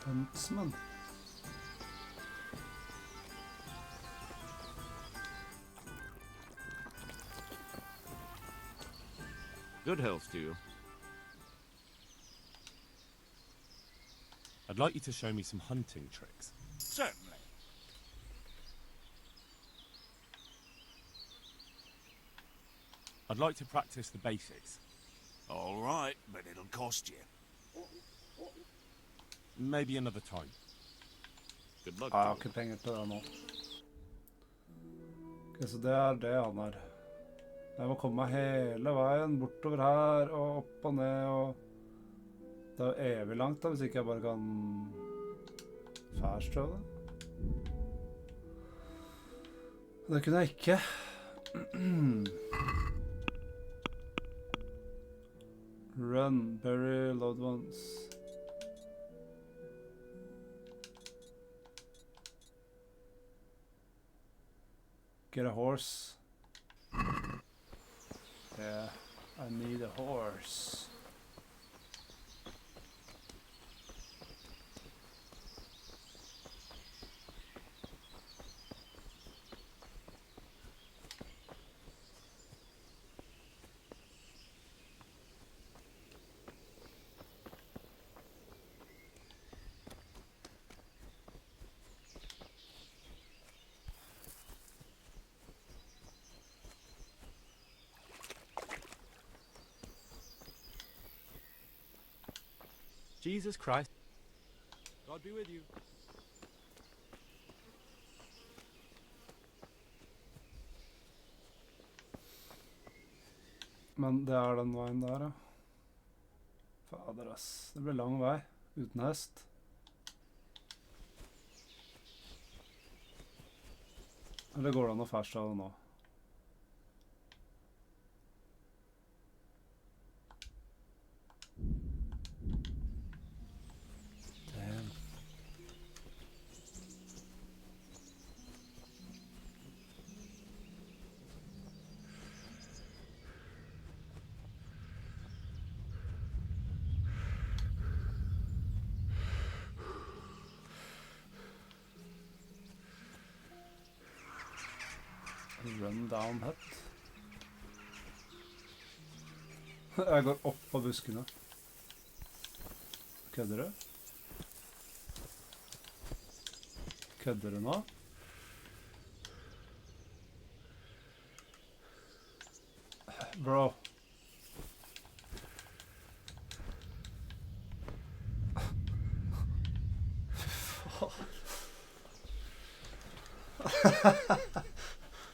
Huntsman.
Good health to you.
I'd like you to show me some hunting tricks.
Certainly.
I'd like to practice the basics.
All right, but it'll cost you.
Maybe another time.
Good luck.
Jeg har ikke penger til det nå. Ok, så det han her. Jeg må komme meg hele veien bortover her og opp og ned og... Det er jo evig langt da, hvis ikke jeg bare kan... Færstrø det. Det kunne jeg ikke. Run, bury loved ones. Get a horse. Yeah, I need a horse.
Jesus Christ. God be with you.
Men det er den veien der, ja. Fader, ass. Det blir lang vei uten hest. Eller går det an å færste av det nå? Run down hut. Jeg går opp på buskene. Kødder du? Kødder du nå? Bro.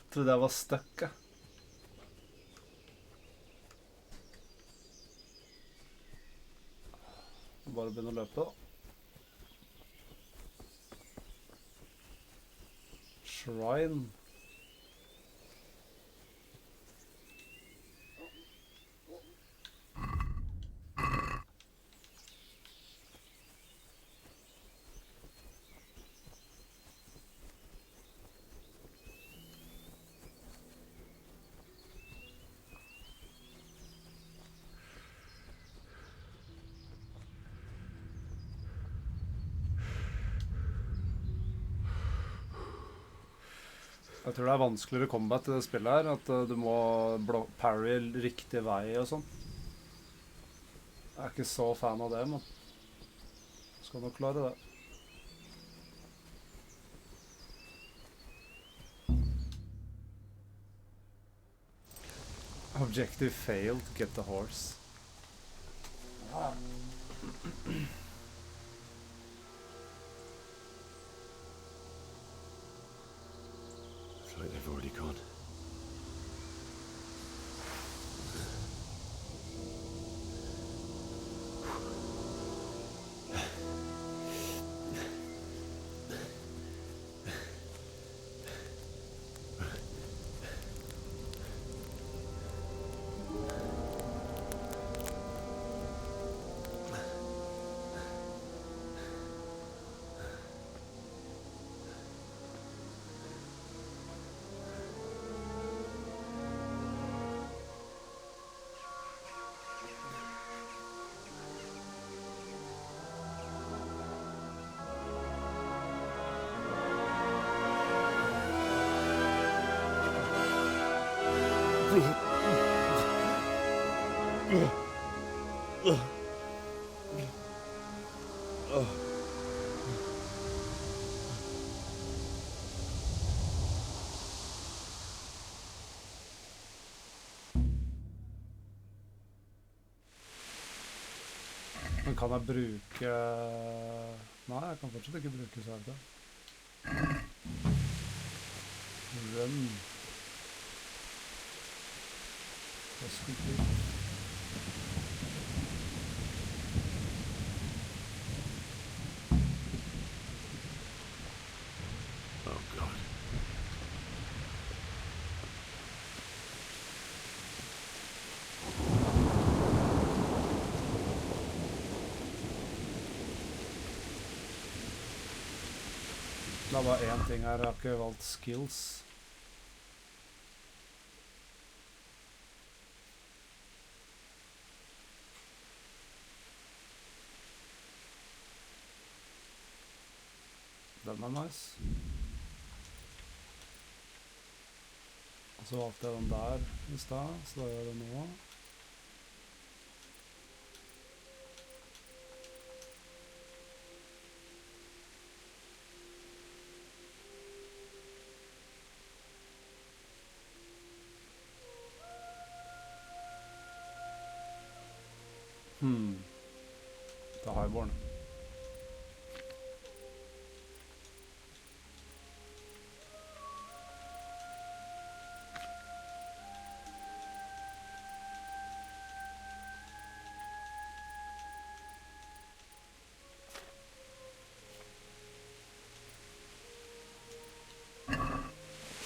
Trodde jeg var stuck, jeg. Bare begynne å løpe, da. Shrine. Jeg tror det er vanskeligere combat i det spillet her, at du må parry riktig vei og sånn. Jeg er ikke så fan av det, men skal nok klare det. Objective failed, get the horse.
It's like they've already gone.
Men kan jeg bruke... Nei, jeg kan fortsatt ikke bruke sverdet. Run.
Oh God.
Det var en ting her, jeg har ikke valgt skills. Den er nice. Og så valgte jeg den der i sted, så da gjør jeg det nå. Det har jeg barn.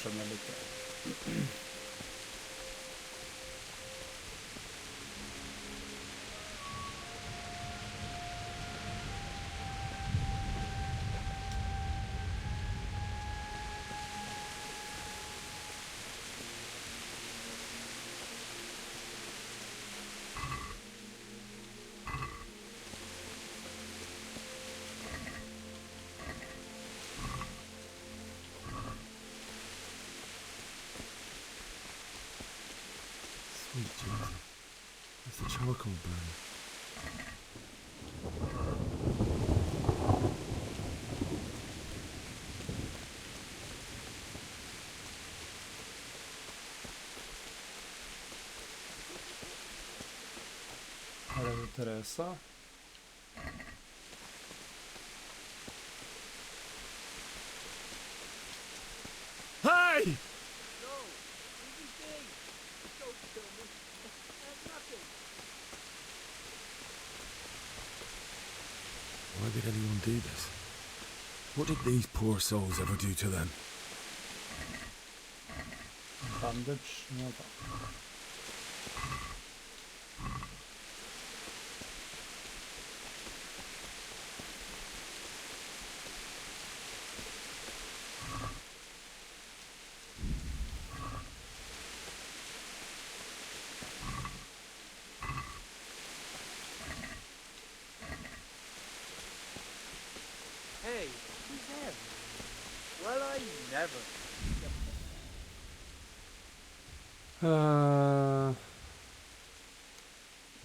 Skjønner litt det.
Sweet Jesus. It's the charcoal burn.
Her er det Teresa.
Hey! Why did anyone do this? What did these poor souls ever do to them?
Bandage.
Hey, who's that? Well, I never.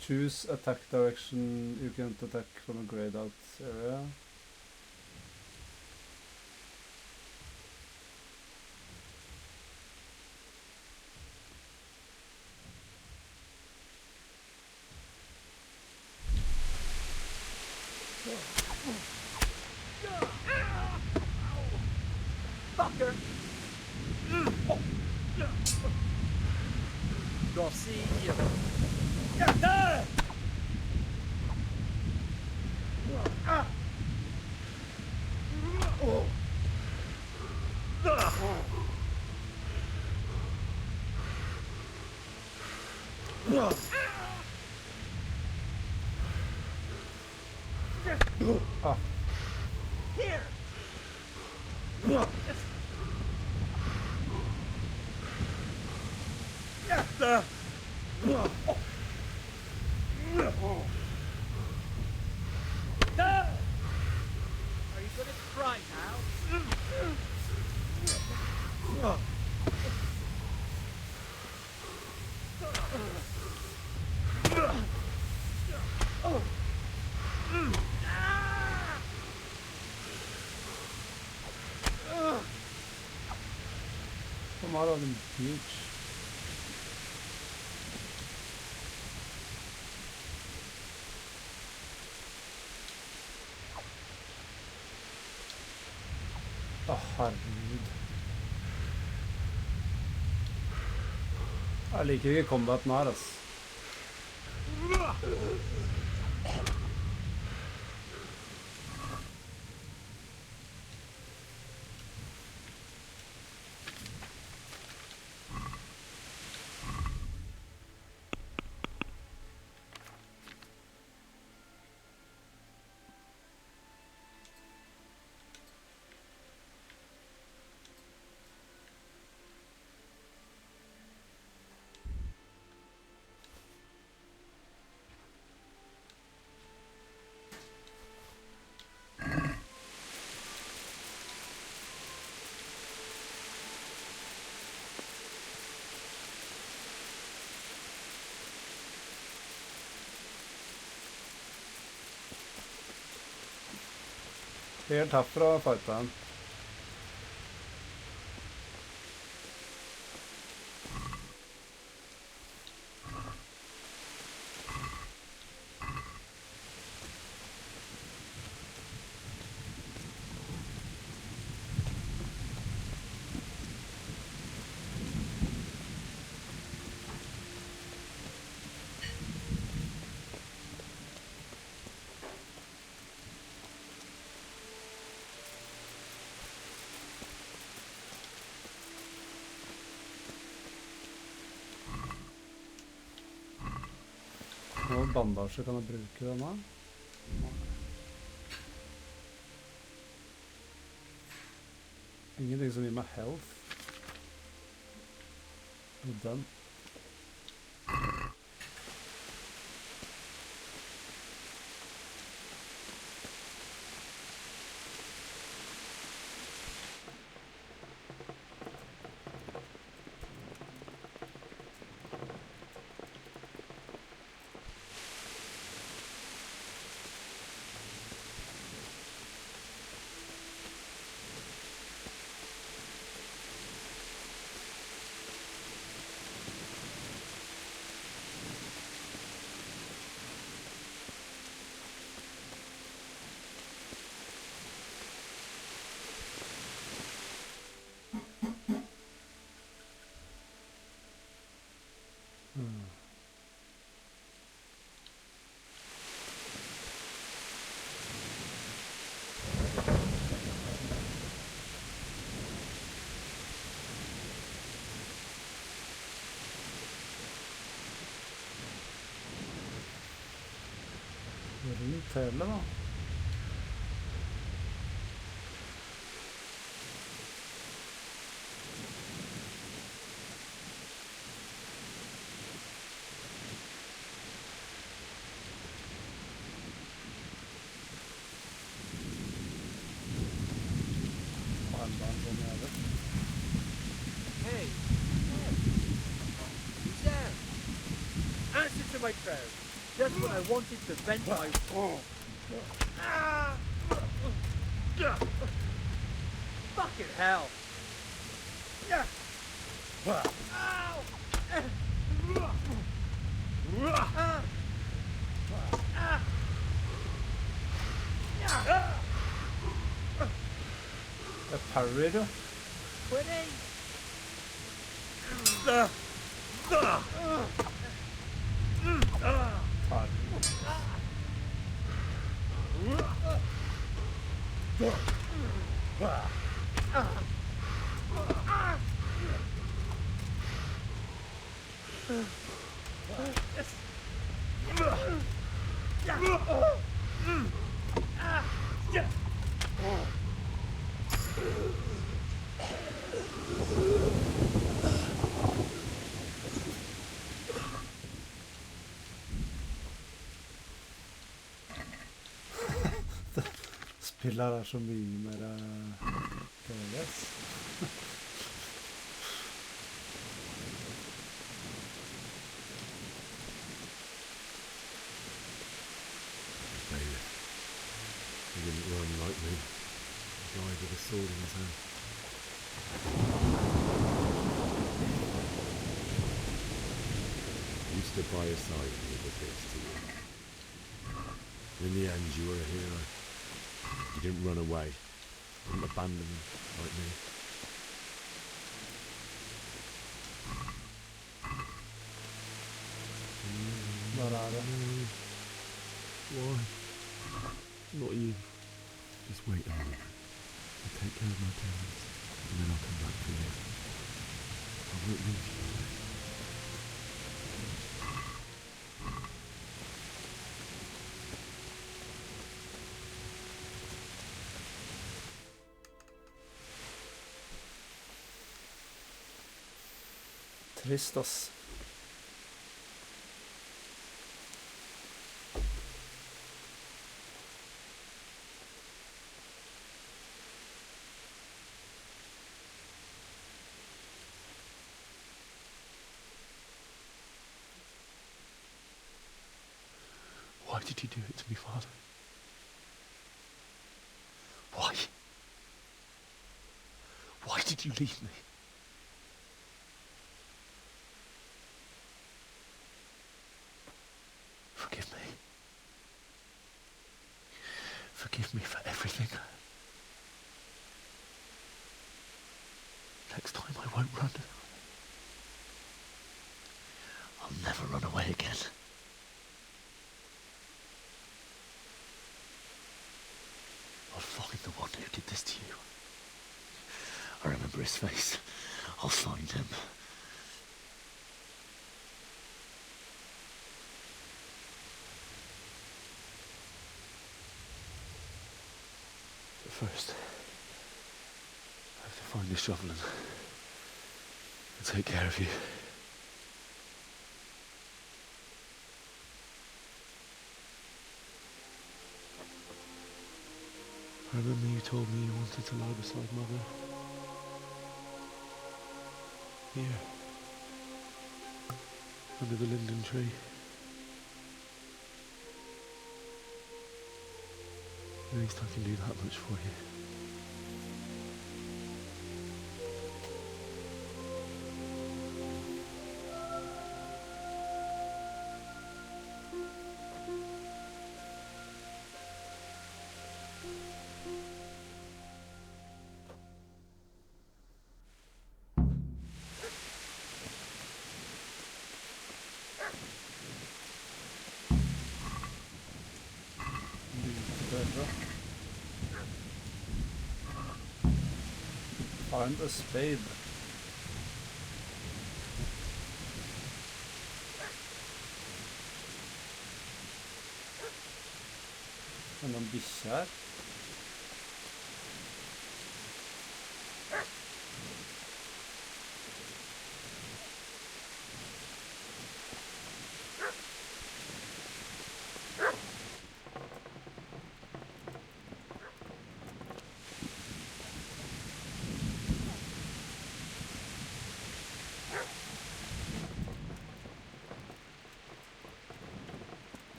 Choose attack direction. You can attack from a grayed out area.
Rossi.
Ah.
Here. Are you gonna try now?
Come out of the beach. Å, herregud. Jeg liker ikke combaten her, ass. Helt herfra fighter han. Noen bandasje kan jeg bruke denne. Ingenting som gir meg health. Og den. Rundt hele da.
Hey, who's there? Answer to my prayers. Just when I wanted to vent my... Ah! Fucking hell! Ow!
Jeg parrier jo.
Quitting!
Spiller er så mye mer PVS.
He didn't run like me. A guy with a sword in his hand. You stood by his side and he did this to you. In the end, you were a hero. You didn't run away. Didn't abandon them like me. Why? Not you. Just wait a moment. I'll take care of my parents, and then I'll come back for you. I won't leave you alone.
Trist, ass.
Why did you do it to me, Father? Why? Why did you leave me? Forgive me. Forgive me for everything. Next time I won't run. I'll never run away again. I'll find the one who did this to you. I remember his face. I'll find him. But first, I have to find this shovel and take care of you. I remember you told me you wanted to lie beside Mother. Here. Under the linden tree. At least I can do that much for you.
Find a spade. En noen bikkje her.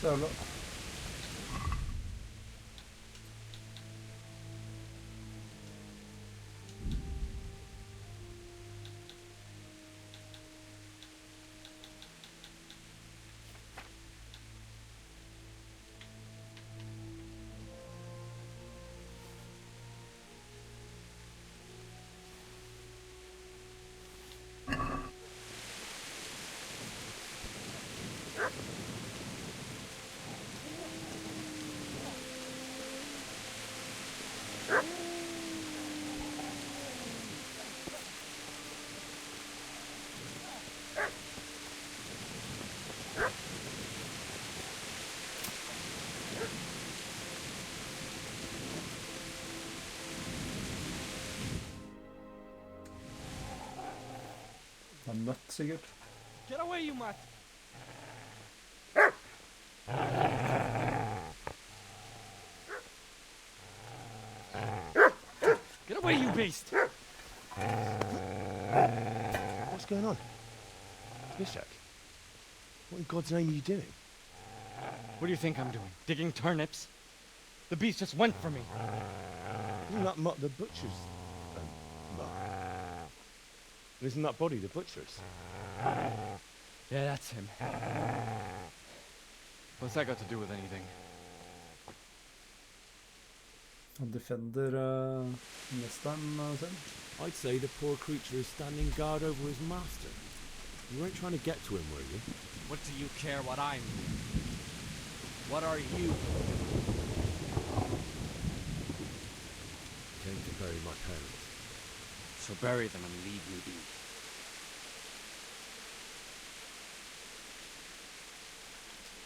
Jävlar. En mött sikkert.
Get away, you mutt! Get away, you beast!
What's going on? Bishak? What in God's name are you doing?
What do you think I'm doing? Digging turnips? The beast just went for me.
Isn't that mutt the butcher's? Mutt? Isn't that body the butcher's?
Yeah, that's him. What's that got to do with anything?
Han defender mesteren sin.
I'd say the poor creature is standing guard over his master. You weren't trying to get to him, were you?
What do you care what I'm doing? What are you?
I came to bury my parents.
So bury them and leave me be.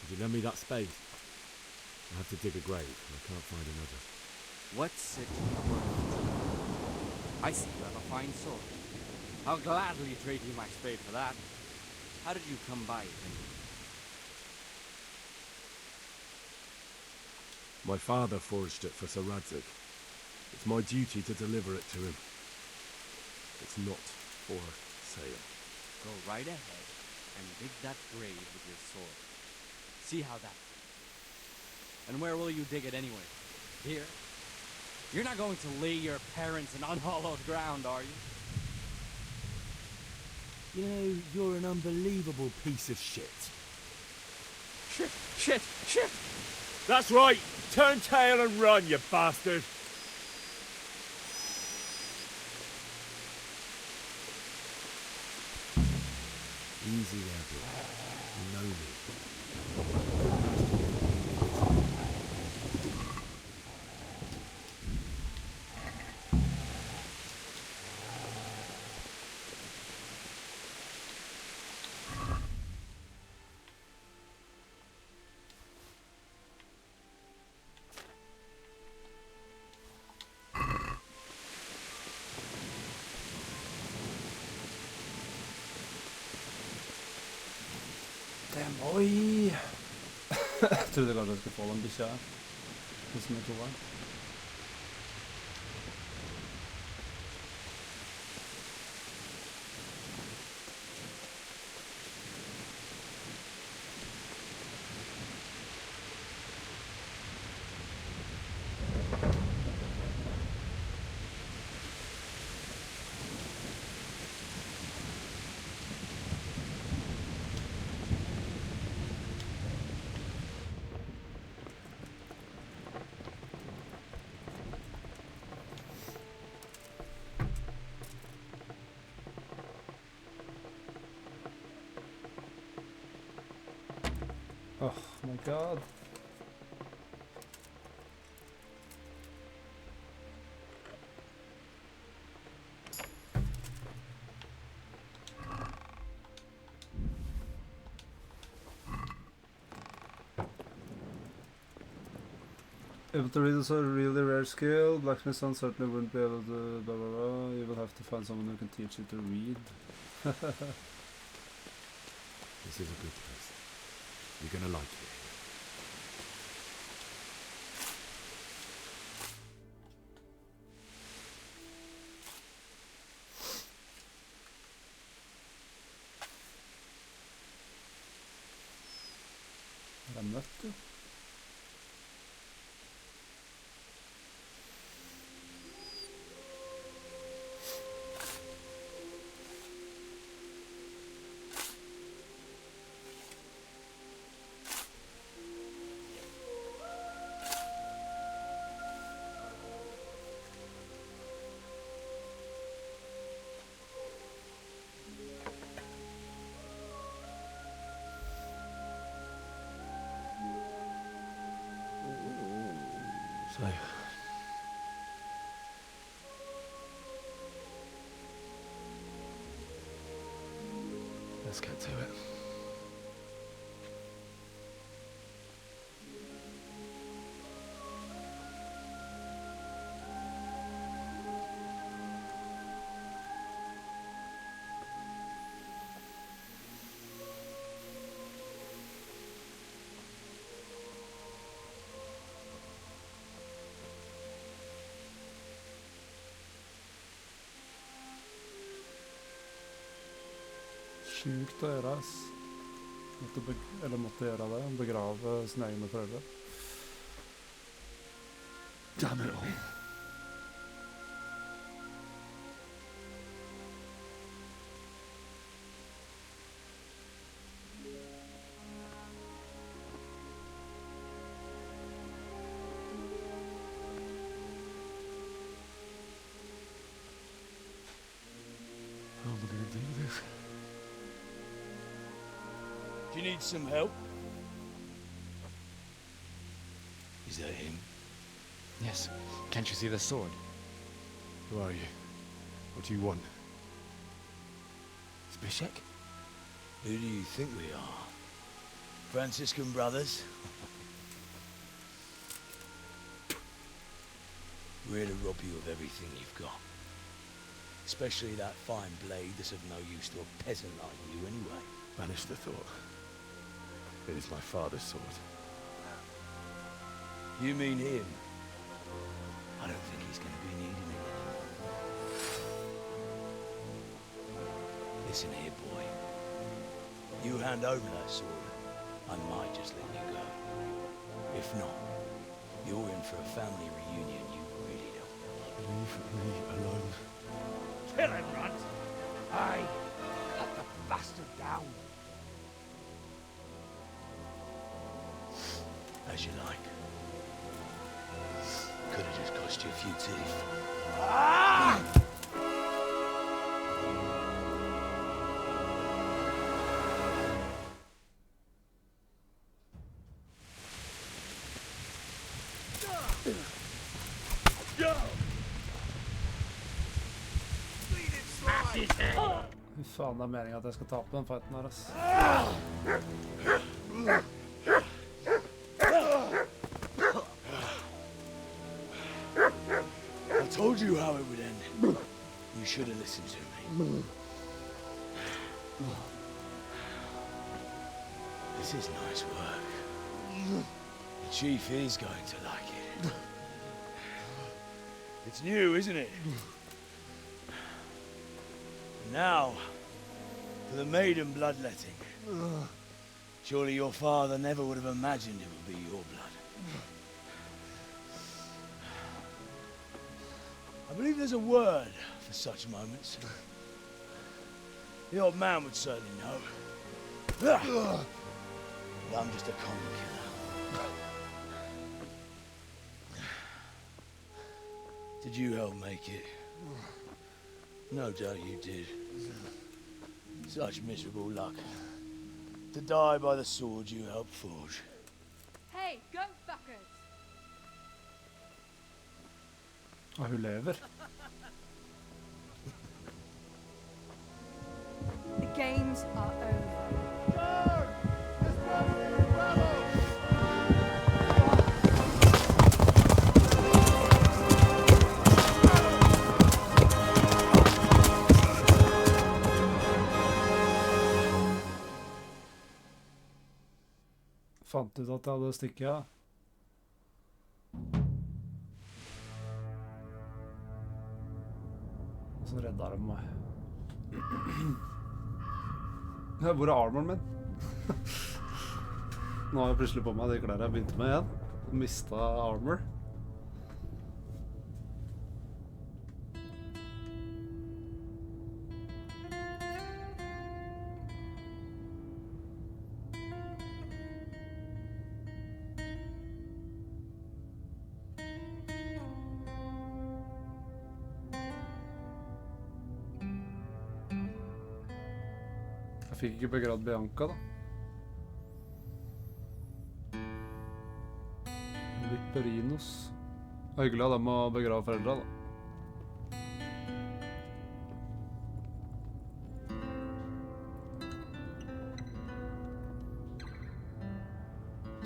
If you lend me that spade, I have to dig a grave, and I can't find another.
What's it worth? I see you have a fine sword. I'll gladly trade you my spade for that. How did you come by it anyway?
My father forged it for Sir Radzig. It's my duty to deliver it to him. It's not for sale.
Go right ahead and dig that grave with your sword. See how that feels. And where will you dig it anyway? Here? You're not going to lay your parents in unhallowed ground, are you?
You know, you're an unbelievable piece of shit.
Shit!
That's right! Turn tail and run, you bastard! Easy there, boy. You know me.
Oi! Jeg trodde kanskje jeg skulle få den bikkja her. Det som jeg tror var. Oh my god. Able to read is a really rare skill. Blacksmith son certainly wouldn't be able to blah blah blah. You will have to find someone who can teach you to read.
This is a good place. You're gonna like it.
Det nøtt, jo.
So, let's get to it.
Sjukt å gjøre, ass. Måtte gjøre det, begrave sine egne foreldre.
Damn it all. How am I going to do this?
Do you need some help? Is that him?
Yes. Can't you see the sword? Who are you? What do you want? Zbyszek?
Who do you think we are? Franciscan brothers? We're here to rob you of everything you've got. Especially that fine blade that's of no use to a peasant like you anyway.
Banish the thought. It is my father's sword.
You mean him? I don't think he's going to be needing it anymore. Listen here, boy. You hand over that sword, I might just let you go. If not, you're in for a family reunion you really don't.
Leave me alone.
Kill him, Runt! Aye, cut the bastard down.
As you like. Could have just cost you a few teeth.
Ah!
Fy faen, det meningen at jeg skal tape den fighten her, ass.
I told you how it would end. You should have listened to me. This is nice work. The chief is going to like it. It's new, isn't it? Now, for the maiden bloodletting. Surely your father never would have imagined it would be your blood. I believe there's a word for such moments. The old man would certainly know. But I'm just a common killer. Did you help make it? No doubt you did. Such miserable luck. To die by the sword you helped forge.
Hey, go fuckers!
Og hun lever.
The games are over.
Fant ut at jeg hadde stikket, ja. Og så redda de meg. Hvor er armoren min? Nå har jeg plutselig på meg de klærne jeg begynte med igjen. Mistet armor. Jeg fikk ikke begravd Bianca da. Viperinos. Hyggelig av dem å begrave foreldre da.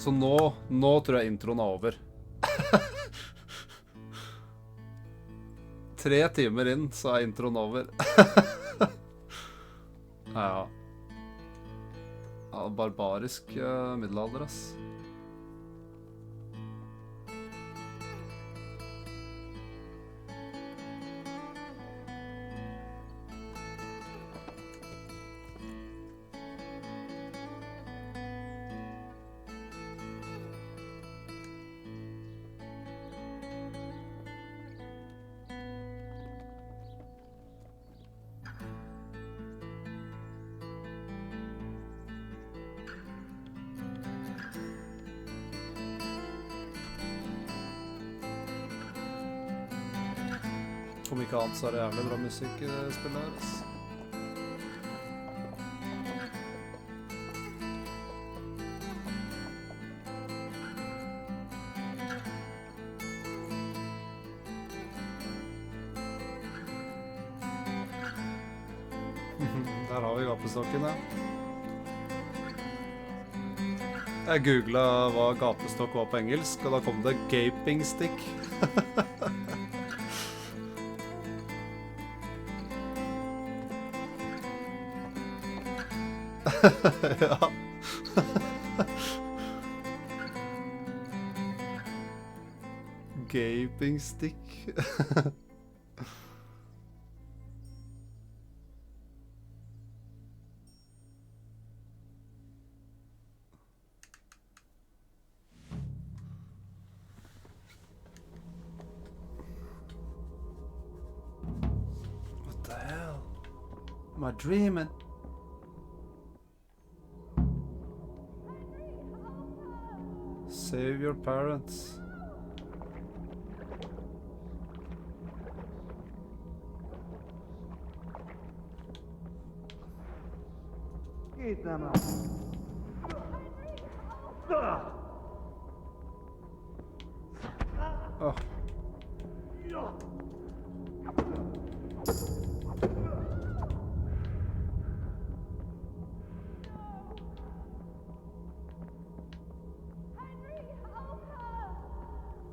Så nå tror jeg introen er over. 3 timer inn, så er introen over. Ja. Ja, barbarisk middelalder, ass. Om ikke annet så er det jævlig bra musikk i det spillet her, ass. Der har vi gapestokken, ja. Jeg googlet hva gapestokk var på engelsk, og da kom det gaping stick. Ja. Gaping stick. What the hell? Am I dreaming? Save your parents.
Get them out.
Oh.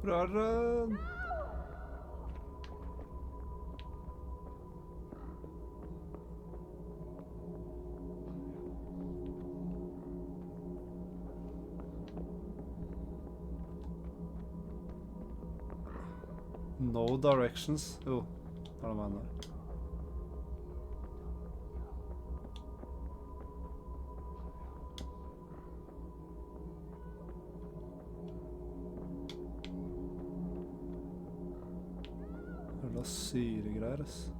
Run. No directions. Jo, der er veien der. Jævla syregreier, ass.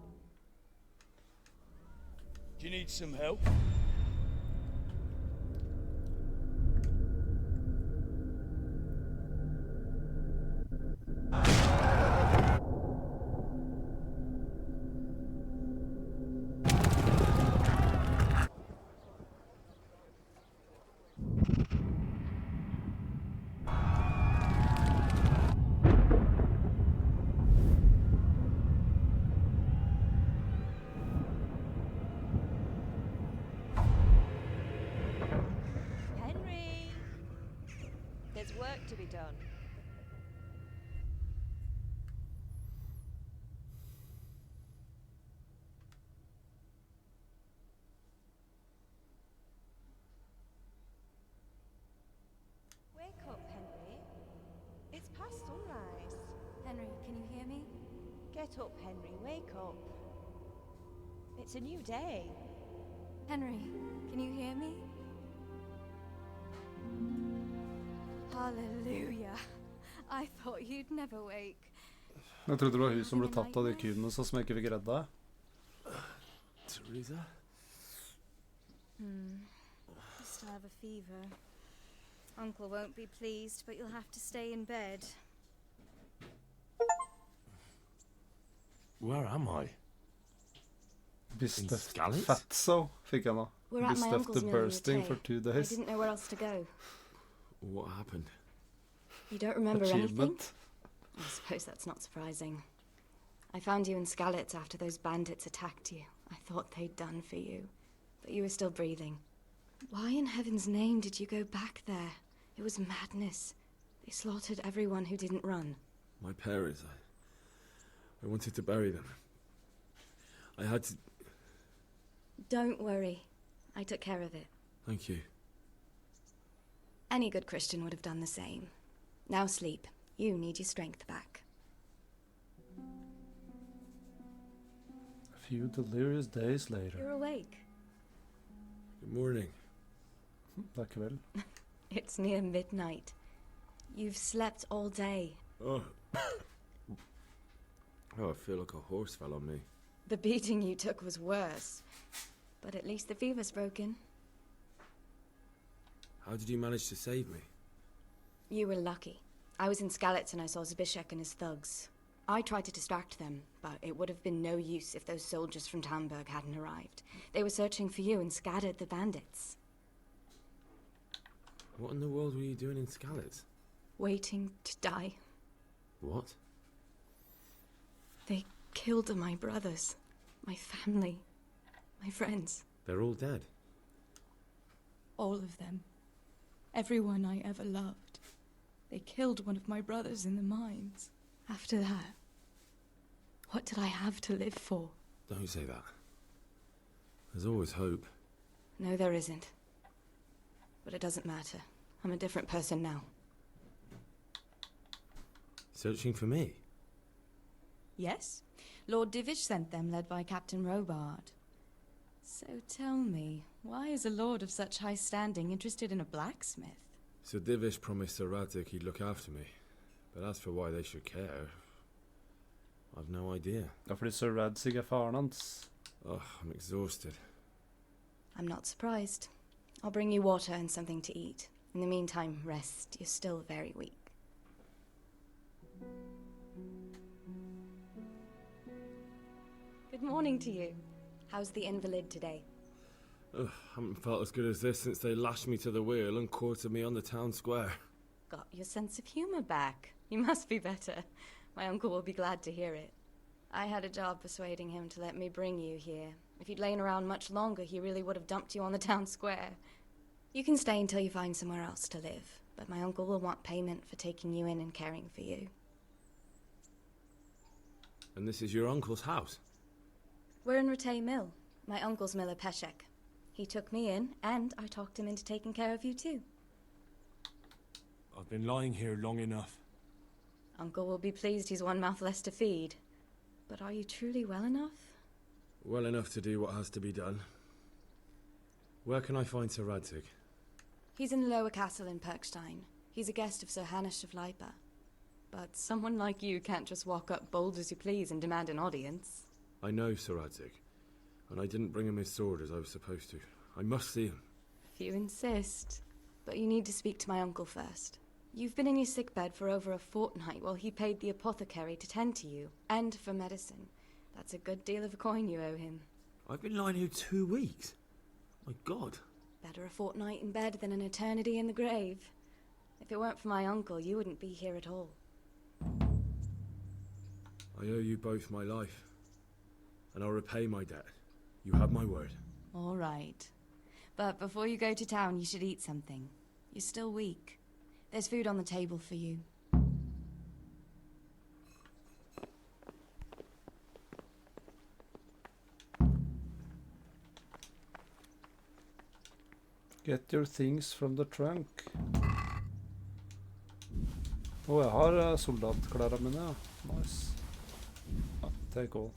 Do you need some help?
There's work to be done. Wake up, Henry. It's past sunrise.
Henry, can you hear me?
Get up, Henry. Wake up. It's a new day.
Henry, can you hear me? Hallelujah. I thought you'd never wake.
Jeg trodde det var hun som ble tatt av de kubene som ikke fikk redda.
Teresa?
You still have a fever. Uncle won't be pleased, but you'll have to stay in bed.
Where am I?
Bistuffed fatso fikk jeg nå.
We're at my uncle's
Bistuffed
mill in
bursting
Rattay.
for 2
I
days.
didn't know where else to go.
What happened?
You don't remember anything?
Achievement.
I suppose that's not surprising. I found you in Skalitz after those bandits attacked you. I thought they'd done for you, but you were still breathing. Why in heaven's name did you go back there? It was madness. They slaughtered everyone who didn't run.
My parents, I wanted to bury them. I had to...
Don't worry. I took care of it.
Thank you.
Any good Christian would have done the same. Now sleep. You need your strength back.
A few delirious days later.
You're awake.
Good morning.
Det er kveld.
It's near midnight. You've slept all day.
Oh. Oh, I feel like a horse fell on me.
The beating you took was worse. But at least the fever's broken.
How did you manage to save me?
You were lucky. I was in Skalitz and I saw Zbyszek and his thugs. I tried to distract them, but it would have been no use if those soldiers from Tamburg hadn't arrived. They were searching for you and scattered the bandits.
What in the world were you doing in Skalitz?
Waiting to die.
What?
They killed my brothers, my family, my friends.
They're all dead.
All of them. Everyone I ever loved. They killed one of my brothers in the mines. After that, what did I have to live for?
Don't say that. There's always hope.
No, there isn't. But it doesn't matter. I'm a different person now.
Searching for me?
Yes. Lord Divish sent them, led by Captain Robard. So tell me, why is a lord of such high standing interested in a blacksmith?
Sir Divish promised Sir Radzig he'd look after me. But as for why they should care, I've no idea.
Ja, fordi Sir Radzig er faren hans.
Oh, I'm exhausted.
I'm not surprised. I'll bring you water and something to eat. In the meantime, rest. You're still very weak. Good morning to you. How's the invalid today?
Ugh, haven't felt as good as this since they lashed me to the wheel and quartered me on the town square.
Got your sense of humor back. You must be better. My uncle will be glad to hear it. I had a job persuading him to let me bring you here. If you'd lain around much longer, he really would have dumped you on the town square. You can stay until you find somewhere else to live, but my uncle will want payment for taking you in and caring for you.
And this is your uncle's house?
We're in Rattay Mill. My uncle's miller Peshek. He took me in, and I talked him into taking care of you too.
I've been lying here long enough.
Uncle will be pleased he's one mouth less to feed. But are you truly well enough?
Well enough to do what has to be done. Where can I find Sir Radzig?
He's in the lower castle in Perkstein. He's a guest of Sir Hanush of Leipa. But someone like you can't just walk up bold as you please and demand an audience.
I know Sir Radzig, and I didn't bring him his sword as I was supposed to. I must see him.
If you insist. But you need to speak to my uncle first. You've been in your sickbed for over a fortnight while he paid the apothecary to tend to you, and for medicine. That's a good deal of coin you owe him.
I've been lying here 2 weeks. My God.
Better a fortnight in bed than an eternity in the grave. If it weren't for my uncle, you wouldn't be here at all.
I owe you both my life, and I'll repay my debt. You have my word.
All right. But before you go to town, you should eat something. You're still weak. There's food on the table for you.
Get your things from the trunk. Jeg har soldatklærne mine, ja. Nice. Take all.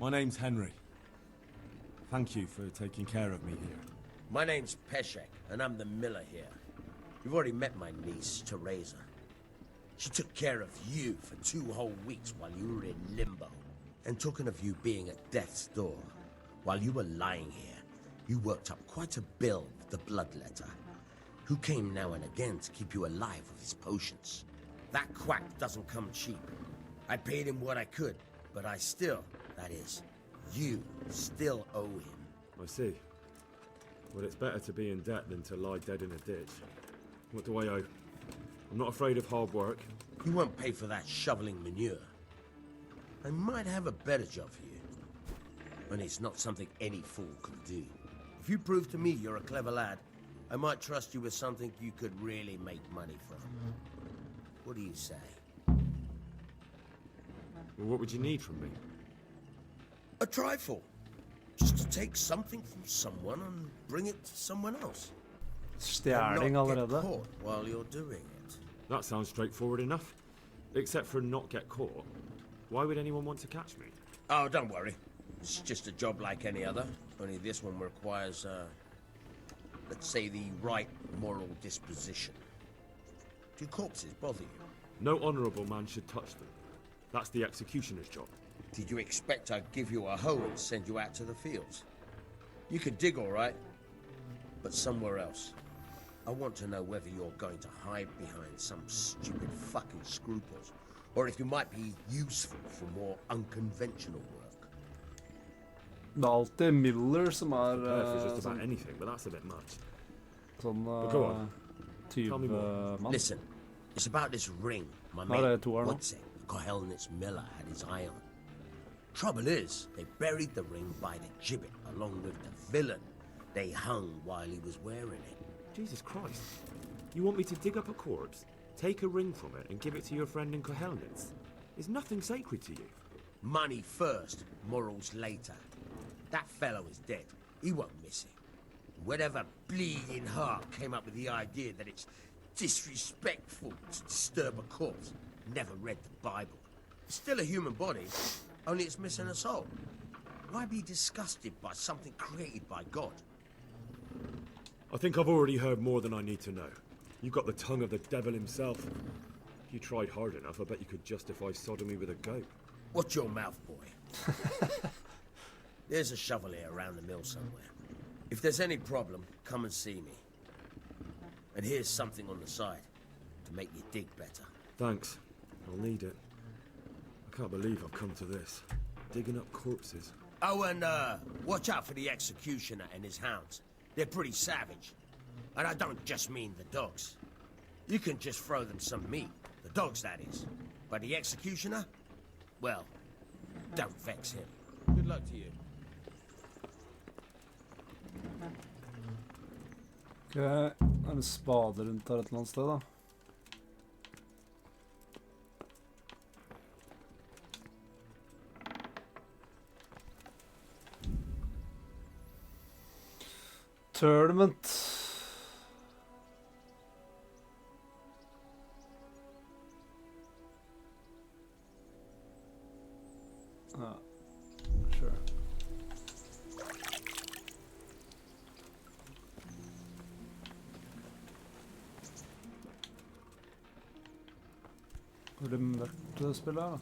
My name's Henry. Thank you for taking care of me here.
My name's Peshek, and I'm the miller here. You've already met my niece, Teresa. She took care of you for 2 whole weeks while you were in limbo. And talking of you being at death's door, while you were lying here, you worked up quite a bill with the bloodletter, who came now and again to keep you alive with his potions. That quack doesn't come cheap. I paid him what I could, but I still, that is, you still owe him.
I see. Well, it's better to be in debt than to lie dead in a ditch. What do I owe? I'm not afraid of hard work.
You won't pay for that shoveling manure. I might have a better job for you. And it's not something any fool can do. If you prove to me you're a clever lad, I might trust you with something you could really make money from. What do you say?
Well, what would you need from me?
A trifle. Just to take something from someone and bring it to someone else.
Stjärning
And not get
allerede.
caught while you're doing it.
That sounds straightforward enough. Except for not get caught. Why would anyone want to catch me?
Oh, don't worry. It's just a job like any other. Only this one requires, let's say, the right moral disposition. Do corpses bother you?
No honourable man should touch them. That's the executioner's job.
Did you expect I'd give you a hoe and send you out to the fields? You can dig all right, but somewhere else. I want to know whether you're going to hide behind some stupid fucking scruples, or if you might be useful for more unconventional work.
Det er alltid Miller som er
For just about
sånn,
anything, but that's a bit much.
sånn
go on. Tell me more.
tyvemann.
Listen, it's about this ring my
Ja, det er
mate
to her nå.
Woodsec, Kohelnitz Miller, had his eye on. Trouble is, they buried the ring by the gibbet along with the villain they hung while he was wearing it.
Jesus Christ. You want me to dig up a corpse, take a ring from it, and give it to your friend in Kohelnitz? Is nothing sacred to you?
Money first, morals later. That fellow is dead. He won't miss it. Whatever bleeding heart came up with the idea that it's disrespectful to disturb a corpse never read the Bible. It's still a human body, only it's missing a soul. Why be disgusted by something created by God?
I think I've already heard more than I need to know. You've got the tongue of the devil himself. If you tried hard enough, I bet you could justify sodomy with a goat.
Watch your mouth, boy. There's a shovel here around the mill somewhere. If there's any problem, come and see me. And here's something on the side to make you dig better.
Thanks. I'll need it. I can't believe I've come to this. Digging up corpses.
Oh, and watch out for the executioner and his hounds. They're pretty savage. And I don't just mean the dogs. You can just throw them some meat. The dogs, that is. But the executioner? Well, don't vex him. Good luck to you.
Ok, er det en spade rundt her et eller annet sted da? Tournament. Ja, sure. Hvor er det mørkt det spillet her da?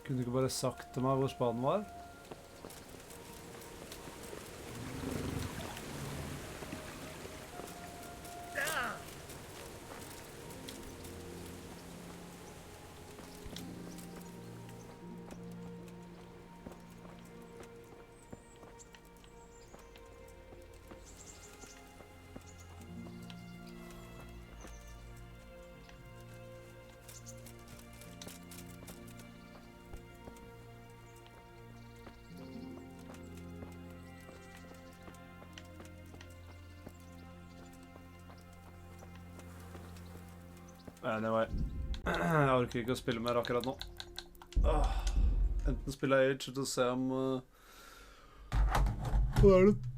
Kunne du ikke bare sagt til meg hvor spaden var? Anyway. Jeg orker ikke å spille mer akkurat nå. Enten spiller jeg Age til å se om... Hva er det?